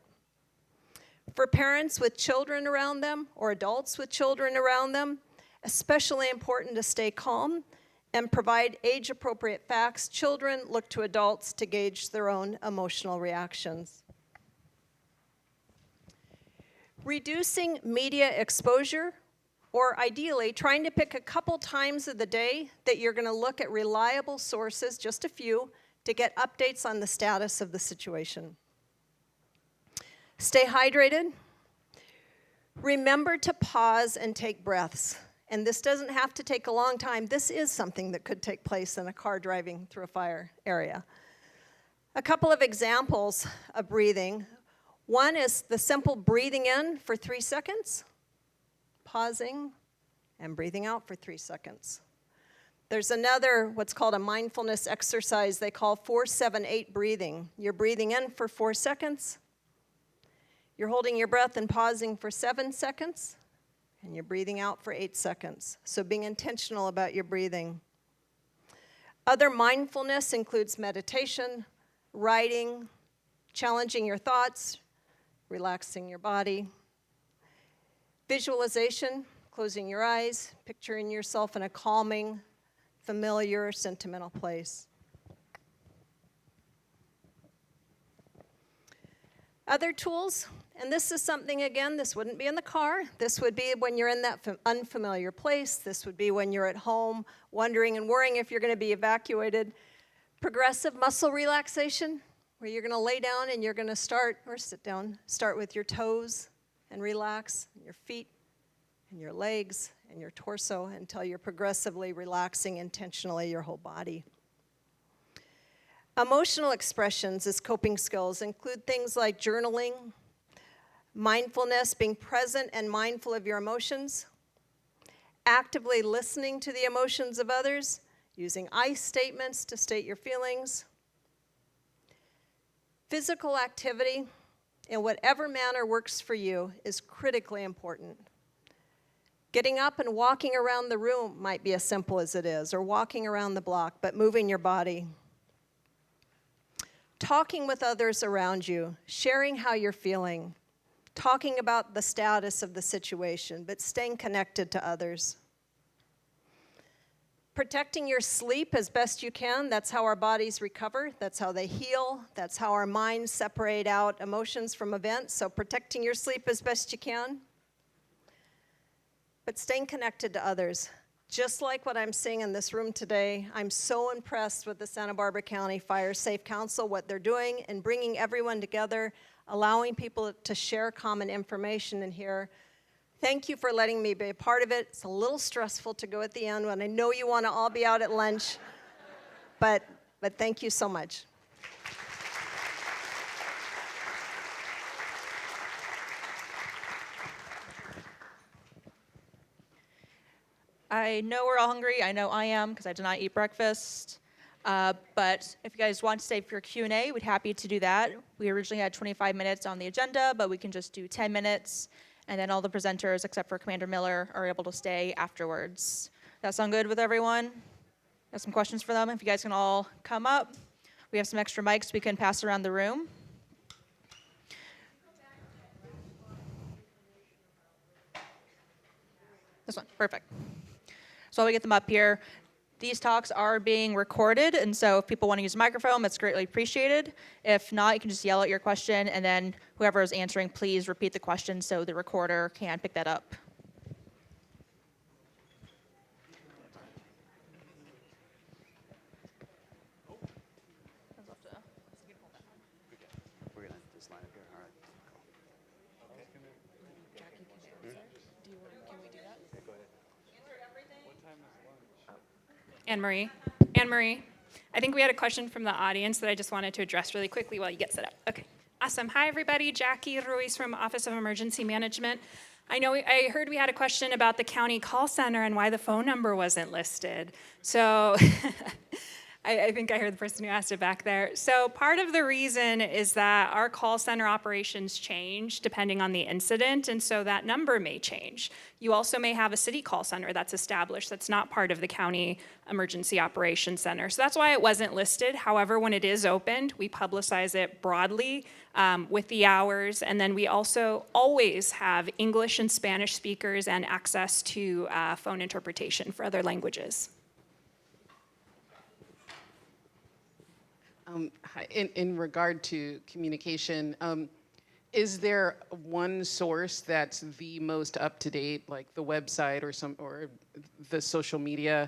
Speaker 9: For parents with children around them or adults with children around them, especially important to stay calm and provide age-appropriate facts. Children look to adults to gauge their own emotional reactions. Reducing media exposure, or ideally trying to pick a couple times of the day that you're going to look at reliable sources, just a few, to get updates on the status of the situation. Stay hydrated. Remember to pause and take breaths. And this doesn't have to take a long time. This is something that could take place in a car driving through a fire area. A couple of examples of breathing. One is the simple breathing in for 3 seconds, pausing, and breathing out for 3 seconds. There's another, what's called a mindfulness exercise they call 4-7-8 breathing. You're breathing in for 4 seconds, you're holding your breath and pausing for 7 seconds, and you're breathing out for 8 seconds. So being intentional about your breathing. Other mindfulness includes meditation, writing, challenging your thoughts, relaxing your body. Visualization, closing your eyes, picturing yourself in a calming, familiar, sentimental place. Other tools, and this is something, again, this wouldn't be in the car. This would be when you're in that unfamiliar place. This would be when you're at home wondering and worrying if you're going to be evacuated. Progressive muscle relaxation, where you're going to lay down and you're going to start, or sit down, start with your toes and relax, your feet and your legs and your torso until you're progressively relaxing intentionally your whole body. Emotional expressions as coping skills include things like journaling, mindfulness, being present and mindful of your emotions, actively listening to the emotions of others, using I statements to state your feelings. Physical activity, in whatever manner works for you, is critically important. Getting up and walking around the room might be as simple as it is, or walking around the block, but moving your body. Talking with others around you, sharing how you're feeling, talking about the status of the situation, but staying connected to others. Protecting your sleep as best you can. That's how our bodies recover. That's how they heal. That's how our minds separate out emotions from events. So protecting your sleep as best you can. But staying connected to others. Just like what I'm seeing in this room today, I'm so impressed with the Santa Barbara County Fire Safe Council, what they're doing and bringing everyone together, allowing people to share common information in here. Thank you for letting me be a part of it. It's a little stressful to go at the end when I know you want to all be out at lunch, but thank you so much.
Speaker 1: I know we're all hungry. I know I am because I did not eat breakfast. But if you guys want to stay for Q&A, we'd be happy to do that. We originally had 25 minutes on the agenda, but we can just do 10 minutes. And then all the presenters, except for Commander Miller, are able to stay afterwards. That sound good with everyone? Got some questions for them? If you guys can all come up. We have some extra mics we can pass around the room. This one, perfect. So while we get them up here, these talks are being recorded, and so if people want to use a microphone, that's greatly appreciated. If not, you can just yell out your question, and then whoever is answering, please repeat the question so the recorder can pick that up.
Speaker 8: We're going to just line up here. All right.
Speaker 3: Anne-Marie, I think we had a question from the audience that I just wanted to address really quickly while you get set up. Okay, awesome. Hi, everybody. Jackie Ruiz from Office of Emergency Management. I heard we had a question about the county call center and why the phone number wasn't listed. So I think I heard the person who asked it back there. So part of the reason is that our call center operations change depending on the incident, and so that number may change. You also may have a city call center that's established that's not part of the county emergency operations center. So that's why it wasn't listed. However, when it is opened, we publicize it broadly with the hours, and then we also always have English and Spanish speakers and access to phone interpretation for other languages.
Speaker 10: In regard to communication, is there one source that's the most up to date, like the website or the social media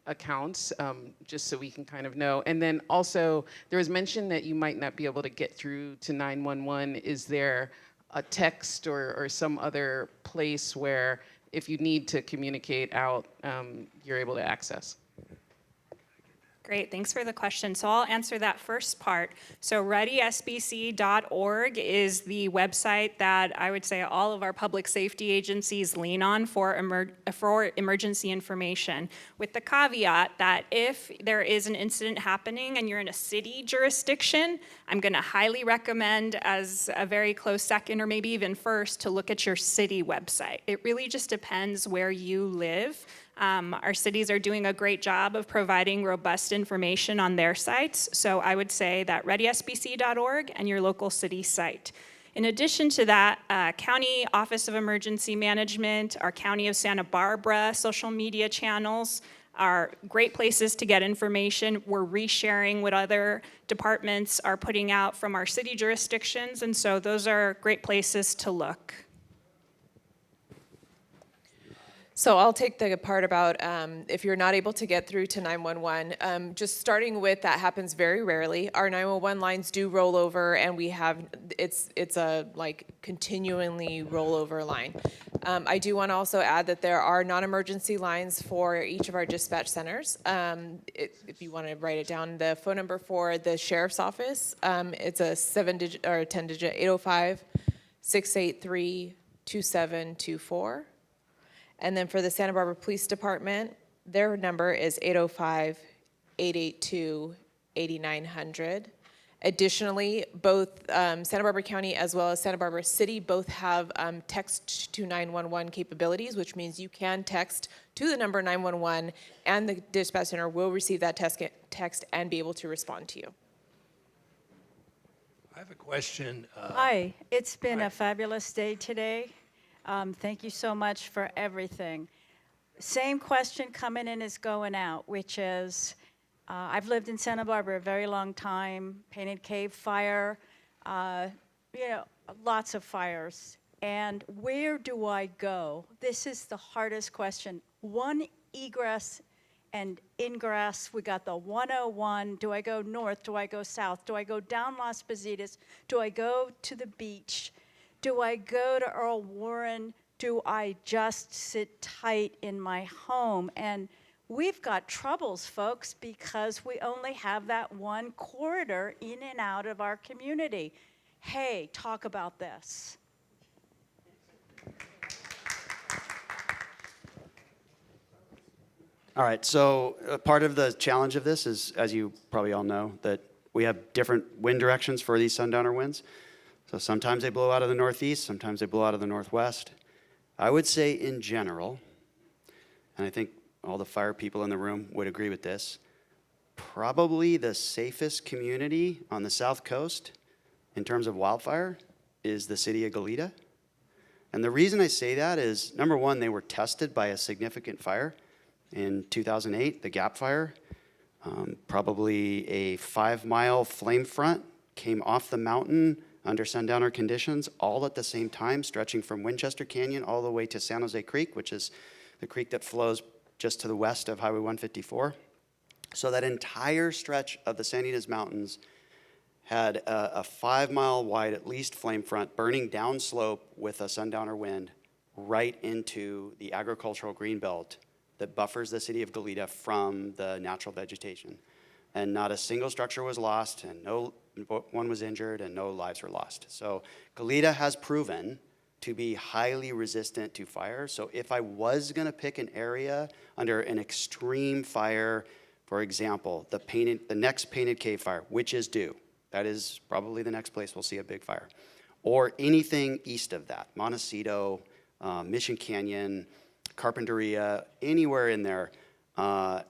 Speaker 10: accounts, just so we can kind of know? And then also, there was mention that you might not be able to get through to 911. Is there a text or some other place where, if you need to communicate out, you're able to access?
Speaker 3: Great, thanks for the question. So I'll answer that first part. So readysbc.org is the website that I would say all of our public safety agencies lean on for emergency information, with the caveat that if there is an incident happening and you're in a city jurisdiction, I'm going to highly recommend as a very close second or maybe even first to look at your city website. It really just depends where you live. Our cities are doing a great job of providing robust information on their sites, so I would say that readysbc.org and your local city site. In addition to that, County Office of Emergency Management, our County of Santa Barbara social media channels are great places to get information. We're resharing what other departments are putting out from our city jurisdictions, and so those are great places to look.
Speaker 5: So I'll take the part about if you're not able to get through to 911, just starting with that happens very rarely. Our 911 lines do roll over, and we have, it's a like continually rollover line. I do want to also add that there are non-emergency lines for each of our dispatch centers. If you want to write it down, the phone number for the sheriff's office, it's a 7-digit or 10-digit 805-683-2724. And then for the Santa Barbara Police Department, their number is 805-882-8900. Additionally, both Santa Barbara County as well as Santa Barbara City both have text to 911 capabilities, which means you can text to the number 911 and the dispatch center will receive that text and be able to respond to you.
Speaker 11: I have a question.
Speaker 12: Hi, it's been a fabulous day today. Thank you so much for everything. Same question coming in as going out, which is, I've lived in Santa Barbara a very long time, Painted Cave fire, lots of fires. And where do I go? This is the hardest question. One egress and ingress, we got the 101. Do I go north? Do I go south? Do I go down Las Positas? Do I go to the beach? Do I go to Earl Warren? Do I just sit tight in my home? And we've got troubles, folks, because we only have that one corridor in and out of our community. Hey, talk about this.
Speaker 8: All right, so part of the challenge of this is, as you probably all know, that we have different wind directions for these sundowner winds. So sometimes they blow out of the northeast, sometimes they blow out of the northwest. I would say in general, and I think all the fire people in the room would agree with this, probably the safest community on the South Coast in terms of wildfire is the city of Goleta. And the reason I say that is, number one, they were tested by a significant fire in 2008, the Gap Fire. Probably a 5-mile flame front came off the mountain under sundowner conditions, all at the same time, stretching from Winchester Canyon all the way to San Jose Creek, which is the creek that flows just to the west of Highway 154. So that entire stretch of the San Ynez Mountains had a 5-mile wide, at least, flame front burning downslope with a sundowner wind right into the agricultural greenbelt that buffers the city of Goleta from the natural vegetation. And not a single structure was lost, and no one was injured, and no lives were lost. So Goleta has proven to be highly resistant to fire. So if I was gonna pick an area under an extreme fire For example, the next Painted Cave fire, which is due. That is probably the next place we'll see a big fire. Or anything east of that, Montecito, Mission Canyon, Carpinteria, anywhere in there.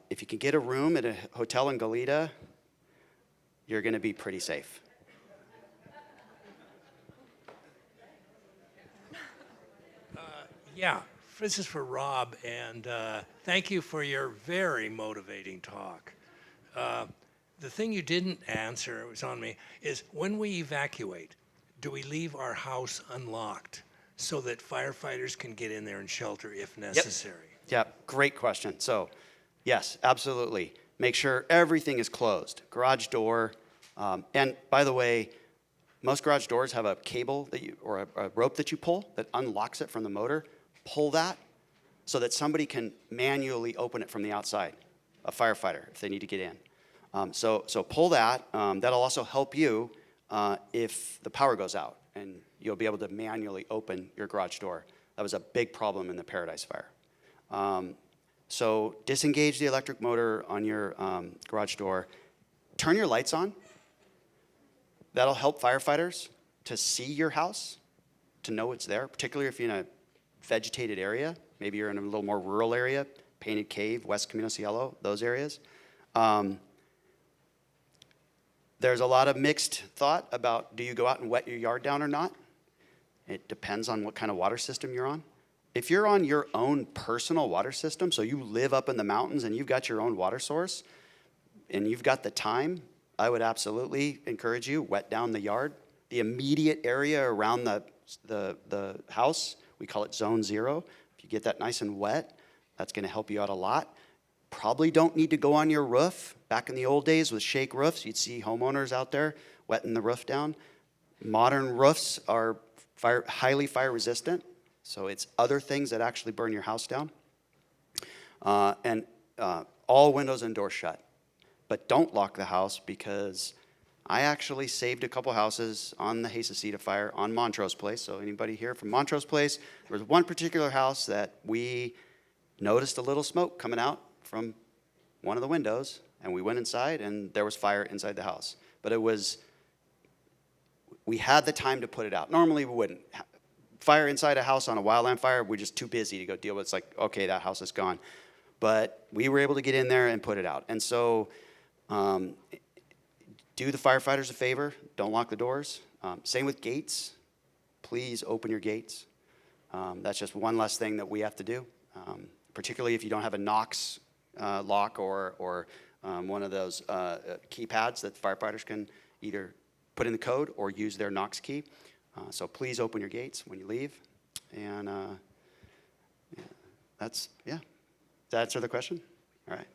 Speaker 8: If you can get a room at a hotel in Goleta, you're going to be pretty safe.
Speaker 11: Yeah, this is for Rob, and thank you for your very motivating talk. The thing you didn't answer, it was on me, is when we evacuate, do we leave our house unlocked so that firefighters can get in there and shelter if necessary?
Speaker 8: Yep, great question. So, yes, absolutely. Make sure everything is closed. Garage door, and by the way, most garage doors have a cable or a rope that you pull that unlocks it from the motor. Pull that so that somebody can manually open it from the outside, a firefighter, if they need to get in. So pull that. That'll also help you if the power goes out, and you'll be able to manually open your garage door. That was a big problem in the Paradise Fire. So disengage the electric motor on your garage door. Turn your lights on. That'll help firefighters to see your house, to know it's there, particularly if you're in a vegetated area. Maybe you're in a little more rural area, Painted Cave, West Camino Cielo, those areas. There's a lot of mixed thought about, do you go out and wet your yard down or not? It depends on what kind of water system you're on. If you're on your own personal water system, so you live up in the mountains and you've got your own water source, and you've got the time, I would absolutely encourage you, wet down the yard. The immediate area around the house, we call it zone 0. If you get that nice and wet, that's gonna help you out a lot. Probably don't need to go on your roof. Back in the old days with shake roofs, you'd see homeowners out there wetting the roof down. Modern roofs are highly fire resistant, so it's other things that actually burn your house down. And all windows and doors shut. But don't lock the house, because I actually saved a couple houses on the Hasacita fire on Montrose Place. So anybody here from Montrose Place, there was one particular house that we noticed a little smoke coming out from one of the windows, and we went inside and there was fire inside the house. But we had the time to put it out. Normally we wouldn't. Fire inside a house on a wildland fire, we're just too busy to go deal with. It's like, okay, that house is gone. But we were able to get in there and put it out. And so do the firefighters a favor, don't lock the doors. Same with gates. Please open your gates. That's just one less thing that we have to do, particularly if you don't have a Knox lock or one of those keypads that firefighters can either put in the code or use their Knox key. So please open your gates when you leave. And Does that answer the question? All right.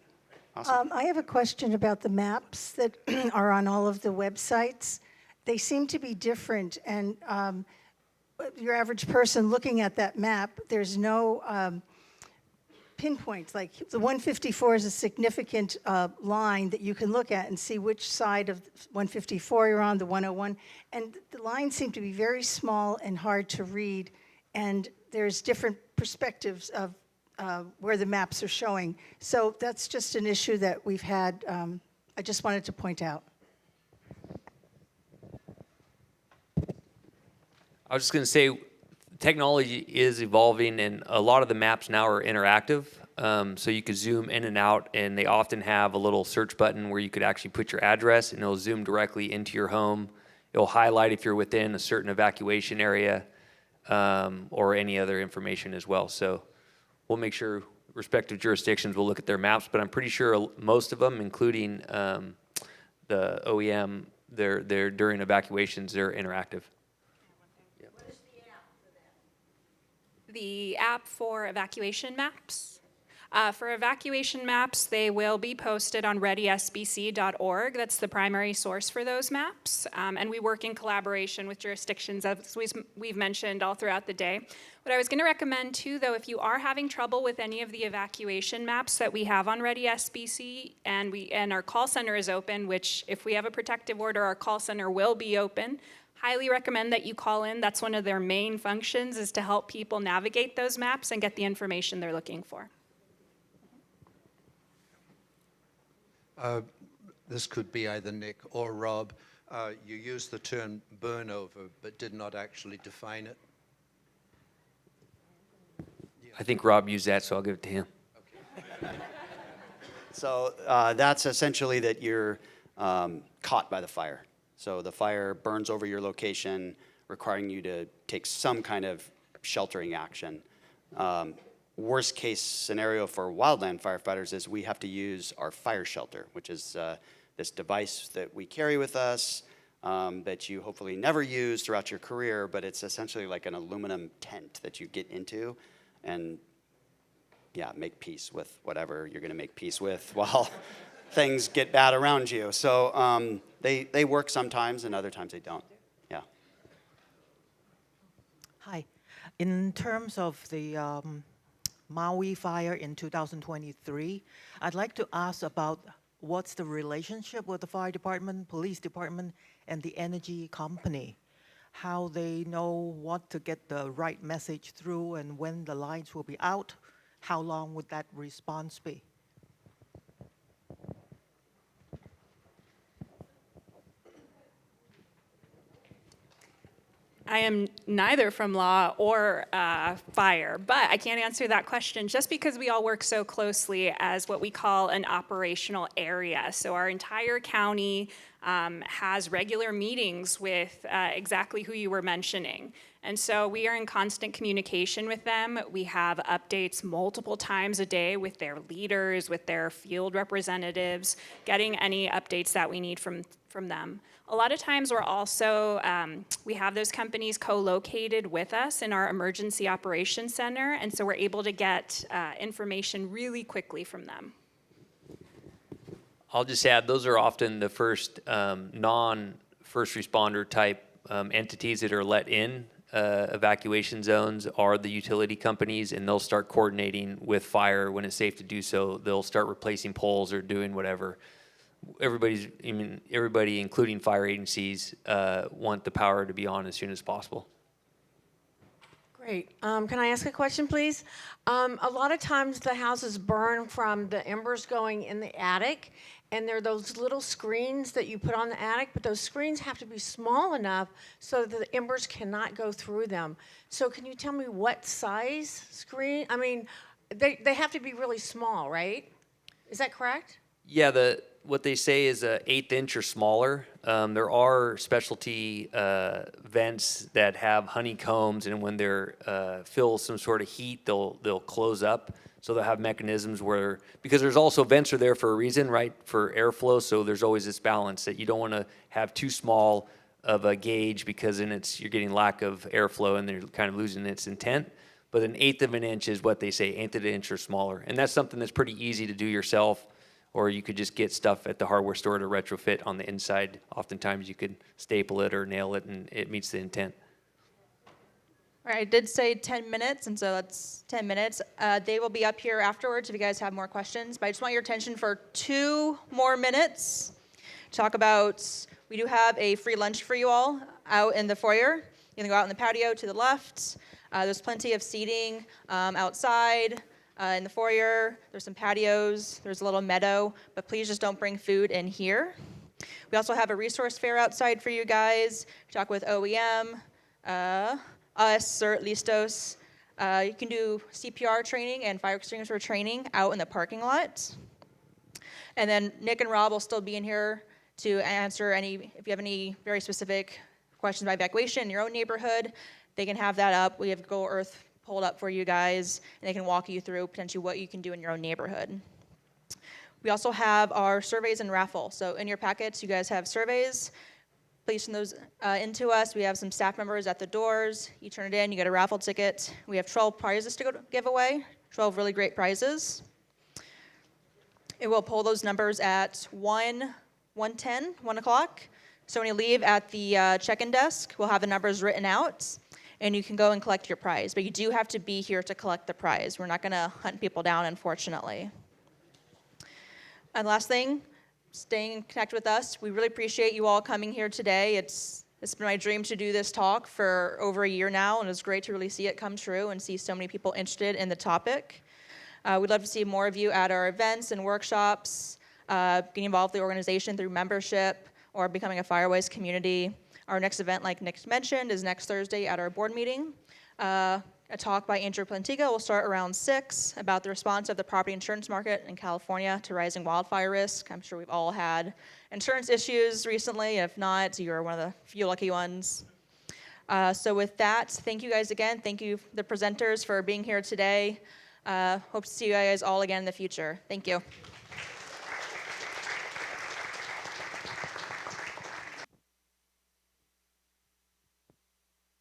Speaker 8: Awesome.
Speaker 13: I have a question about the maps that are on all of the websites. They seem to be different, and your average person looking at that map, there's no pinpoints. Like the 154 is a significant line that you can look at and see which side of 154 you're on, the 101. And the lines seem to be very small and hard to read, and there's different perspectives of where the maps are showing. So that's just an issue that we've had. I just wanted to point out.
Speaker 7: I was just going to say, technology is evolving, and a lot of the maps now are interactive. So you could zoom in and out, and they often have a little search button where you could actually put your address, and it'll zoom directly into your home. It'll highlight if you're within a certain evacuation area, or any other information as well. So we'll make sure respective jurisdictions will look at their maps, but I'm pretty sure most of them, including the OEM, they're during evacuations, they're interactive.
Speaker 3: The app for evacuation maps. For evacuation maps, they will be posted on readysbc.org. That's the primary source for those maps. And we work in collaboration with jurisdictions, as we've mentioned all throughout the day. What I was going to recommend too, though, if you are having trouble with any of the evacuation maps that we have on ReadySBC, and our call center is open, which if we have a protective order, our call center will be open. Highly recommend that you call in. That's one of their main functions, is to help people navigate those maps and get the information they're looking for.
Speaker 14: This could be either Nick or Rob. You used the term burn over, but did not actually define it.
Speaker 7: I think Rob used that, so I'll give it to him.
Speaker 8: So that's essentially that you're caught by the fire. So the fire burns over your location, requiring you to take some kind of sheltering action. Worst case scenario for wildland firefighters is we have to use our fire shelter, which is this device that we carry with us that you hopefully never use throughout your career, but it's essentially like an aluminum tent that you get into and make peace with whatever you're gonna make peace with while things get bad around you. So they work sometimes and other times they don't. Yeah.
Speaker 15: Hi. In terms of the Maui fire in 2023, I'd like to ask about what's the relationship with the fire department, police department, and the energy company. How they know what to get the right message through and when the lights will be out. How long would that response be?
Speaker 3: I am neither from law or fire, but I can't answer that question just because we all work so closely as what we call an operational area. So our entire county has regular meetings with exactly who you were mentioning. And so we are in constant communication with them. We have updates multiple times a day with their leaders, with their field representatives, getting any updates that we need from them. A lot of times we're also, we have those companies co-located with us in our emergency operations center, and so we're able to get information really quickly from them.
Speaker 7: I'll just add, those are often the first non-first responder type entities that are let in. Evacuation zones are the utility companies, and they'll start coordinating with fire when it's safe to do so. They'll start replacing poles or doing whatever. Everybody, including fire agencies, want the power to be on as soon as possible.
Speaker 16: Great. Can I ask a question, please? A lot of times the houses burn from the embers going in the attic, and there are those little screens that you put on the attic, but those screens have to be small enough so that the embers cannot go through them. So can you tell me what size screen? I mean, they have to be really small, right? Is that correct?
Speaker 7: Yeah, what they say is an 1/8 inch or smaller. There are specialty vents that have honeycombs, and when they're feel some sort of heat, they'll close up. So they'll have mechanisms where, because there's also vents are there for a reason, right, for airflow. So there's always this balance that you don't want to have too small of a gauge, because then you're getting lack of airflow and they're kind of losing its intent. But an 1/8 of an inch is what they say, 1/8 of an inch or smaller, and that's something that's pretty easy to do yourself. Or you could just get stuff at the hardware store to retrofit on the inside. Oftentimes you could staple it or nail it, and it meets the intent.
Speaker 1: All right, I did say 10 minutes, and so that's 10 minutes. They will be up here afterwards if you guys have more questions, but I just want your attention for 2 more minutes. Talk about, we do have a free lunch for you all out in the foyer. You can go out in the patio to the left. There's plenty of seating outside. In the foyer, there's some patios, there's a little meadow, but please just don't bring food in here. We also have a resource fair outside for you guys. Talk with OEM, us, or Listos. You can do CPR training and fire extinguisher training out in the parking lot. And then Nick and Rob will still be in here to answer if you have any very specific questions about evacuation in your own neighborhood. They can have that up. We have Go Earth pulled up for you guys, and they can walk you through potentially what you can do in your own neighborhood. We also have our surveys and raffle. So in your packets, you guys have surveys. Please send those into us. We have some staff members at the doors. You turn it in, you get a raffle ticket. We have 12 prizes to give away, 12 really great prizes. It will pull those numbers at 1:10, 1 o'clock. So when you leave at the check-in desk, we'll have the numbers written out, and you can go and collect your prize. But you do have to be here to collect the prize. We're not going to hunt people down, unfortunately. And last thing, staying connected with us. We really appreciate you all coming here today. It's been my dream to do this talk for over a year now, and it's great to really see it come true and see so many people interested in the topic. We'd love to see more of you at our events and workshops. getting involved with the organization through membership or becoming a Fireways community. Our next event, like Nick mentioned, is next Thursday at our board meeting. A talk by Andrew Plantiga will start around 6 about the response of the property insurance market in California to rising wildfire risk. I'm sure we've all had insurance issues recently. If not, you're one of the few lucky ones. So with that, thank you guys again. Thank you, the presenters, for being here today. Hope to see you guys all again in the future. Thank you.